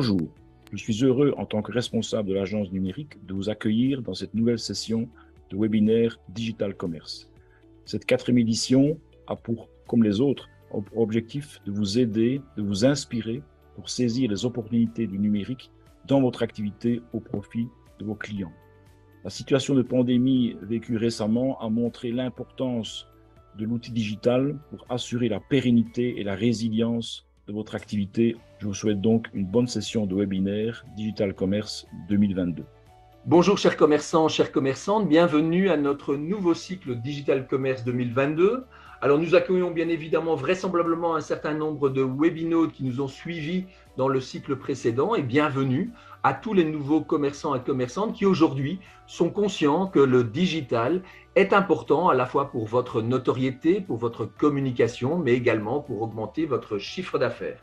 Bonjour, je suis heureux en tant que responsable de l'agence numérique de vous accueillir dans cette nouvelle session de webinaire Digital Commerce. Cette 4e édition a pour, comme les autres, objectif de vous aider, de vous inspirer pour saisir les opportunités du numérique dans votre activité au profit de vos clients. La situation de pandémie vécue récemment a montré l'importance de l'outil digital pour assurer la pérennité et la résilience de votre activité. Je vous souhaite donc une bonne session de webinaire Digital Commerce 2022. Bonjour chers commerçants, chères commerçantes, bienvenue à notre nouveau cycle Digital Commerce 2022. Alors nous accueillons bien évidemment vraisemblablement un certain nombre de webinautes qui nous ont suivis dans le cycle précédent et bienvenue à tous les nouveaux commerçants et commerçantes qui aujourd'hui sont conscients que le digital est important à la fois pour votre notoriété, pour votre communication, mais également pour augmenter votre chiffre d'affaires.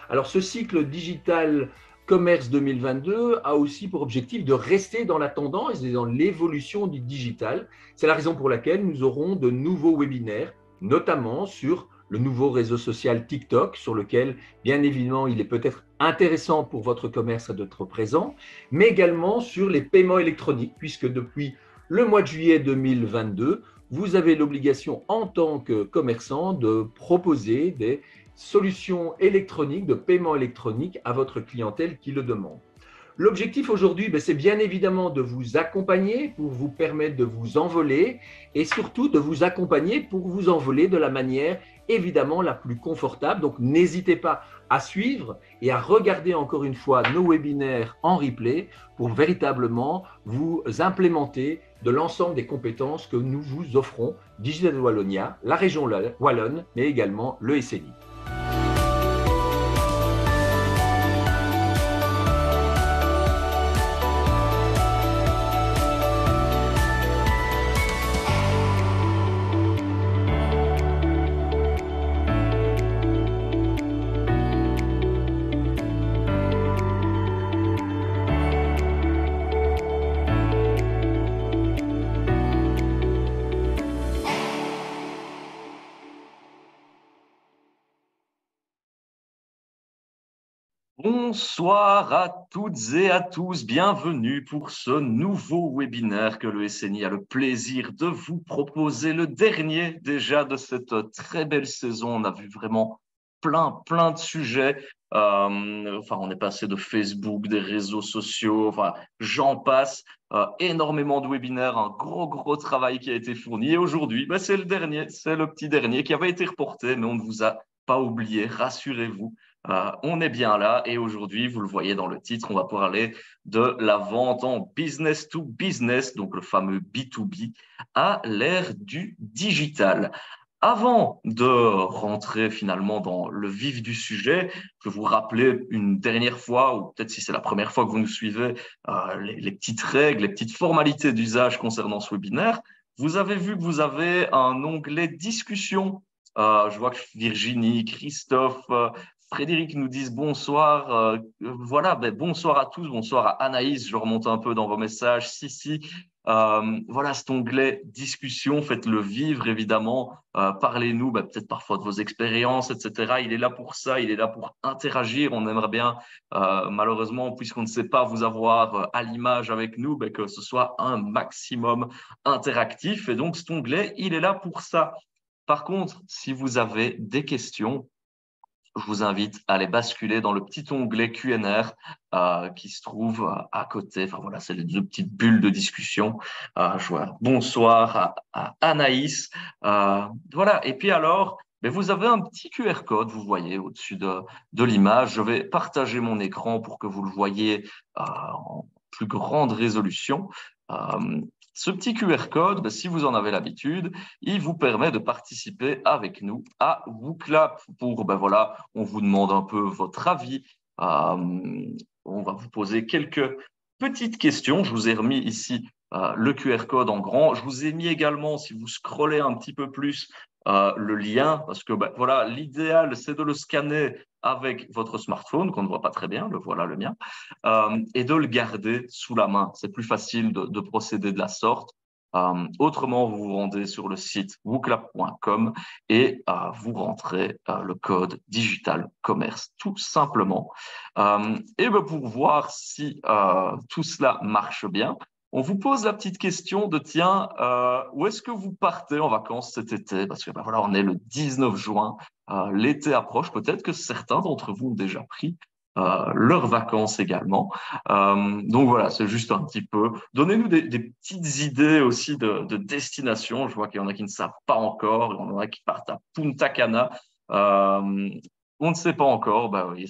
Alors ce cycle Digital Commerce 2022 a aussi pour objectif de rester dans la tendance et dans l'évolution du digital. C'est la raison pour laquelle nous aurons de nouveaux webinaires, notamment sur le nouveau réseau social TikTok, sur lequel, bien évidemment, il est peut-être intéressant pour votre commerce d'être présent, mais également sur les paiements électroniques, puisque depuis le mois de juillet 2022, vous avez l'obligation en tant que commerçant de proposer des solutions électroniques, de paiement électronique à votre clientèle qui le demande. L'objectif aujourd'hui, c'est bien évidemment de vous accompagner pour vous permettre de vous envoler et surtout de vous accompagner pour vous envoler de la manière évidemment la plus confortable. Donc n'hésitez pas à suivre et à regarder encore une fois nos webinaires en replay pour véritablement vous implémenter de l'ensemble des compétences que nous vous offrons, Digital Wallonia, la région Wallonne, mais également le SNI. Bonsoir à toutes et à tous, bienvenue pour ce nouveau webinaire que le SNI a le plaisir de vous proposer, le dernier déjà de cette très belle saison. On a vu vraiment plein de sujets. On est passé de Facebook, des réseaux sociaux, j'en passe. Énormément de webinaires, un gros travail qui a été fourni. Et aujourd'hui, c'est le dernier, c'est le petit dernier qui avait été reporté, mais on ne vous a pas oublié, rassurez-vous. On est bien là et aujourd'hui, vous le voyez dans le titre, on va parler de la vente en business to business, donc le fameux B2B, à l'ère du digital. Avant de rentrer finalement dans le vif du sujet, je vais vous rappeler une dernière fois, ou peut-être si c'est la première fois que vous nous suivez, les petites règles, les petites formalités d'usage concernant ce webinaire. Vous avez vu que vous avez un onglet discussion. Je vois que Virginie, Christophe, Frédéric nous disent bonsoir. Bonsoir à tous, bonsoir à Anaïs. Je remonte un peu dans vos messages. Si. Cet onglet discussion, faites-le vivre évidemment. Parlez-nous, peut-être parfois de vos expériences, etc. Il est là pour ça, il est là pour interagir. On aimerait bien, malheureusement, puisqu'on ne sait pas vous avoir à l'image avec nous, que ce soit un maximum interactif. Et donc cet onglet, il est là pour ça. Par contre, si vous avez des questions, je vous invite à les basculer dans le petit onglet Q&R qui se trouve à côté. C'est les deux petites bulles de discussion. Bonsoir à Anaïs. Et puis alors, vous avez un petit QR code, vous voyez, au-dessus de l'image. Je vais partager mon écran pour que vous le voyez en plus grande résolution. Ce petit QR code, si vous en avez l'habitude, il vous permet de participer avec nous à WooClap pour, on vous demande un peu votre avis. On va vous poser quelques petites questions. Je vous ai remis ici le QR code en grand. Je vous ai mis également, si vous scrollez un petit peu plus, le lien, parce que l'idéal, c'est de le scanner avec votre smartphone, qu'on ne voit pas très bien, le voilà le mien, et de le garder sous la main. C'est plus facile de procéder de la sorte. Autrement, vous vous rendez sur le site wooklab.com et vous rentrez le code Digital Commerce, tout simplement. Et pour voir si tout cela marche bien, on vous pose la petite question de tiens, où est-ce que vous partez en vacances cet été? Parce que voilà, on est le 19 juin, l'été approche. Peut-être que certains d'entre vous ont déjà pris leurs vacances également. Donc voilà, c'est juste un petit peu. Donnez-nous des petites idées aussi de destination. Je vois qu'il y en a qui ne savent pas encore. Il y en a qui partent à Punta Cana. On ne sait pas encore. Bah oui,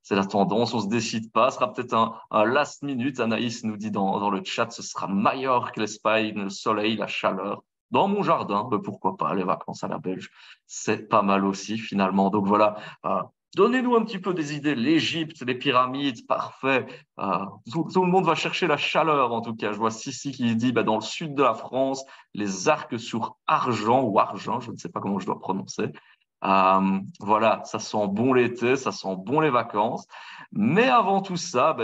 c'est la tendance, on ne se décide pas. Ce sera peut-être un last minute. Anaïs nous dit dans le chat, ce sera Majorque, l'Espagne, le soleil, la chaleur. Dans mon jardin, pourquoi pas, les vacances à la Belge, c'est pas mal aussi finalement. Donc voilà, donnez-nous un petit peu des idées. L'Égypte, les pyramides, parfait. Tout le monde va chercher la chaleur en tout cas. Je vois Sissi qui dit dans le sud de la France, les arcs sur argent ou argent, je ne sais pas comment je dois prononcer. Voilà, ça sent bon l'été, ça sent bon les vacances. Mais avant tout ça,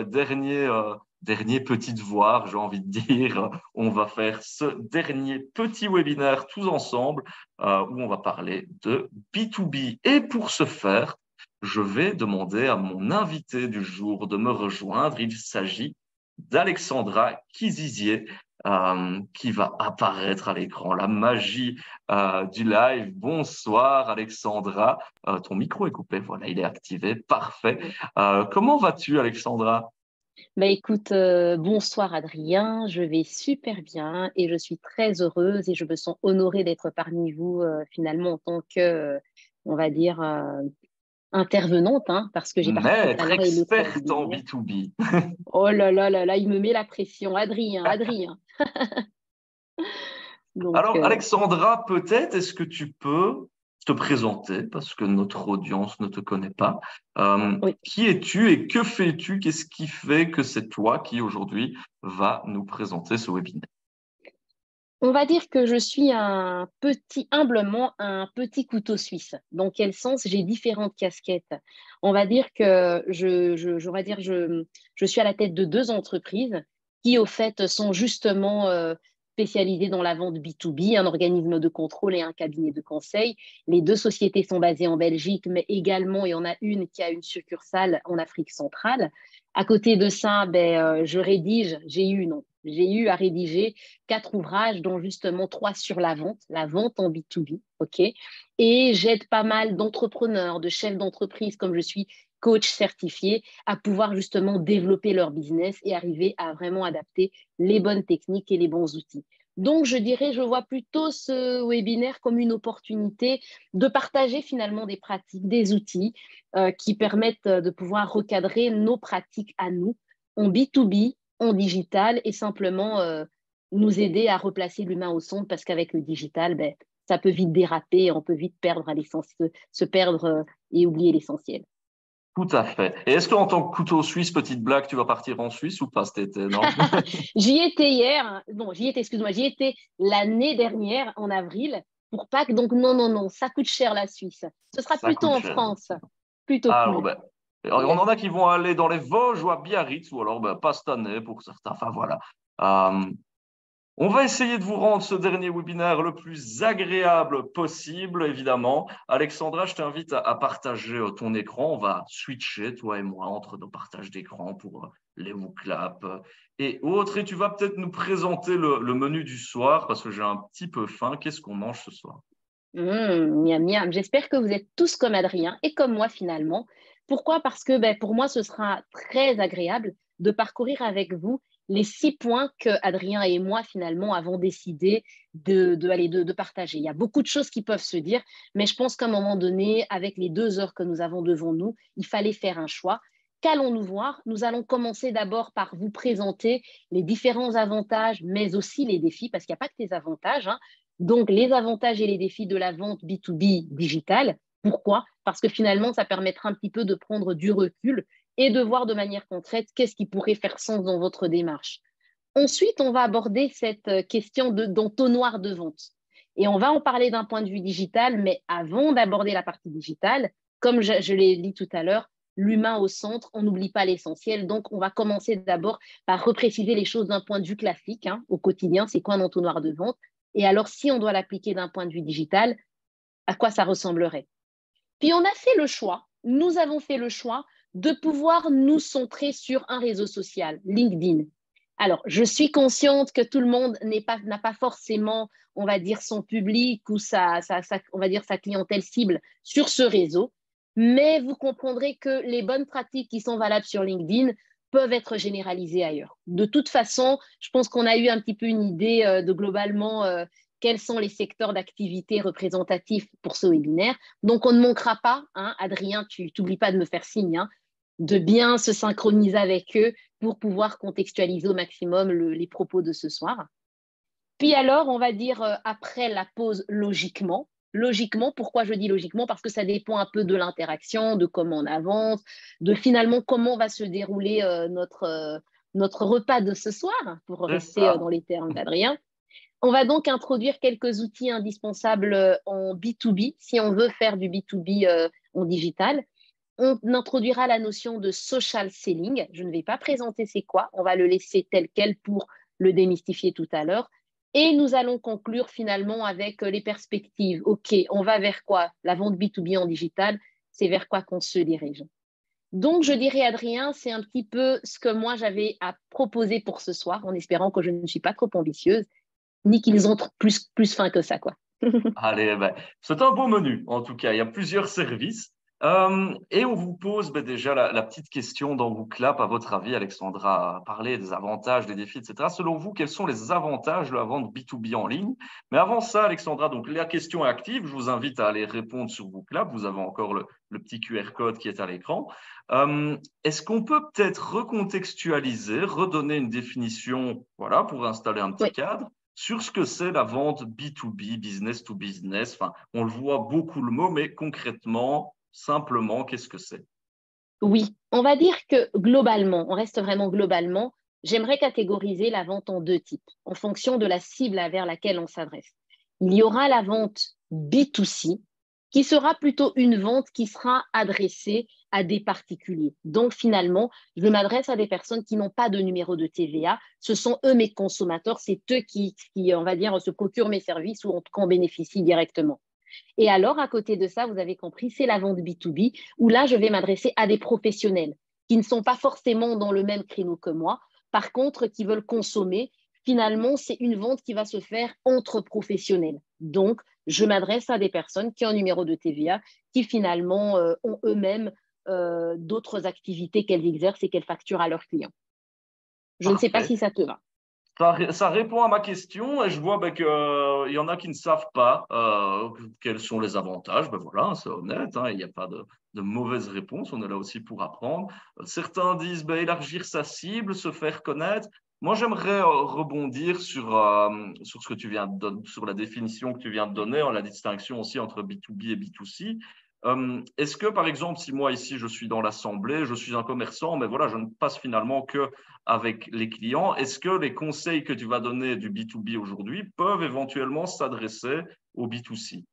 dernier petit devoir, j'ai envie de dire, on va faire ce dernier petit webinaire tous ensemble où on va parler de B2B. Et pour ce faire, je vais demander à mon invité du jour de me rejoindre. Il s'agit d'Alexandra Kizizier, qui va apparaître à l'écran. La magie du live. Bonsoir Alexandra. Ton micro est coupé, voilà, il est activé, parfait. Comment vas-tu Alexandra? Écoute, bonsoir Adrien, je vais super bien et je suis très heureuse et je me sens honorée d'être parmi vous finalement en tant que, on va dire, intervenante, hein, parce que j'ai participé Maître, à l'heure et l'autre experte en webinaire. B2B. Oh là là là là, il me met la pression, Adrien. Donc, Alors, Alexandra, peut-être, est-ce que tu peux te présenter, parce que notre audience ne te connaît pas. oui. Qui es-tu et que fais-tu? Qu'est-ce qui fait que c'est toi qui, aujourd'hui, va nous présenter ce webinaire? On va dire que je suis humblement, un petit couteau suisse. Dans quel sens? J'ai différentes casquettes. On va dire que je suis à la tête de 2 entreprises qui, au fait, sont justement spécialisées dans la vente B2B, un organisme de contrôle et un cabinet de conseil. Les 2 sociétés sont basées en Belgique, mais également, il y en a une qui a une succursale en Afrique centrale. À côté de ça, j'ai eu à rédiger 4 ouvrages, dont justement 3 sur la vente en B2B, ok. Et j'aide pas mal d'entrepreneurs, de chefs d'entreprise, comme je suis coach certifié, à pouvoir justement développer leur business et arriver à vraiment adapter les bonnes techniques et les bons outils. Donc, je vois plutôt ce webinaire comme une opportunité de partager finalement des pratiques, des outils qui permettent de pouvoir recadrer nos pratiques à nous en B2B, en digital et simplement nous aider à replacer l'humain au centre parce qu'avec le digital, ça peut vite déraper, on peut vite perdre se perdre et oublier l'essentiel. Tout à fait. Et est-ce qu'en tant que couteau suisse, petite blague, tu vas partir en Suisse ou pas cet été, non? J'y étais hier, non, j'y étais l'année dernière en avril pour Pâques, donc non, ça coûte cher la Suisse. Ce sera Ça plutôt coûte en cher. France, plutôt Alors, cool. on en a qui vont aller dans les Vosges ou à Biarritz, ou alors pas cette année pour certains. Enfin voilà. On va essayer de vous rendre ce dernier webinaire le plus agréable possible, évidemment. Alexandra, je t'invite à partager ton écran. On va switcher, toi et moi, entre nos partages d'écran pour les WooClap et autres. Et tu vas peut-être nous présenter le menu du soir parce que j'ai un petit peu faim. Qu'est-ce qu'on mange ce soir? Miam, miam. J'espère que vous êtes tous comme Adrien et comme moi finalement. Pourquoi? Parce que pour moi, ce sera très agréable de parcourir avec vous les 6 points que Adrien et moi finalement avons décidé de partager. Il y a beaucoup de choses qui peuvent se dire, mais je pense qu'à un moment donné, avec les 2 heures que nous avons devant nous, il fallait faire un choix. Qu'allons-nous voir? Nous allons commencer d'abord par vous présenter les différents avantages, mais aussi les défis, parce qu'il n'y a pas que des avantages, hein. Donc, les avantages et les défis de la vente B2B digitale. Pourquoi? Parce que finalement, ça permettra un petit peu de prendre du recul et de voir de manière concrète qu'est-ce qui pourrait faire sens dans votre démarche. Ensuite, on va aborder cette question d'entonnoir de vente. Et on va en parler d'un point de vue digital, mais avant d'aborder la partie digitale, comme je l'ai dit tout à l'heure, l'humain au centre, on n'oublie pas l'essentiel. Donc, on va commencer d'abord par repréciser les choses d'un point de vue classique, au quotidien, c'est quoi un entonnoir de vente? Et alors, si on doit l'appliquer d'un point de vue digital, à quoi ça ressemblerait? Puis, on a fait le choix, nous avons fait le choix de pouvoir nous centrer sur un réseau social, LinkedIn. Alors, je suis consciente que tout le monde n'a pas forcément, on va dire, son public ou on va dire sa clientèle cible sur ce réseau, mais vous comprendrez que les bonnes pratiques qui sont valables sur LinkedIn peuvent être généralisées ailleurs. De toute façon, je pense qu'on a eu un petit peu une idée de globalement quels sont les secteurs d'activité représentatifs pour ce webinaire. Donc, on ne manquera pas, Adrien, tu n'oublies pas de me faire signe, de bien se synchroniser avec eux pour pouvoir contextualiser au maximum les propos de ce soir. Puis alors, on va dire après la pause logiquement. Logiquement, pourquoi je dis logiquement? Parce que ça dépend un peu de l'interaction, de comment on avance, de finalement comment va se dérouler notre repas de ce soir, pour rester dans les termes d'Adrien. On va donc introduire quelques outils indispensables en B2B, si on veut faire du B2B en digital. On introduira la notion de social selling. Je ne vais pas présenter c'est quoi, on va le laisser tel quel pour le démystifier tout à l'heure. Et nous allons conclure finalement avec les perspectives. OK, on va vers quoi? La vente B2B en digital, c'est vers quoi qu'on se dirige. Donc, je dirais, Adrien, c'est un petit peu ce que moi j'avais à proposer pour ce soir, en espérant que je ne suis pas trop ambitieuse, ni qu'ils ont plus faim que ça, quoi. Allez, c'est un beau menu, en tout cas. Il y a plusieurs services. Et on vous pose déjà la petite question dans VooClap. À votre avis, Alexandra a parlé des avantages, des défis, etc. Selon vous, quels sont les avantages de la vente B2B en ligne? Mais avant ça, Alexandra, donc la question est active. Je vous invite à aller répondre sur VooClap. Vous avez encore le petit QR code qui est à l'écran. Est-ce qu'on peut peut-être recontextualiser, redonner une définition, voilà, pour installer un petit cadre sur ce que c'est la vente B2B, business to business? Enfin, on le voit beaucoup le mot, mais concrètement, simplement, qu'est-ce que c'est? Oui, on va dire que globalement, on reste vraiment globalement, j'aimerais catégoriser la vente en deux types, en fonction de la cible vers laquelle on s'adresse. Il y aura la vente B2C, qui sera plutôt une vente qui sera adressée à des particuliers. Donc finalement, je m'adresse à des personnes qui n'ont pas de numéro de TVA. Ce sont eux mes consommateurs, c'est eux qui, on va dire, se procurent mes services ou en tout cas en bénéficient directement. Et alors, à côté de ça, vous avez compris, c'est la vente B2B, où là, je vais m'adresser à des professionnels qui ne sont pas forcément dans le même créneau que moi, par contre, qui veulent consommer. Finalement, c'est une vente qui va se faire entre professionnels. Donc, je m'adresse à des personnes qui ont un numéro de TVA, qui finalement ont eux-mêmes d'autres activités qu'elles exercent et qu'elles facturent à leurs clients. Je ne sais pas si ça te va. Ça répond à ma question et je vois qu'il y en a qui ne savent pas quels sont les avantages. Voilà, c'est honnête, il n'y a pas de mauvaise réponse, on est là aussi pour apprendre. Certains disent élargir sa cible, se faire connaître. Moi, j'aimerais rebondir sur ce que tu viens de donner, sur la définition que tu viens de donner, la distinction aussi entre B2B et B2C. Est-ce que, par exemple, si moi ici je suis dans l'assemblée, je suis un commerçant, mais voilà, je ne passe finalement que avec les clients, est-ce que les conseils que tu vas donner du B2B aujourd'hui peuvent éventuellement s'adresser au B2C?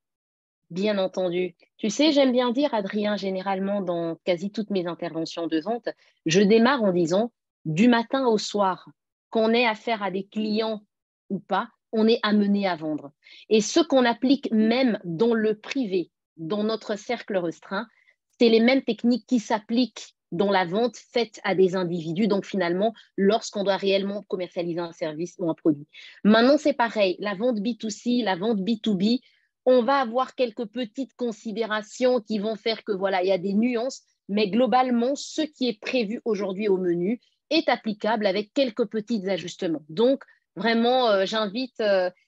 Bien entendu. Tu sais, j'aime bien dire, Adrien, généralement dans quasi toutes mes interventions de vente, je démarre en disant du matin au soir, qu'on ait affaire à des clients ou pas, on est amené à vendre. Et ce qu'on applique même dans le privé, dans notre cercle restreint, c'est les mêmes techniques qui s'appliquent dans la vente faite à des individus, donc finalement, lorsqu'on doit réellement commercialiser un service ou un produit. Maintenant, c'est pareil, la vente B2C, la vente B2B, on va avoir quelques petites considérations qui vont faire que voilà, il y a des nuances, mais globalement, ce qui est prévu aujourd'hui au menu est applicable avec quelques petits ajustements. Donc, vraiment, j'invite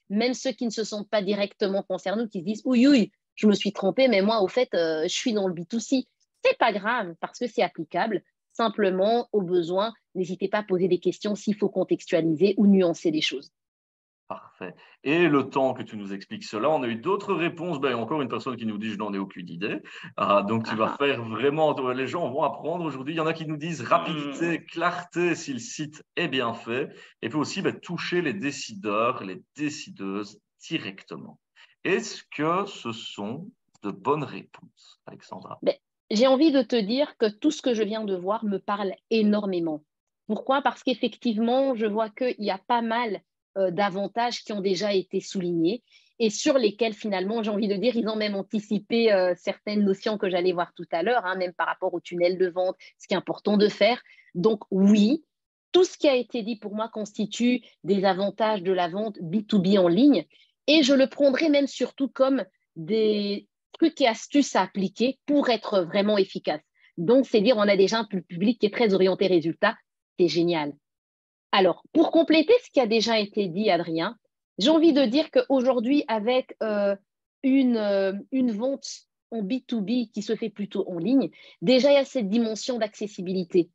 même ceux qui ne se sentent pas directement concernés, qui se disent oui, je me suis trompée, mais moi, au fait, je suis dans le B2C. C'est pas grave parce que c'est applicable. Simplement, au besoin, n'hésitez pas à poser des questions s'il faut contextualiser ou nuancer les choses. Parfait. Et le temps que tu nous expliques cela, on a eu d'autres réponses. Encore une personne qui nous dit « je n'en ai aucune idée ». Donc, tu vas faire vraiment… Les gens vont apprendre aujourd'hui. Il y en a qui nous disent rapidité, clarté si le site est bien fait. Et puis aussi toucher les décideurs, les décideuses directement. Est-ce que ce sont de bonnes réponses, Alexandra? J'ai envie de te dire que tout ce que je viens de voir me parle énormément. Pourquoi? Parce qu'effectivement, je vois qu'il y a pas mal d'avantages qui ont déjà été soulignés et sur lesquels finalement, j'ai envie de dire, ils ont même anticipé certaines notions que j'allais voir tout à l'heure, hein, même par rapport au tunnel de vente, ce qui est important de faire. Donc oui, tout ce qui a été dit pour moi constitue des avantages de la vente B2B en ligne et je le prendrai même surtout comme des trucs et astuces à appliquer pour être vraiment efficace. Donc, c'est dire, on a déjà un public qui est très orienté résultat. C'est génial. Alors, pour compléter ce qui a déjà été dit, Adrien, j'ai envie de dire qu'aujourd'hui, avec une vente en B2B qui se fait plutôt en ligne, déjà, il y a cette dimension d'accessibilité.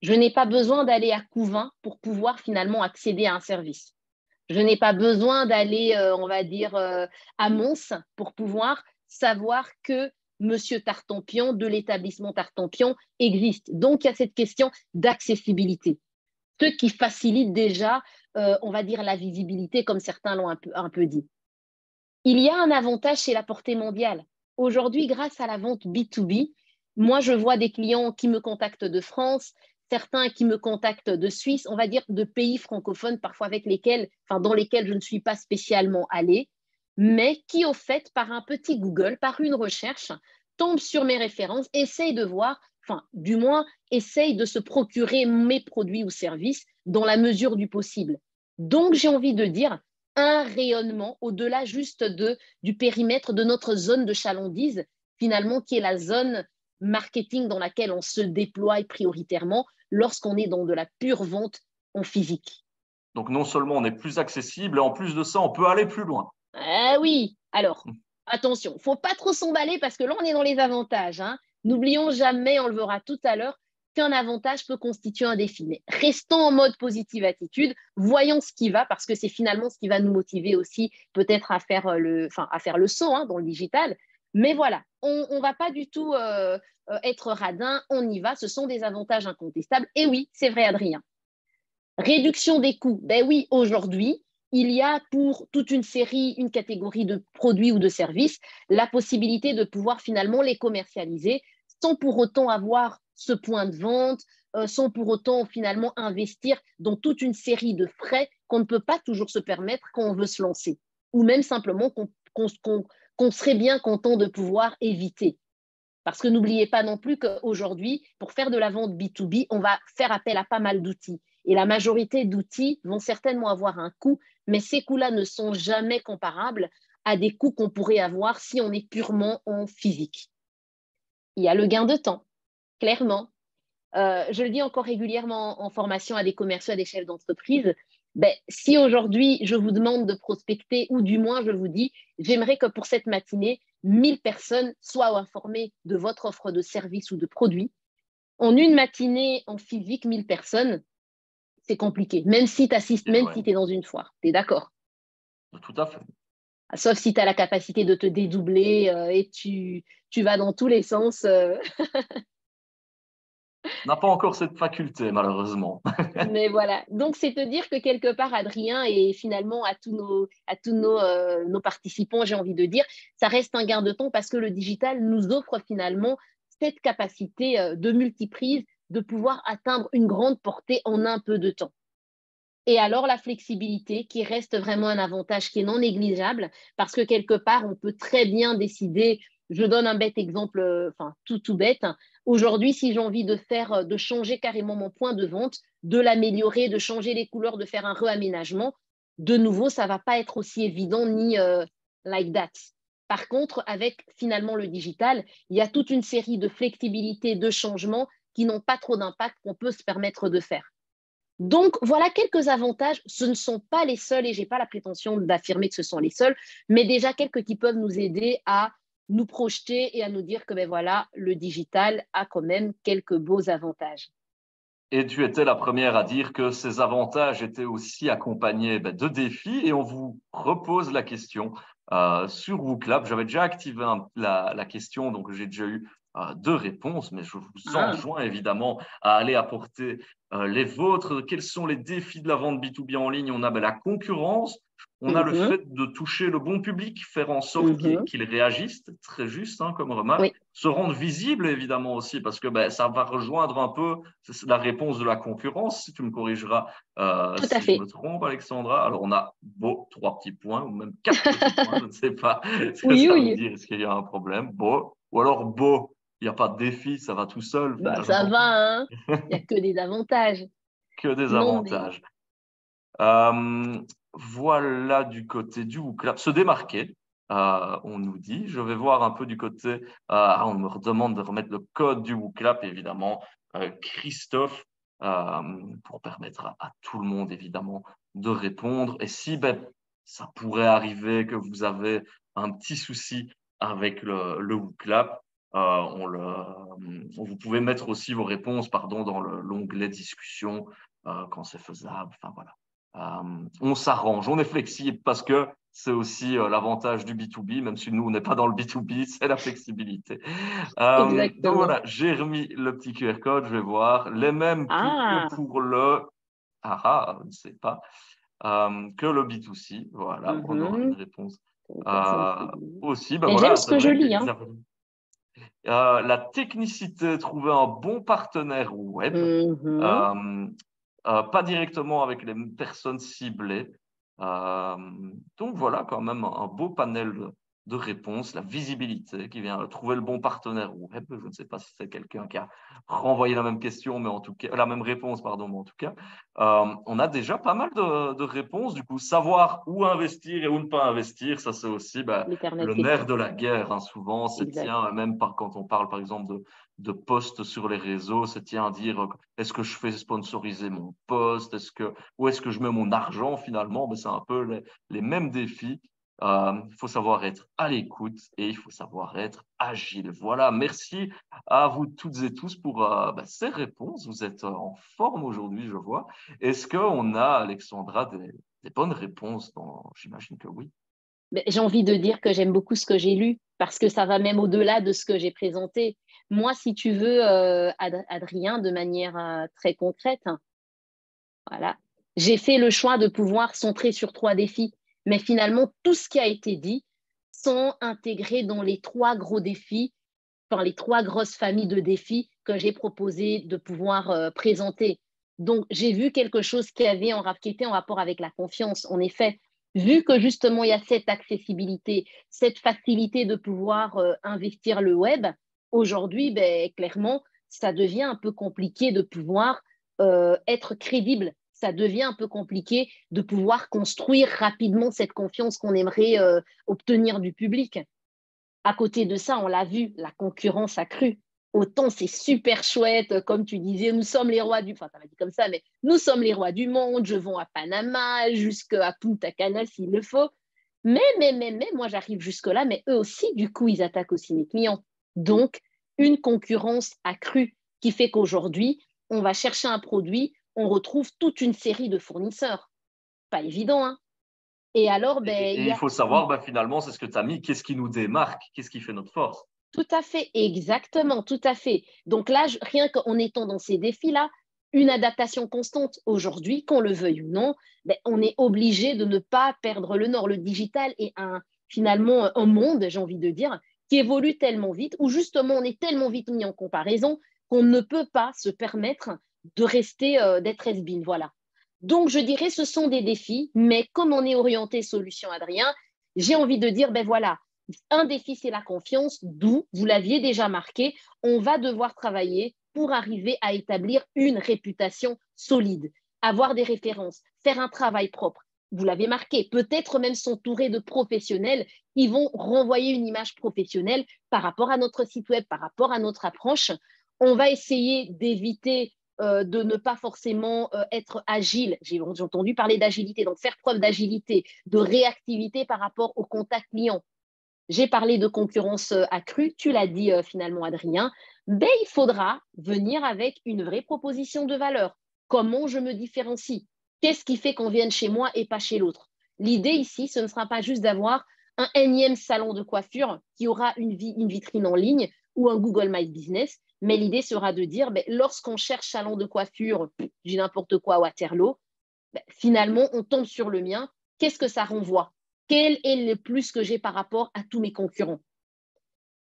Je n'ai pas besoin d'aller à Couvin pour pouvoir finalement accéder à un service. Je n'ai pas besoin d'aller, on va dire, à Mons pour pouvoir savoir que Monsieur Tartampion de l'établissement Tartampion existe. Donc, il y a cette question d'accessibilité, ce qui facilite déjà, on va dire, la visibilité, comme certains l'ont un peu dit. Il y a un avantage chez la portée mondiale. Aujourd'hui, grâce à la vente B2B, moi, je vois des clients qui me contactent de France, certains qui me contactent de Suisse, on va dire de pays francophones, parfois dans lesquels je ne suis pas spécialement allée, mais qui, au fait, par un petit Google, par une recherche, tombent sur mes références, essayent de voir, enfin, du moins, essayent de se procurer mes produits ou services dans la mesure du possible. Donc, j'ai envie de dire, un rayonnement au-delà juste du périmètre de notre zone de chalandise, finalement, qui est la zone marketing dans laquelle on se déploie prioritairement lorsqu'on est dans de la pure vente en physique. Donc, non seulement on est plus accessible, et en plus de ça, on peut aller plus loin. Ah oui, alors, attention, il ne faut pas trop s'emballer parce que là, on est dans les avantages. Hein. N'oublions jamais, on le verra tout à l'heure, qu'un avantage peut constituer un défi. Mais restons en mode positive attitude, voyons ce qui va, parce que c'est finalement ce qui va nous motiver aussi peut-être à faire le saut hein, dans le digital. Mais voilà, on ne va pas du tout être radin, on y va, ce sont des avantages incontestables. Et oui, c'est vrai, Adrien. Réduction des coûts, ben oui, aujourd'hui, il y a pour toute une catégorie de produits ou de services, la possibilité de pouvoir finalement les commercialiser sans pour autant avoir ce point de vente, sans pour autant finalement investir dans toute une série de frais qu'on ne peut pas toujours se permettre quand on veut se lancer, ou même simplement qu'on serait bien content de pouvoir éviter. Parce que n'oubliez pas non plus qu'aujourd'hui, pour faire de la vente B2B, on va faire appel à pas mal d'outils. Et la majorité d'outils vont certainement avoir un coût, mais ces coûts-là ne sont jamais comparables à des coûts qu'on pourrait avoir si on est purement en physique. Il y a le gain de temps, clairement. Je le dis encore régulièrement en formation à des commerciaux, à des chefs d'entreprise. Ben, si aujourd'hui, je vous demande de prospecter, ou du moins, je vous dis, j'aimerais que pour cette matinée, 1000 personnes soient informées de votre offre de service ou de produit. En une matinée en physique, 1000 personnes, c'est compliqué. Même si tu assistes, même si tu es dans une foire. Tu es d'accord? Tout à fait. Sauf si tu as la capacité de te dédoubler et tu vas dans tous les sens. On n'a pas encore cette faculté, malheureusement. Mais voilà. Donc, c'est te dire que quelque part, Adrien, et finalement à tous nos participants, j'ai envie de dire, ça reste un gain de temps parce que le digital nous offre finalement cette capacité de multiprise, de pouvoir atteindre une grande portée en un peu de temps. Et alors, la flexibilité qui reste vraiment un avantage qui est non négligeable parce que quelque part, on peut très bien décider. Je donne un bête exemple, tout bête. Aujourd'hui, si j'ai envie de changer carrément mon point de vente, de l'améliorer, de changer les couleurs, de faire un réaménagement, de nouveau, ça ne va pas être aussi évident ni like that. Par contre, avec finalement le digital, il y a toute une série de flexibilités, de changements qui n'ont pas trop d'impact qu'on peut se permettre de faire. Donc, voilà quelques avantages. Ce ne sont pas les seuls et je n'ai pas la prétention d'affirmer que ce sont les seuls, mais déjà quelques qui peuvent nous aider à nous projeter et à nous dire que ben voilà, le digital a quand même quelques beaux avantages. Et tu étais la première à dire que ces avantages étaient aussi accompagnés de défis et on vous repose la question sur WooClap. J'avais déjà activé la question, donc j'ai déjà eu 2 réponses, mais je vous enjoins évidemment à aller apporter les vôtres. Quels sont les défis de la vente B2B en ligne? On a la concurrence, On a le fait de toucher le bon public, faire en sorte qu'il réagisse, très juste comme remarque, Oui. se rendre visible évidemment aussi, parce que ça va rejoindre un peu la réponse de la concurrence, si tu me corrigeras si je me trompe, Alexandra. Alors on a 3 petits points, ou même 4 petits points, je ne sais pas ce que ça veut dire, est-ce qu'il y a un problème, ou alors il n'y a pas de défi, ça va tout seul. Ça va, hein. Il n'y a que des avantages. Que des avantages. Voilà du côté du WooClap. Se démarquer, on nous dit. Je vais voir un peu du côté… on me demande de remettre le code du WooClap, évidemment. Christophe, pour permettre à tout le monde, évidemment, de répondre. Et si ça pourrait arriver que vous avez un petit souci avec le WooClap, vous pouvez mettre aussi vos réponses dans l'onglet discussion quand c'est faisable. Enfin, voilà. On s'arrange, on est flexible parce que c'est aussi l'avantage du B2B, même si nous, on n'est pas dans le B2B, c'est la flexibilité. Donc voilà, j'ai remis le petit QR code, je vais voir. Les mêmes que pour le… je ne sais pas. Que le B2C, voilà, on aura une réponse aussi. J'aime ce que je lis. La technicité, trouver un bon partenaire web. Pas directement avec les personnes ciblées. Donc voilà, quand même un beau panel de réponses, la visibilité qui vient trouver le bon partenaire web. Je ne sais pas si c'est quelqu'un qui a renvoyé la même question, mais en tout cas, la même réponse, pardon, mais en tout cas, on a déjà pas mal de réponses. Du coup, savoir où investir et où ne pas investir, ça c'est aussi le nerf de la guerre. Souvent, c'est même quand on parle par exemple de posts sur les réseaux, c'est à dire est-ce que je fais sponsoriser mon post, où est-ce que je mets mon argent finalement. C'est un peu les mêmes défis. Il faut savoir être à l'écoute et il faut savoir être agile. Voilà, merci à vous toutes et tous pour ces réponses. Vous êtes en forme aujourd'hui, je vois. Est-ce qu'on a, Alexandra, des bonnes réponses? J'imagine que oui. J'ai envie de dire que j'aime beaucoup ce que j'ai lu parce que ça va même au-delà de ce que j'ai présenté. Moi, si tu veux, Adrien, de manière très concrète, voilà, j'ai fait le choix de pouvoir centrer sur 3 défis. Mais finalement, tout ce qui a été dit sont intégrés dans les 3 gros défis, enfin les 3 grosses familles de défis que j'ai proposé de pouvoir présenter. Donc, j'ai vu quelque chose qui était en rapport avec la confiance. En effet, vu que justement, il y a cette accessibilité, cette facilité de pouvoir investir le web, aujourd'hui, clairement, ça devient un peu compliqué de pouvoir être crédible. Ça devient un peu compliqué de pouvoir construire rapidement cette confiance qu'on aimerait obtenir du public. À côté de ça, on l'a vu, la concurrence accrue. Autant c'est super chouette, comme tu disais, nous sommes les rois enfin, tu m'as dit comme ça, mais nous sommes les rois du monde, je vends à Panama, jusqu'à Punta Cana s'il le faut. Mais, moi j'arrive jusque-là, mais eux aussi, du coup, ils attaquent aussi mes clients. Donc, une concurrence accrue qui fait qu'aujourd'hui, on va chercher un produit, on retrouve toute une série de fournisseurs. Pas évident, hein. Et alors, il faut savoir, finalement, c'est ce que tu as mis, qu'est-ce qui nous démarque, qu'est-ce qui fait notre force? Tout à fait, exactement, tout à fait. Donc là, rien qu'en étant dans ces défis-là, une adaptation constante aujourd'hui, qu'on le veuille ou non, on est obligé de ne pas perdre le nord. Le digital est finalement un monde, j'ai envie de dire, qui évolue tellement vite, où justement on est tellement vite mis en comparaison qu'on ne peut pas se permettre de rester, d'être has-been. Voilà. Donc, je dirais ce sont des défis, mais comme on est orienté solution, Adrien, j'ai envie de dire, voilà, un défi, c'est la confiance, d'où, vous l'aviez déjà marqué, on va devoir travailler pour arriver à établir une réputation solide, avoir des références, faire un travail propre. Vous l'avez marqué, peut-être même s'entourer de professionnels qui vont renvoyer une image professionnelle par rapport à notre site web, par rapport à notre approche. On va essayer d'éviter de ne pas forcément être agile. J'ai entendu parler d'agilité, donc faire preuve d'agilité, de réactivité par rapport au contact client. J'ai parlé de concurrence accrue, tu l'as dit finalement Adrien, il faudra venir avec une vraie proposition de valeur. Comment je me différencie? Qu'est-ce qui fait qu'on vienne chez moi et pas chez l'autre? L'idée ici, ce ne sera pas juste d'avoir un énième salon de coiffure qui aura une vitrine en ligne ou un Google My Business, mais l'idée sera de dire, lorsqu'on cherche salon de coiffure, j'ai n'importe quoi à Waterloo, finalement, on tombe sur le mien qu'est-ce que ça renvoie? Quel est le plus que j'ai par rapport à tous mes concurrents?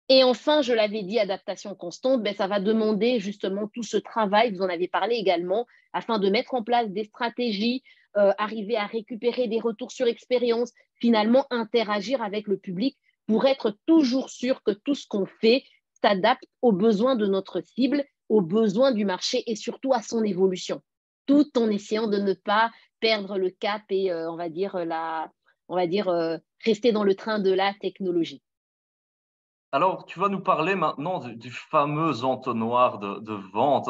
Et enfin, je l'avais dit, adaptation constante, ça va demander justement tout ce travail, vous en avez parlé également, afin de mettre en place des stratégies, arriver à récupérer des retours sur expérience, finalement interagir avec le public pour être toujours sûr que tout ce qu'on fait s'adapte aux besoins de notre cible, aux besoins du marché et surtout à son évolution, tout en essayant de ne pas perdre le cap et rester dans le train de la technologie. Alors, tu vas nous parler maintenant du fameux entonnoir de vente.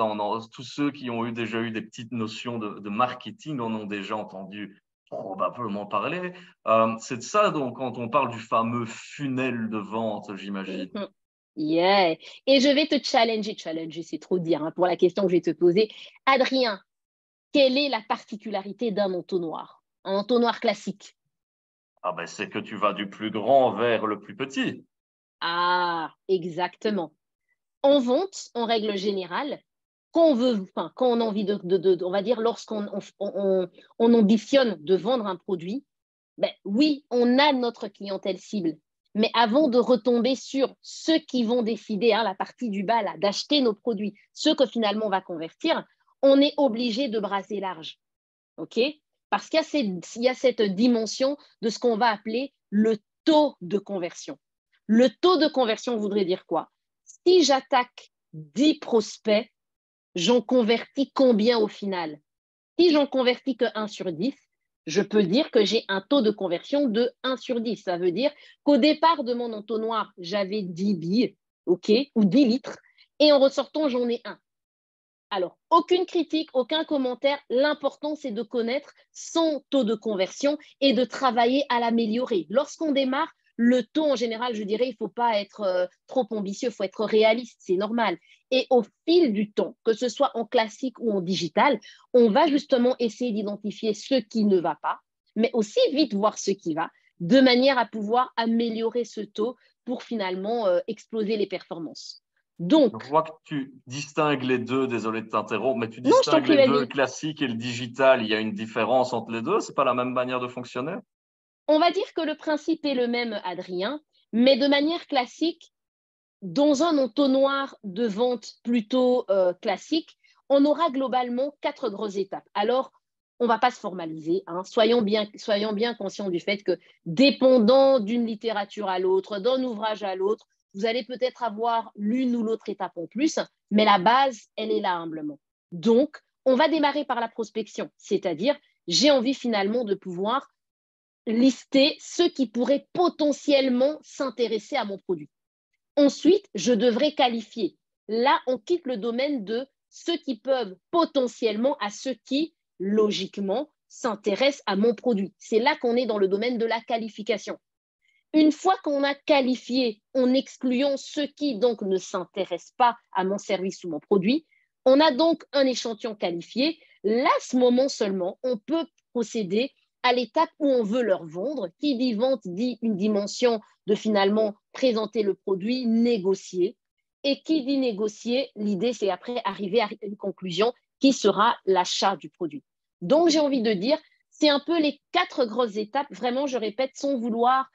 Tous ceux qui ont déjà eu des petites notions de marketing en ont déjà entendu probablement parler. C'est de ça, donc, quand on parle du fameux funnel de vente, j'imagine. Yeah. Et je vais te challenger, c'est trop dire, hein, pour la question que je vais te poser. Adrien, quelle est la particularité d'un entonnoir? Un entonnoir classique? Ah ben, c'est que tu vas du plus grand vers le plus petit. Ah, exactement. En vente, en règle générale, quand on a envie on va dire, lorsqu'on on ambitionne de vendre un produit, oui, on a notre clientèle cible. Mais avant de retomber sur ceux qui vont décider, la partie du bas, là, d'acheter nos produits, ceux que finalement on va convertir, on est obligé de brasser large. OK? Parce qu'il y a cette dimension de ce qu'on va appeler le taux de conversion. Le taux de conversion voudrait dire quoi? Si j'attaque 10 prospects, j'en convertis combien au final? Si j'en convertis que 1 sur 10, je peux dire que j'ai un taux de conversion de 1 sur 10. Ça veut dire qu'au départ de mon entonnoir, j'avais 10 billes, OK, ou 10 litres, et en ressortant, j'en ai 1. Alors, aucune critique, aucun commentaire. L'important, c'est de connaître son taux de conversion et de travailler à l'améliorer. Lorsqu'on démarre, le taux, en général, je dirais, il ne faut pas être trop ambitieux, il faut être réaliste, c'est normal. Et au fil du temps, que ce soit en classique ou en digital, on va justement essayer d'identifier ce qui ne va pas, mais aussi vite voir ce qui va, de manière à pouvoir améliorer ce taux pour finalement exploser les performances. Donc, je vois que tu distingues les deux, désolé de t'interrompre, mais tu non, je t'en distingues prie, les deux, le vas-y. classique et le digital. Il y a une différence entre les deux? C'est pas la même manière de fonctionner? On va dire que le principe est le même, Adrien, mais de manière classique, dans un entonnoir de vente plutôt classique, on aura globalement 4 grosses étapes. Alors, on ne va pas se formaliser, soyons bien conscients du fait que dépendant d'une littérature à l'autre, d'un ouvrage à l'autre, vous allez peut-être avoir l'une ou l'autre étape en plus, mais la base, elle est là humblement. Donc, on va démarrer par la prospection, c'est-à-dire j'ai envie finalement de pouvoir lister ceux qui pourraient potentiellement s'intéresser à mon produit. Ensuite, je devrais qualifier. Là, on quitte le domaine de ceux qui peuvent potentiellement à ceux qui, logiquement, s'intéressent à mon produit. C'est là qu'on est dans le domaine de la qualification. Une fois qu'on a qualifié en excluant ceux qui donc ne s'intéressent pas à mon service ou mon produit, on a donc un échantillon qualifié. Là, à ce moment seulement, on peut procéder à l'étape où on veut leur vendre. Qui dit vente dit une dimension de finalement présenter le produit, négocier. Et qui dit négocier, l'idée c'est après arriver à une conclusion qui sera l'achat du produit. Donc j'ai envie de dire, c'est un peu les 4 grosses étapes, vraiment je répète, sans vouloir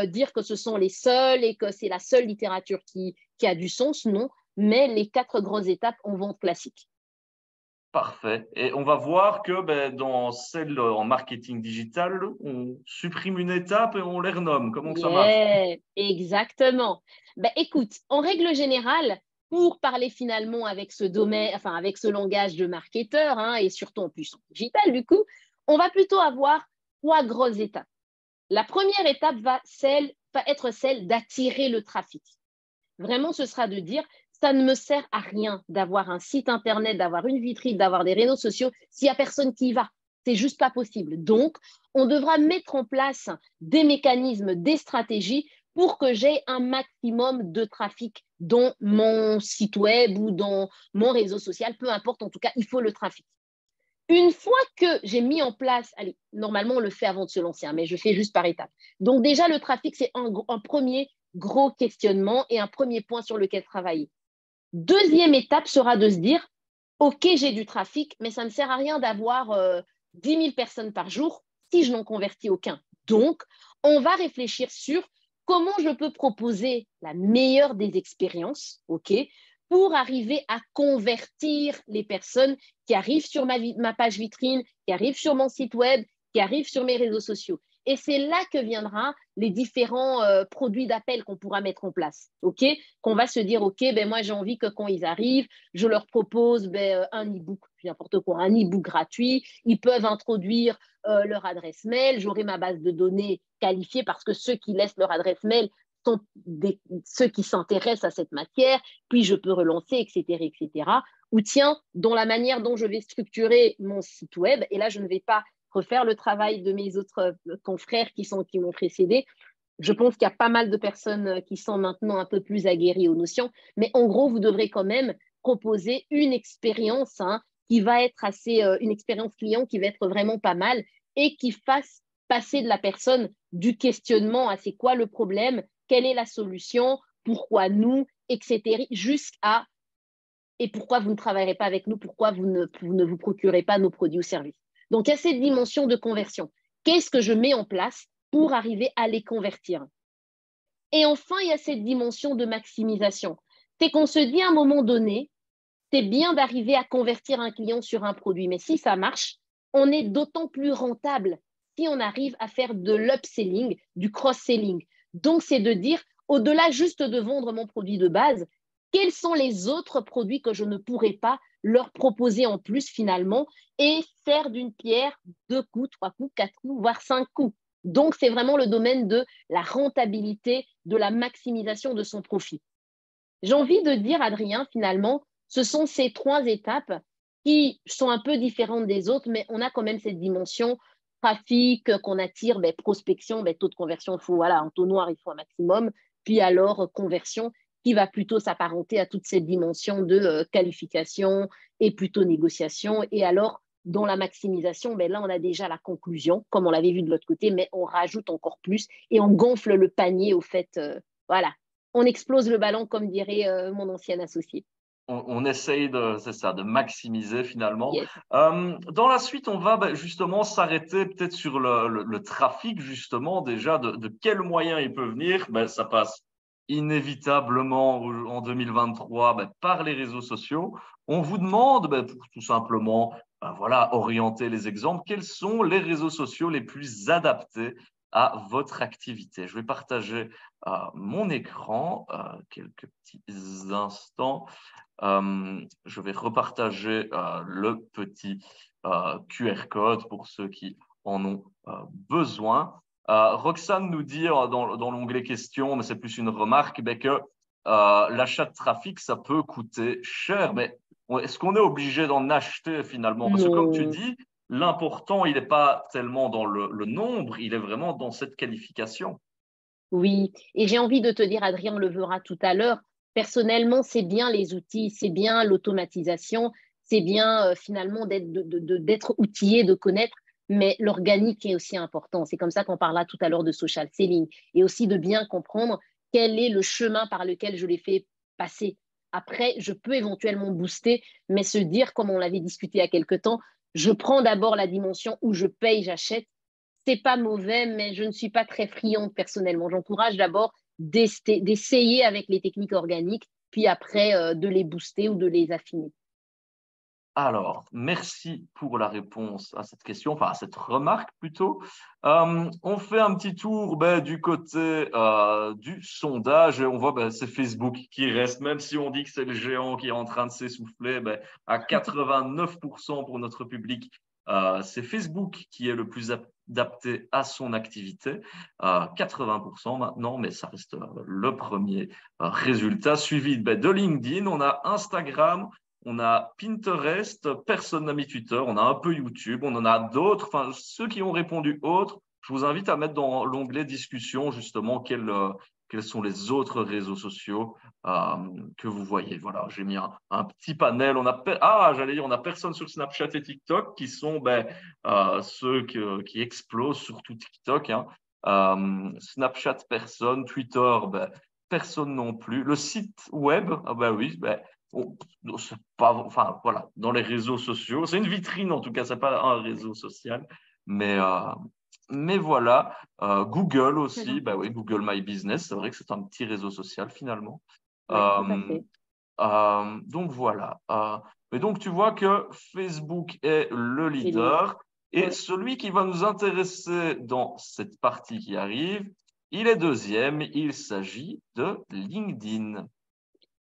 dire que ce sont les seuls et que c'est la seule littérature qui a du sens, non, mais les 4 grosses étapes en vente classique. Parfait. Et on va voir que dans celle en marketing digital, on supprime une étape et on les renomme. Comment que ça marche? Exactement. Écoute, en règle générale, pour parler finalement avec ce domaine, enfin avec ce langage de marketeur, et surtout en plus en digital du coup, on va plutôt avoir 3 grosses étapes. La première étape va être celle d'attirer le trafic. Vraiment, ce sera de dire, ça ne me sert à rien d'avoir un site internet, d'avoir une vitrine, d'avoir des réseaux sociaux s'il n'y a personne qui y va. C'est juste pas possible. Donc, on devra mettre en place des mécanismes, des stratégies pour que j'ai un maximum de trafic dans mon site web ou dans mon réseau social, peu importe, en tout cas, il faut le trafic. Une fois que j'ai mis en place, allez, normalement on le fait avant de se lancer, mais je fais juste par étapes. Donc déjà, le trafic, c'est un premier gros questionnement et un premier point sur lequel travailler. Deuxième étape sera de se dire, OK, j'ai du trafic, mais ça ne sert à rien d'avoir 10 000 personnes par jour si je n'en convertis aucun? Donc, on va réfléchir sur comment je peux proposer la meilleure des expériences, OK, pour arriver à convertir les personnes qui arrivent sur ma page vitrine, qui arrivent sur mon site web, qui arrivent sur mes réseaux sociaux. Et c'est là que viendront les différents produits d'appel qu'on pourra mettre en place, OK? Qu'on va se dire, OK, ben moi j'ai envie que quand ils arrivent, je leur propose un e-book, n'importe quoi, un e-book gratuit. Ils peuvent introduire leur adresse mail. J'aurai ma base de données qualifiée parce que ceux qui laissent leur adresse mail sont ceux qui s'intéressent à cette matière. Puis je peux relancer, etc., etc. Ou tiens, dans la manière dont je vais structurer mon site web, et là je ne vais pas refaire le travail de mes autres confrères qui m'ont précédé. Je pense qu'il y a pas mal de personnes qui sont maintenant un peu plus aguerries aux notions, mais en gros, vous devrez quand même proposer une expérience qui va être une expérience client qui va être vraiment pas mal et qui fasse passer de la personne du questionnement à c'est quoi le problème, quelle est la solution, pourquoi nous, etc., jusqu'à et pourquoi vous ne travaillerez pas avec nous, pourquoi vous ne vous procurez pas nos produits ou services. Donc, il y a cette dimension de conversion. Qu'est-ce que je mets en place pour arriver à les convertir? Et enfin, il y a cette dimension de maximisation. C'est qu'on se dit à un moment donné, c'est bien d'arriver à convertir un client sur un produit, mais si ça marche, on est d'autant plus rentable si on arrive à faire de l'upselling, du cross-selling. Donc, c'est de dire, au-delà juste de vendre mon produit de base, quels sont les autres produits que je ne pourrais pas leur proposer en plus finalement et faire d'une pierre 2 coups, 3 coups, 4 coups, voire 5 coups. Donc, c'est vraiment le domaine de la rentabilité, de la maximisation de son profit. J'ai envie de dire, Adrien, finalement, ce sont ces 3 étapes qui sont un peu différentes des autres, mais on a quand même cette dimension trafic qu'on attire, prospection, taux de conversion, voilà, entonnoir, il faut un maximum, puis alors conversion, qui va plutôt s'apparenter à toute cette dimension de qualification et plutôt négociation. Et alors, dans la maximisation, là, on a déjà la conclusion, comme on l'avait vu de l'autre côté, mais on rajoute encore plus et on gonfle le panier au fait, voilà. On explose le ballon, comme dirait mon ancien associé. On essaye de maximiser finalement. Yes. Dans la suite, on va justement s'arrêter peut-être sur le trafic, justement, déjà, de quels moyens il peut venir. Ça passe inévitablement en 2023 par les réseaux sociaux. On vous demande, pour tout simplement voilà, orienter les exemples, quels sont les réseaux sociaux les plus adaptés à votre activité. Je vais partager mon écran quelques petits instants. Je vais repartager le petit QR code pour ceux qui en ont besoin. Roxane nous dit dans l'onglet questions, mais c'est plus une remarque, que l'achat de trafic, ça peut coûter cher. Mais est-ce qu'on est obligé d'en acheter finalement? Parce que comme tu dis, l'important, il n'est pas tellement dans le nombre, il est vraiment dans cette qualification. Oui, et j'ai envie de te dire, Adrien, on le verra tout à l'heure, personnellement, c'est bien les outils, c'est bien l'automatisation, c'est bien finalement d'être outillé, de connaître, mais l'organique est aussi important. C'est comme ça qu'on parlera tout à l'heure de social selling et aussi de bien comprendre quel est le chemin par lequel je les fais passer. Après, je peux éventuellement booster, mais se dire, comme on l'avait discuté il y a quelque temps, je prends d'abord la dimension où je paye, j'achète. C'est pas mauvais, mais je ne suis pas très friande personnellement. J'encourage d'abord d'essayer avec les techniques organiques, puis après de les booster ou de les affiner. Alors, merci pour la réponse à cette question, enfin à cette remarque plutôt. On fait un petit tour du côté du sondage et on voit c'est Facebook qui reste, même si on dit que c'est le géant qui est en train de s'essouffler, à 89% pour notre public. C'est Facebook qui est le plus adapté à son activité, 80% maintenant, mais ça reste le premier résultat, suivi de LinkedIn. On a Instagram, on a Pinterest, personne n'a mis Twitter, on a un peu YouTube, on en a d'autres. Enfin, ceux qui ont répondu autres, je vous invite à mettre dans l'onglet discussion justement quels sont les autres réseaux sociaux que vous voyez. Voilà, j'ai mis un petit panel. On a personne sur Snapchat et TikTok qui sont ceux qui explosent, surtout TikTok. Snapchat, personne. Twitter, personne non plus. Le site web, oui, c'est pas, enfin, voilà, dans les réseaux sociaux. C'est une vitrine en tout cas, c'est pas un réseau social, mais Mais voilà, Google aussi, bah oui, Google My Business, c'est vrai que c'est un petit réseau social finalement. Oui, tout à Euh, fait. donc voilà. Mais donc tu vois que Facebook est le Et les- leader et ouais. celui qui va nous intéresser dans cette partie qui arrive, il est deuxième. Il s'agit de LinkedIn.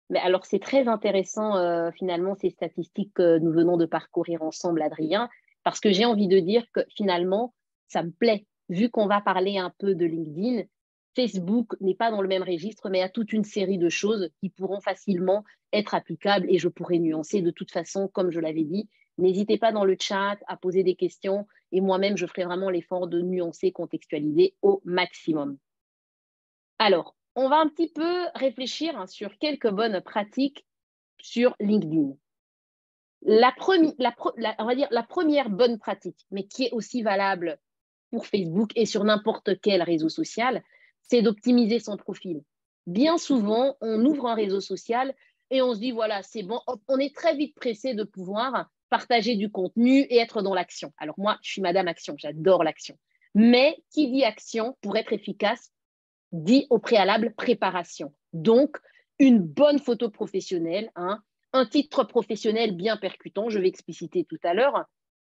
Mais alors, c'est très intéressant, finalement, ces statistiques que nous venons de parcourir ensemble, Adrien, parce que j'ai envie de dire que finalement, ça me plaît. Vu qu'on va parler un peu de LinkedIn, Facebook n'est pas dans le même registre, mais a toute une série de choses qui pourront facilement être applicables et je pourrais nuancer de toute façon, comme je l'avais dit. N'hésitez pas dans le chat à poser des questions et moi-même, je ferai vraiment l'effort de nuancer, contextualiser au maximum. Alors, on va un petit peu réfléchir, hein, sur quelques bonnes pratiques sur LinkedIn. On va dire la première bonne pratique, mais qui est aussi valable pour Facebook et sur n'importe quel réseau social, c'est d'optimiser son profil. Bien souvent, on ouvre un réseau social et on se dit, voilà, c'est bon, on est très vite pressé de pouvoir partager du contenu et être dans l'action. Alors moi, je suis Madame Action, j'adore l'action. Mais qui dit action, pour être efficace, dit au préalable préparation. Donc, une bonne photo professionnelle, hein, un titre professionnel bien percutant, je vais expliciter tout à l'heure,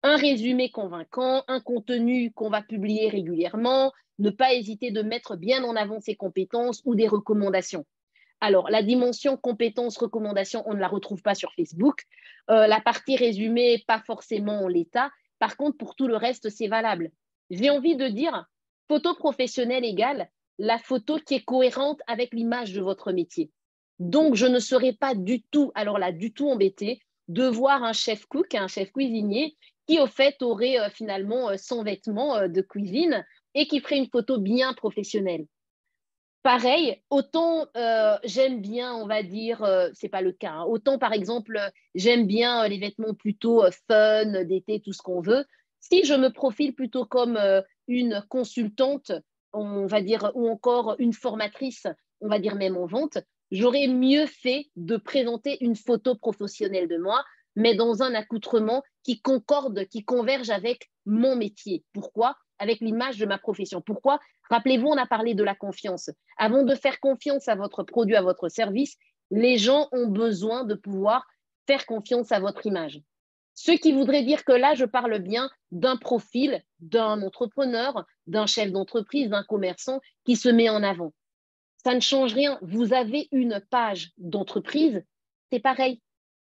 un résumé convaincant, un contenu qu'on va publier régulièrement, ne pas hésiter de mettre bien en avant ses compétences ou des recommandations. Alors, la dimension compétences, recommandations, on ne la retrouve pas sur Facebook. La partie résumé, pas forcément en l'état. Par contre, pour tout le reste, c'est valable. J'ai envie de dire, photo professionnelle égale la photo qui est cohérente avec l'image de votre métier. Donc, je ne serais pas du tout, alors là, du tout embêtée de voir un chef cook, un chef cuisinier, qui au fait aurait finalement son vêtement de cuisine et qui ferait une photo bien professionnelle. Pareil, autant j'aime bien, on va dire, c'est pas le cas, hein, autant par exemple, j'aime bien les vêtements plutôt fun, d'été, tout ce qu'on veut. Si je me profile plutôt comme une consultante, on va dire, ou encore une formatrice, on va dire même en vente, j'aurais mieux fait de présenter une photo professionnelle de moi, mais dans un accoutrement qui concorde, qui converge avec mon métier. Pourquoi? Avec l'image de ma profession. Pourquoi? Rappelez-vous, on a parlé de la confiance. Avant de faire confiance à votre produit, à votre service, les gens ont besoin de pouvoir faire confiance à votre image. Ce qui voudrait dire que là, je parle bien d'un profil, d'un entrepreneur, d'un chef d'entreprise, d'un commerçant qui se met en avant. Ça ne change rien. Vous avez une page d'entreprise, c'est pareil.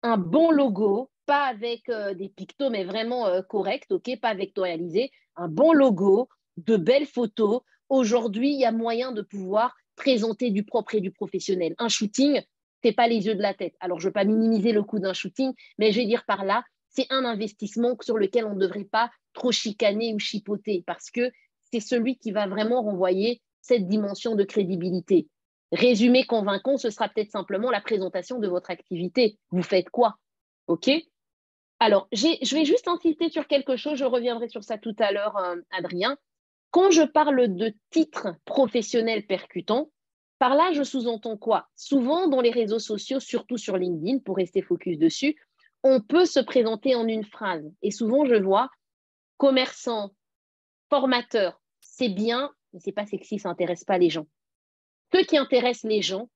Un bon logo, pas avec des pictos, mais vraiment correct, ok, pas vectorialisé. Un bon logo, de belles photos. Aujourd'hui, il y a moyen de pouvoir présenter du propre et du professionnel. Un shooting, c'est pas les yeux de la tête. Alors, je ne veux pas minimiser le coût d'un shooting, mais je vais dire par là, c'est un investissement sur lequel on ne devrait pas trop chicaner ou chipoter parce que c'est celui qui va vraiment renvoyer cette dimension de crédibilité. Résumé convaincant, ce sera peut-être simplement la présentation de votre activité. Vous faites quoi? OK? Alors, je vais juste insister sur quelque chose, je reviendrai sur ça tout à l'heure, Adrien. Quand je parle de titre professionnel percutant, par là, je sous-entends quoi? Souvent, dans les réseaux sociaux, surtout sur LinkedIn, pour rester focus dessus, on peut se présenter en une phrase. Et souvent, je vois commerçant, formateur, c'est bien, mais c'est pas sexy, ça n'intéresse pas les gens. Ce qui intéresse les gens,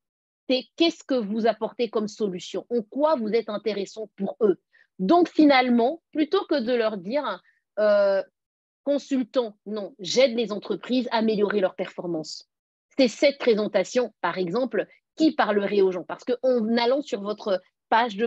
c'est qu'est-ce que vous apportez comme solution, en quoi vous êtes intéressant pour eux. Donc finalement, plutôt que de leur dire consultant, non, j'aide les entreprises à améliorer leur performance. C'est cette présentation, par exemple, qui parlerait aux gens. Parce qu'en allant sur votre page,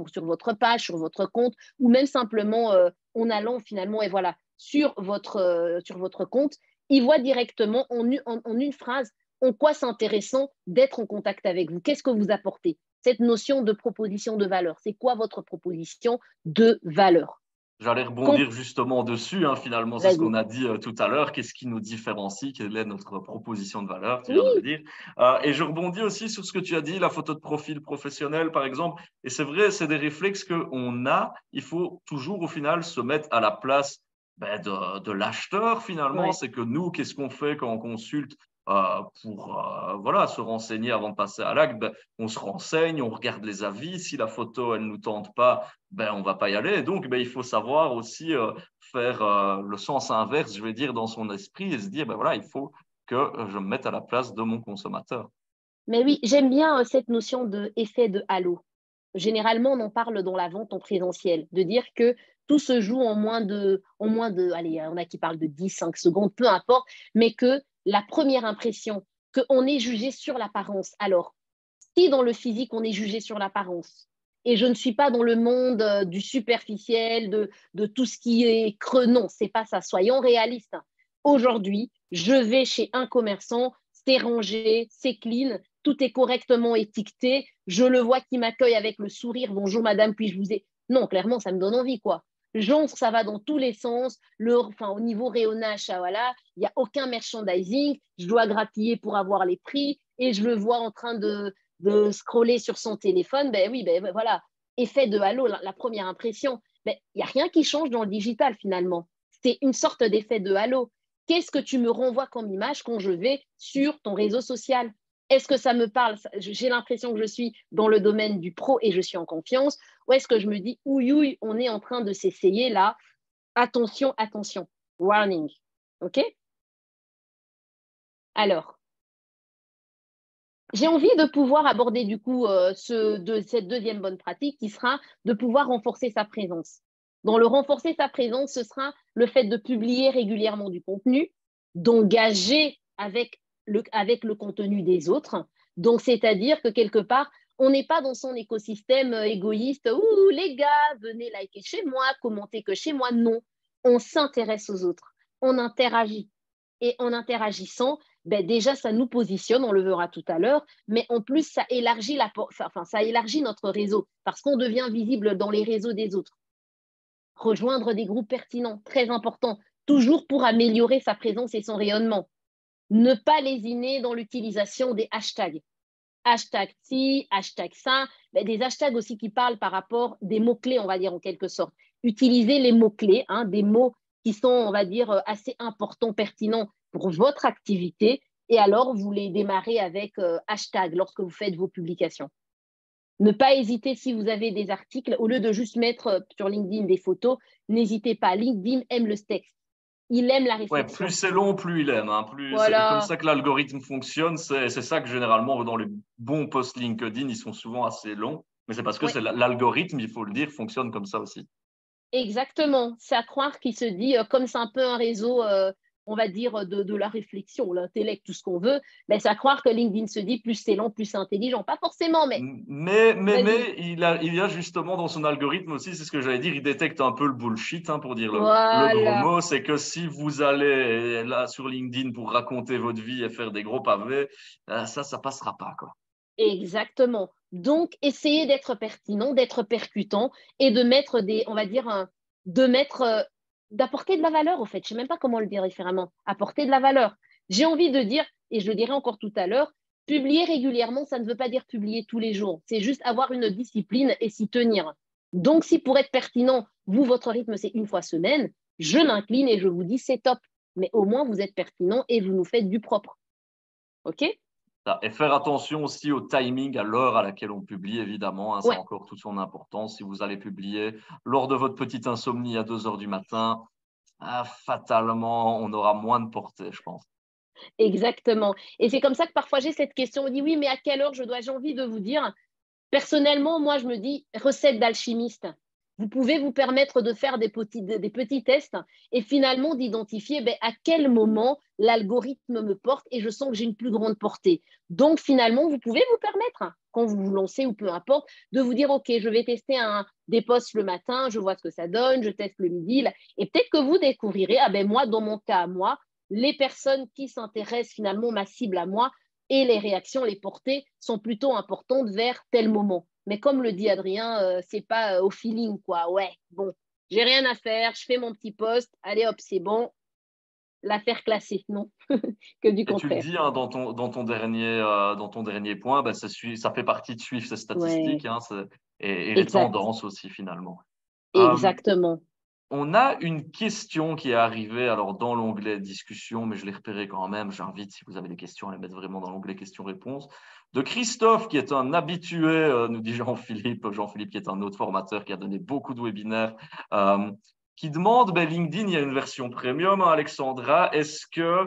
sur votre page, sur votre compte, ou même simplement en allant finalement, et voilà, sur votre compte, ils voient directement en une phrase en quoi c'est intéressant d'être en contact avec vous. Qu'est-ce que vous apportez? Cette notion de proposition de valeur. C'est quoi votre proposition de valeur? J'allais rebondir justement dessus, hein, finalement, c'est ce qu'on Vas-y. a dit tout à l'heure. Qu'est-ce qui nous différencie? Quelle est notre proposition de valeur? Tu Oui, viens de le dire. Et je rebondis aussi sur ce que tu as dit, la photo de profil professionnel, par exemple. Et c'est vrai, c'est des réflexes qu'on a. Il faut toujours, au final, se mettre à la place de l'acheteur, finalement. ouais. C'est que nous, qu'est-ce qu'on fait quand on consulte pour se renseigner avant de passer à l'acte, on se renseigne, on regarde les avis. Si la photo, elle ne nous tente pas, on ne va pas y aller. Et donc, il faut savoir aussi faire le sens inverse, je vais dire, dans son esprit et se dire, il faut que je me mette à la place de mon consommateur. Mais oui, j'aime bien cette notion d'effet de halo. Généralement, on en parle dans la vente en présentiel, de dire que tout se joue en moins de, allez, on a qui parlent de 10, 5 secondes, peu importe, mais que la première impression, qu'on est jugé sur l'apparence. Alors, si dans le physique, on est jugé sur l'apparence, et je ne suis pas dans le monde du superficiel, de tout ce qui est creux, non, c'est pas ça. Soyons réalistes. Aujourd'hui, je vais chez un commerçant, c'est rangé, c'est clean, tout est correctement étiqueté, je le vois qui m'accueille avec le sourire, bonjour madame, puis-je vous ai… Non, clairement, ça me donne envie, quoi. J'entre, ça va dans tous les sens, au niveau rayonnage, ça, voilà, il n'y a aucun merchandising, je dois grappiller pour avoir les prix, et je le vois en train de scroller sur son téléphone, voilà, effet de halo, la première impression. Il n'y a rien qui change dans le digital, finalement. C'est une sorte d'effet de halo. Qu'est-ce que tu me renvoies comme image quand je vais sur ton réseau social? Est-ce que ça me parle? J'ai l'impression que je suis dans le domaine du pro et je suis en confiance. Ou est-ce que je me dis, ouïe, on est en train de s'essayer là. Attention, attention. Warning. OK? Alors, j'ai envie de pouvoir aborder du coup cette deuxième bonne pratique qui sera de pouvoir renforcer sa présence. Dans le renforcer sa présence, ce sera le fait de publier régulièrement du contenu, d'engager avec le contenu des autres. Donc, c'est-à-dire que quelque part, on n'est pas dans son écosystème égoïste. Ouh, les gars, venez liker chez moi, commenter que chez moi. Non, on s'intéresse aux autres, on interagit. Et en interagissant, déjà, ça nous positionne, on le verra tout à l'heure, mais en plus, ça élargit notre réseau parce qu'on devient visible dans les réseaux des autres. Rejoindre des groupes pertinents, très important, toujours pour améliorer sa présence et son rayonnement. Ne pas lésiner dans l'utilisation des hashtags. Hashtag ci, hashtag ça, des hashtags aussi qui parlent par rapport des mots-clés, on va dire en quelque sorte. Utilisez les mots-clés, des mots qui sont, on va dire, assez importants, pertinents pour votre activité, et alors vous les démarrez avec hashtag lorsque vous faites vos publications. Ne pas hésiter si vous avez des articles, au lieu de juste mettre sur LinkedIn des photos, n'hésitez pas. LinkedIn aime le texte. Il aime la réflexion. Plus c'est long, plus il aime. C'est comme ça que l'algorithme fonctionne. C'est ça que généralement, dans les bons posts LinkedIn, ils sont souvent assez longs. Mais c'est parce que c'est l'algorithme, il faut le dire, fonctionne comme ça aussi. Exactement. C'est à croire qu'il se dit, comme c'est un peu un réseau, on va dire, de la réflexion, l'intellect, tout ce qu'on veut, c'est à croire que LinkedIn se dit plus c'est long, plus c'est intelligent. Pas forcément, mais… Mais il y a justement dans son algorithme aussi, c'est ce que j'allais dire, il détecte un peu le bullshit, pour dire le gros mot. C'est que si vous allez là sur LinkedIn pour raconter votre vie et faire des gros pavés, ça passera pas, quoi. Exactement. Donc, essayez d'être pertinent, d'être percutant et de mettre d'apporter de la valeur, au fait. Je ne sais même pas comment le dire différemment. Apporter de la valeur. J'ai envie de dire, et je le dirai encore tout à l'heure, publier régulièrement, ça ne veut pas dire publier tous les jours. C'est juste avoir une discipline et s'y tenir. Donc, si pour être pertinent, votre rythme, c'est une fois semaine, je m'incline et je vous dis, c'est top. Mais au moins, vous êtes pertinent et vous nous faites du propre. OK ? Et faire attention aussi au timing, à l'heure à laquelle on publie, évidemment. Ça a encore toute son importance. Si vous allez publier lors de votre petite insomnie à 2 heures du matin, fatalement, on aura moins de portée, je pense. Exactement. Et c'est comme ça que parfois j'ai cette question. On dit oui, mais à quelle heure j'ai envie de vous dire. Personnellement, moi, je me dis recette d'alchimiste. Vous pouvez vous permettre de faire des petits tests et finalement d'identifier à quel moment l'algorithme me porte et je sens que j'ai une plus grande portée. Donc, finalement, vous pouvez vous permettre, quand vous vous lancez ou peu importe, de vous dire, OK, je vais tester des posts le matin, je vois ce que ça donne, je teste le midi. Et peut-être que vous découvrirez, moi, dans mon cas à moi, les personnes qui s'intéressent finalement, ma cible à moi, et les réactions, les portées sont plutôt importantes vers tel moment. Mais comme le dit Adrien, c'est pas au feeling, quoi. Ouais, bon, j'ai rien à faire, je fais mon petit post, allez hop, c'est bon, l'affaire classée, non, que du contraire. Et tu le dis dans ton dernier point, ça fait partie de suivre ces statistiques et les tendances aussi finalement. Exactement. On a une question qui est arrivée alors dans l'onglet discussion, mais je l'ai repérée quand même. J'invite, si vous avez des questions, à les mettre vraiment dans l'onglet questions-réponses. De Christophe, qui est un habitué, nous dit Jean-Philippe qui est un autre formateur qui a donné beaucoup de webinaires, qui demande, LinkedIn, il y a une version premium, hein, Alexandra, est-ce que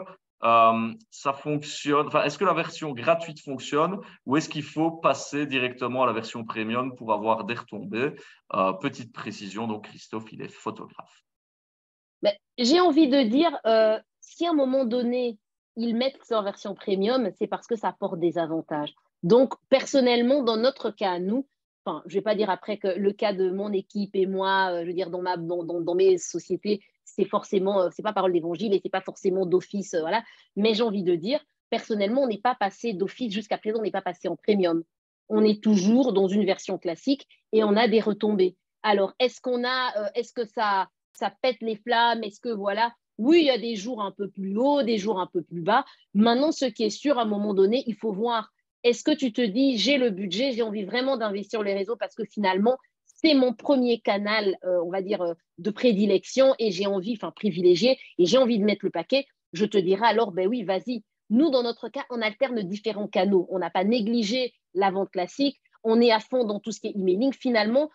ça fonctionne, enfin, est-ce que la version gratuite fonctionne ou est-ce qu'il faut passer directement à la version premium pour avoir des retombées? Petite précision, donc Christophe, il est photographe. J'ai envie de dire, si à un moment donné, ils mettent ça en version premium, c'est parce que ça apporte des avantages. Donc, personnellement, dans notre cas, nous, enfin, je ne vais pas dire après que le cas de mon équipe et moi, je veux dire, dans mes sociétés, c'est forcément, c'est pas parole d'évangile et c'est pas forcément d'office, voilà. Mais j'ai envie de dire, personnellement, on n'est pas passé d'office jusqu'à présent, on n'est pas passé en premium. On est toujours dans une version classique et on a des retombées. Alors, est-ce que ça pète les flammes? Est-ce que voilà? Oui, il y a des jours un peu plus hauts, des jours un peu plus bas. Maintenant, ce qui est sûr, à un moment donné, il faut voir. Est-ce que tu te dis, j'ai le budget, j'ai envie vraiment d'investir les réseaux parce que finalement, c'est mon premier canal, on va dire, de prédilection et j'ai envie, enfin privilégié, et j'ai envie de mettre le paquet. Je te dirais alors, ben oui, vas-y. Nous, dans notre cas, on alterne différents canaux. On n'a pas négligé la vente classique. On est à fond dans tout ce qui est emailing. Finalement,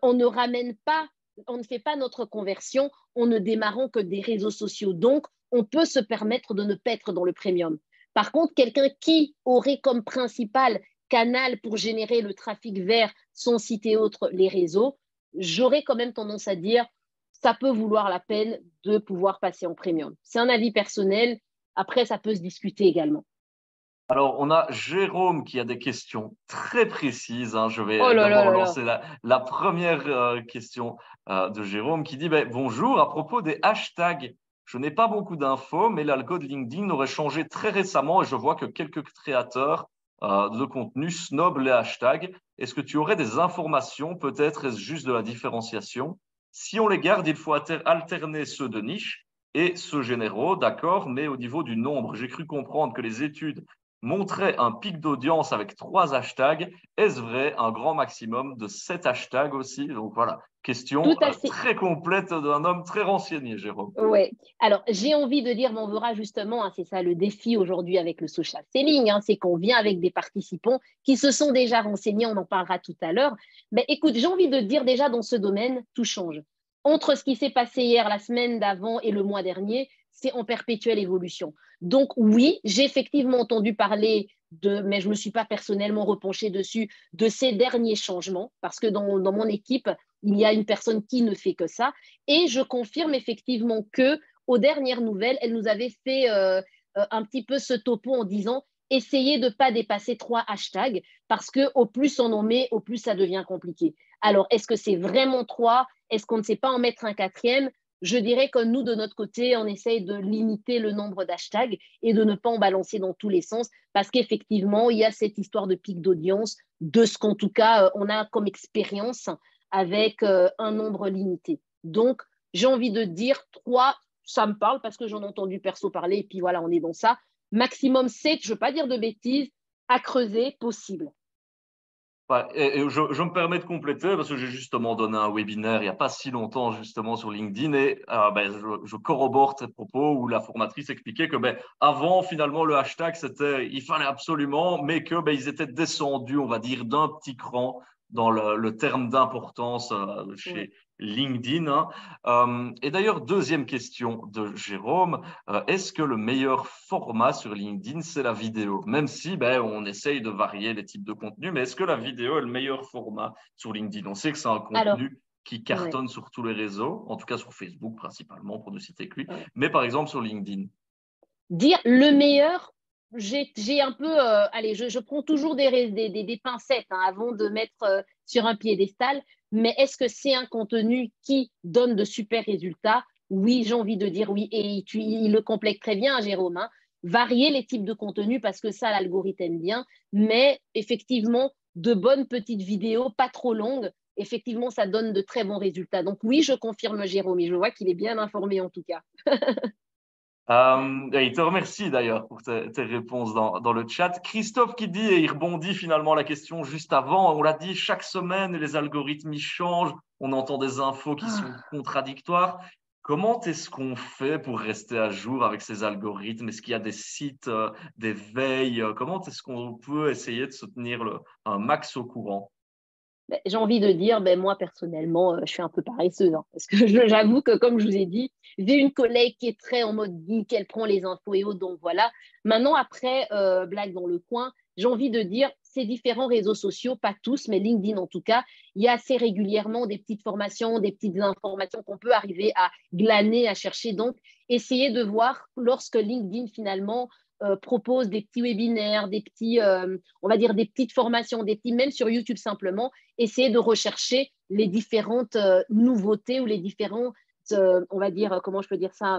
on ne ramène pas, on ne fait pas notre conversion, on ne démarrons que des réseaux sociaux. Donc, on peut se permettre de ne pas être dans le premium. Par contre, quelqu'un qui aurait comme principal canal pour générer le trafic vers son site et autres, les réseaux, j'aurais quand même tendance à dire ça peut vouloir la peine de pouvoir passer en premium. C'est un avis personnel. Après, ça peut se discuter également. Alors, on a Jérôme qui a des questions très précises. Hein. Je vais d'abord lancer la première question de Jérôme qui dit bonjour, à propos des hashtags, je n'ai pas beaucoup d'infos, mais l'algo de LinkedIn aurait changé très récemment et je vois que quelques créateurs de contenu snobent les hashtags. Est-ce que tu aurais des informations? Peut-être est-ce juste de la différenciation? Si on les garde, il faut alterner ceux de niche et ceux généraux, d'accord, mais au niveau du nombre, j'ai cru comprendre que les études montrait un pic d'audience avec 3 hashtags. Est-ce vrai un grand maximum de 7 hashtags aussi? Donc voilà, question très complète d'un homme très renseigné, Jérôme. Oui, alors j'ai envie de dire, on verra justement, hein, c'est ça le défi aujourd'hui avec le social selling, hein, c'est qu'on vient avec des participants qui se sont déjà renseignés, on en parlera tout à l'heure. Mais écoute, j'ai envie de dire déjà dans ce domaine, tout change. Entre ce qui s'est passé hier, la semaine d'avant et le mois dernier, c'est en perpétuelle évolution. Donc oui, j'ai effectivement entendu parler mais je ne me suis pas personnellement repenchée dessus, de ces derniers changements, parce que dans mon équipe, il y a une personne qui ne fait que ça. Et je confirme effectivement que, aux dernières nouvelles, elle nous avait fait un petit peu ce topo en disant essayez de ne pas dépasser 3 hashtags, parce qu'au plus on en met, au plus ça devient compliqué. Alors, est-ce que c'est vraiment 3? Est-ce qu'on ne sait pas en mettre un 4e? Je dirais que nous, de notre côté, on essaye de limiter le nombre d'hashtags et de ne pas en balancer dans tous les sens parce qu'effectivement, il y a cette histoire de pic d'audience, de ce qu'en tout cas, on a comme expérience avec un nombre limité. Donc, j'ai envie de dire 3, ça me parle parce que j'en ai entendu perso parler et puis voilà, on est dans ça. Maximum 7, je ne veux pas dire de bêtises, à creuser, possible. Et je me permets de compléter parce que j'ai justement donné un webinaire il n'y a pas si longtemps justement sur LinkedIn et je corrobore ces propos où la formatrice expliquait que avant finalement le hashtag c'était il fallait absolument mais que ils étaient descendus on va dire d'un petit cran dans le terme d'importance chez LinkedIn. Hein. Et d'ailleurs, deuxième question de Jérôme, est-ce que le meilleur format sur LinkedIn, c'est la vidéo? Même si on essaye de varier les types de contenus, mais est-ce que la vidéo est le meilleur format sur LinkedIn? On sait que c'est un contenu qui cartonne sur tous les réseaux, en tout cas sur Facebook principalement, pour ne citer que lui, mais par exemple sur LinkedIn. Dire le meilleur, j'ai un peu, allez, je prends toujours des pincettes avant de mettre sur un piédestal, mais est-ce que c'est un contenu qui donne de super résultats? Oui, j'ai envie de dire oui, et il le complète très bien, Jérôme. Hein. Varier les types de contenus parce que ça, l'algorithme aime bien, mais effectivement, de bonnes petites vidéos, pas trop longues, effectivement, ça donne de très bons résultats. Donc oui, je confirme Jérôme, et je vois qu'il est bien informé en tout cas. Il te remercie d'ailleurs pour tes réponses dans le chat. Christophe qui dit, et il rebondit finalement la question juste avant, on l'a dit, chaque semaine les algorithmes ils changent, on entend des infos qui sont contradictoires. Comment est-ce qu'on fait pour rester à jour avec ces algorithmes? Est-ce qu'il y a des sites, des veilles? Comment est-ce qu'on peut essayer de se tenir un max au courant? J'ai envie de dire, moi personnellement, je suis un peu paresseuse, hein, parce que j'avoue que, comme je vous ai dit, j'ai une collègue qui est très en mode geek, elle prend les infos et autres, donc voilà. Maintenant, après, blague dans le coin, j'ai envie de dire, ces différents réseaux sociaux, pas tous, mais LinkedIn en tout cas, il y a assez régulièrement des petites formations, des petites informations qu'on peut arriver à glaner, à chercher. Donc, essayez de voir lorsque LinkedIn finalement propose des petits webinaires, des petits, on va dire des petites formations, des petits, même sur YouTube simplement, essayer de rechercher les différentes nouveautés ou les différentes, on va dire, comment je peux dire ça,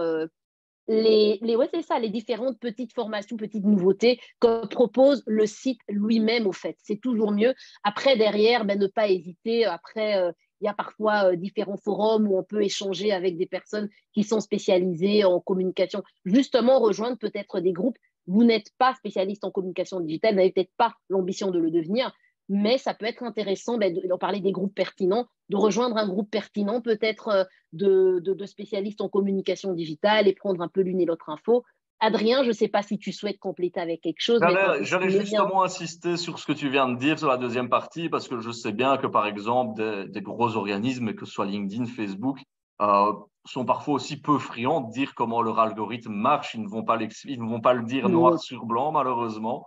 ouais, c'est ça, les différentes petites formations, petites nouveautés que propose le site lui-même, au fait. C'est toujours mieux. Après, derrière, ne pas hésiter. Après, il y a parfois différents forums où on peut échanger avec des personnes qui sont spécialisées en communication. Justement, rejoindre peut-être des groupes. Vous n'êtes pas spécialiste en communication digitale, vous n'avez peut-être pas l'ambition de le devenir, mais ça peut être intéressant d'en parler des groupes pertinents, de rejoindre un groupe pertinent, peut-être de spécialistes en communication digitale et prendre un peu l'une et l'autre info. Adrien, je ne sais pas si tu souhaites compléter avec quelque chose. J'allais justement insister sur ce que tu viens de dire sur la deuxième partie, parce que je sais bien que, par exemple, des gros organismes, que ce soit LinkedIn, Facebook, sont parfois aussi peu friands de dire comment leur algorithme marche. Ils ne vont pas le dire noir sur blanc, malheureusement.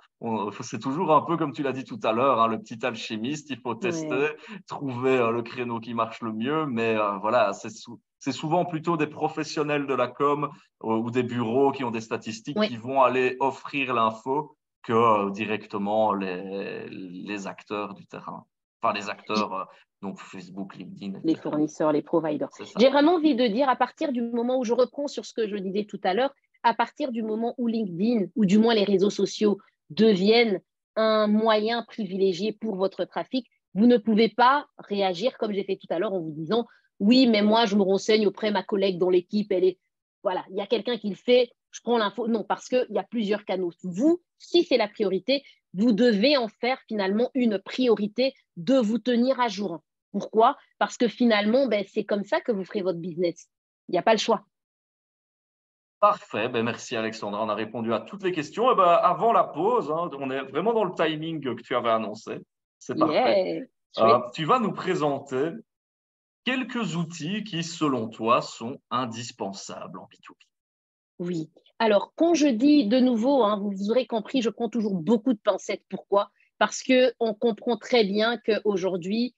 C'est toujours un peu comme tu l'as dit tout à l'heure, hein, le petit alchimiste. Il faut tester, trouver le créneau qui marche le mieux. Mais voilà, c'est souvent plutôt des professionnels de la com ou des bureaux qui ont des statistiques qui vont aller offrir l'info que directement les acteurs du terrain. Enfin, les acteurs, donc Facebook, LinkedIn, etc. Les fournisseurs, les providers. J'ai vraiment envie de dire, à partir du moment où je reprends sur ce que je disais tout à l'heure, à partir du moment où LinkedIn, ou du moins les réseaux sociaux, deviennent un moyen privilégié pour votre trafic, vous ne pouvez pas réagir comme j'ai fait tout à l'heure en vous disant « Oui, mais moi, je me renseigne auprès de ma collègue dans l'équipe, elle est… » Voilà, il y a quelqu'un qui le fait, je prends l'info. Non, parce qu'il y a plusieurs canaux. Vous, si c'est la priorité, vous devez en faire finalement une priorité de vous tenir à jour. Pourquoi? Parce que finalement, c'est comme ça que vous ferez votre business. Il n'y a pas le choix. Parfait. Merci Alexandra. On a répondu à toutes les questions. Et avant la pause, hein, on est vraiment dans le timing que tu avais annoncé. C'est parfait. Tu vas nous présenter quelques outils qui, selon toi, sont indispensables en B2B. Oui. Alors, quand je dis de nouveau, hein, vous aurez compris, je prends toujours beaucoup de pincettes. Pourquoi? Parce qu'on comprend très bien qu'aujourd'hui,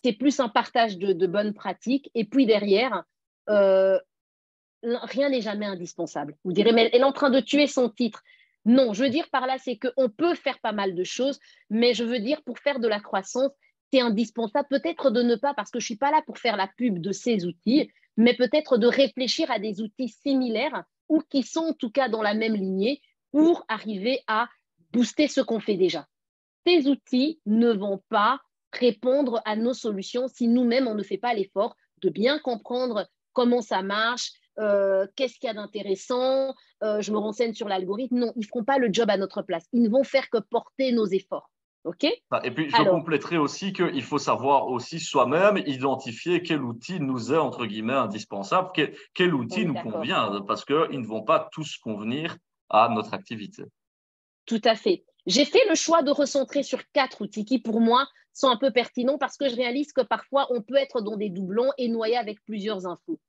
c'est plus un partage de bonnes pratiques. Et puis derrière, rien n'est jamais indispensable. Vous direz, mais elle est en train de tuer son titre. Non, je veux dire par là, c'est qu'on peut faire pas mal de choses, mais je veux dire, pour faire de la croissance, c'est indispensable peut-être de ne pas, parce que je ne suis pas là pour faire la pub de ces outils, mais peut-être de réfléchir à des outils similaires ou qui sont en tout cas dans la même lignée pour arriver à booster ce qu'on fait déjà. Ces outils ne vont pas répondre à nos solutions si nous-mêmes, on ne fait pas l'effort de bien comprendre comment ça marche, qu'est-ce qu'il y a d'intéressant, je me renseigne sur l'algorithme. Non, ils ne feront pas le job à notre place. Ils ne vont faire que porter nos efforts. OK? Et puis, je compléterai aussi qu'il faut savoir aussi soi-même identifier quel outil nous est, entre guillemets, indispensable, quel outil nous convient, parce qu'ils ne vont pas tous convenir à notre activité. Tout à fait. J'ai fait le choix de recentrer sur 4 outils qui, pour moi, sont un peu pertinents parce que je réalise que parfois, on peut être dans des doublons et noyer avec plusieurs infos.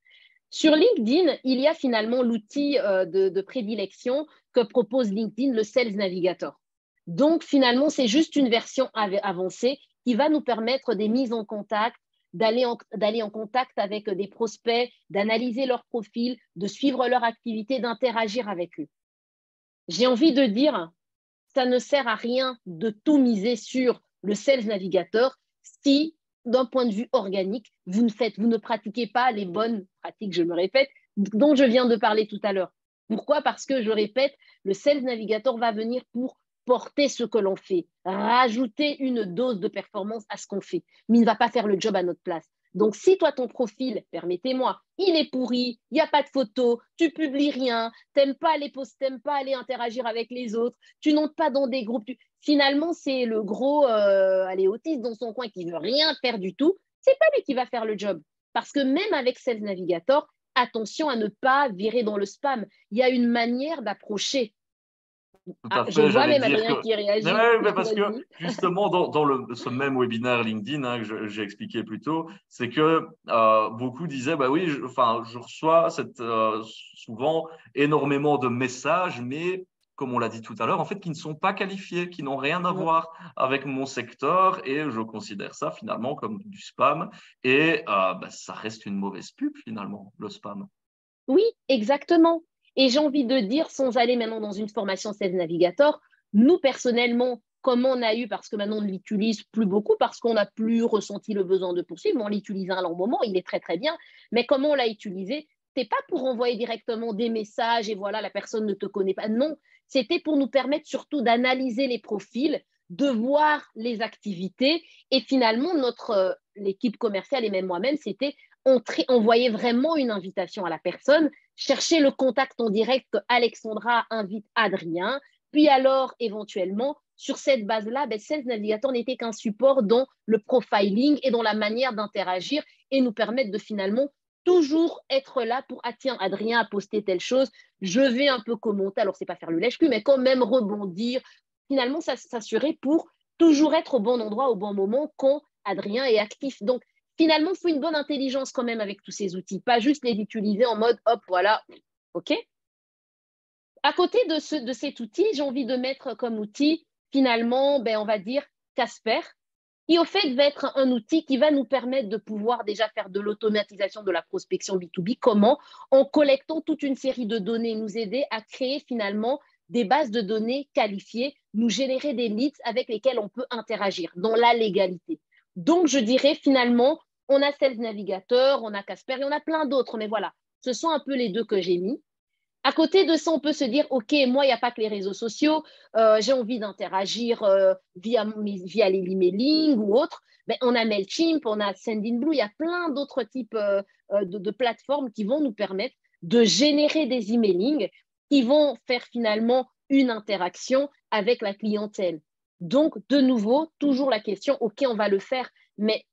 Sur LinkedIn, il y a finalement l'outil de prédilection que propose LinkedIn, le Sales Navigator. Donc, finalement, c'est juste une version avancée qui va nous permettre des mises en contact, d'aller en contact avec des prospects, d'analyser leur profil, de suivre leur activité, d'interagir avec eux. J'ai envie de dire, ça ne sert à rien de tout miser sur le Sales Navigator si, d'un point de vue organique, vous ne pratiquez pas les bonnes pratiques, je me répète, dont je viens de parler tout à l'heure. Pourquoi? Parce que, je répète, le Sales Navigator va venir pour porter ce que l'on fait, rajouter une dose de performance à ce qu'on fait, mais il ne va pas faire le job à notre place. Donc, si toi, ton profil, permettez-moi, il est pourri, il n'y a pas de photos, tu publies rien, tu n'aimes pas aller poster, tu n'aimes pas aller interagir avec les autres, tu n'entres pas dans des groupes. Finalement, c'est le gros autiste dans son coin qui ne veut rien faire du tout. c'est pas lui qui va faire le job. Parce que même avec Sales Navigator, attention à ne pas virer dans le spam. Il y a une manière d'approcher. Tout à Je fait, vois j'allais même dire Adrien que. qui réagit. Ouais, mais parce que Vas-y. justement, ce même webinaire LinkedIn j'ai expliqué plus tôt, c'est que beaucoup disaient, bah oui, je reçois souvent énormément de messages, mais comme on l'a dit tout à l'heure, en fait, qui ne sont pas qualifiés, qui n'ont rien à voir avec mon secteur, et je considère ça finalement comme du spam, et ça reste une mauvaise pub finalement, le spam. Oui, exactement. Et j'ai envie de dire, sans aller maintenant dans une formation Sales Navigator, nous personnellement, comment on a eu, parce que maintenant on ne l'utilise plus beaucoup, parce qu'on n'a plus ressenti le besoin de poursuivre, mais on l'utilise à un long moment, il est très très bien, mais comment on l'a utilisé, c'est pas pour envoyer directement des messages et voilà, la personne ne te connaît pas. Non, c'était pour nous permettre surtout d'analyser les profils, de voir les activités, et finalement, l'équipe commerciale et même moi-même, c'était on voyait vraiment une invitation à la personne, chercher le contact en direct que Alexandra invite Adrien, puis alors éventuellement, sur cette base-là, Sales Navigator n'était qu'un support dans le profiling et dans la manière d'interagir et nous permettre de finalement toujours être là pour ah tiens, Adrien a posté telle chose, je vais un peu commenter, alors c'est pas faire le lèche-cul, mais quand même rebondir, finalement s'assurer pour toujours être au bon endroit au bon moment quand Adrien est actif. Donc finalement, il faut une bonne intelligence quand même avec tous ces outils, pas juste les utiliser en mode hop, voilà, OK? À côté de cet outil, j'ai envie de mettre comme outil, finalement, on va dire Casper, qui au fait va être un outil qui va nous permettre de pouvoir déjà faire de l'automatisation de la prospection B2B. Comment? En collectant toute une série de données, nous aider à créer finalement des bases de données qualifiées, nous générer des leads avec lesquels on peut interagir dans la légalité. Donc, je dirais finalement, on a Sales Navigator, on a Casper et on a plein d'autres, mais voilà, ce sont un peu les deux que j'ai mis. À côté de ça, on peut se dire, OK, moi, il n'y a pas que les réseaux sociaux, j'ai envie d'interagir via l'emailing ou autre. On a MailChimp, on a Sendinblue, il y a plein d'autres types de plateformes qui vont nous permettre de générer des emailings qui vont faire finalement une interaction avec la clientèle. Donc, de nouveau, toujours la question, OK, on va le faire, mais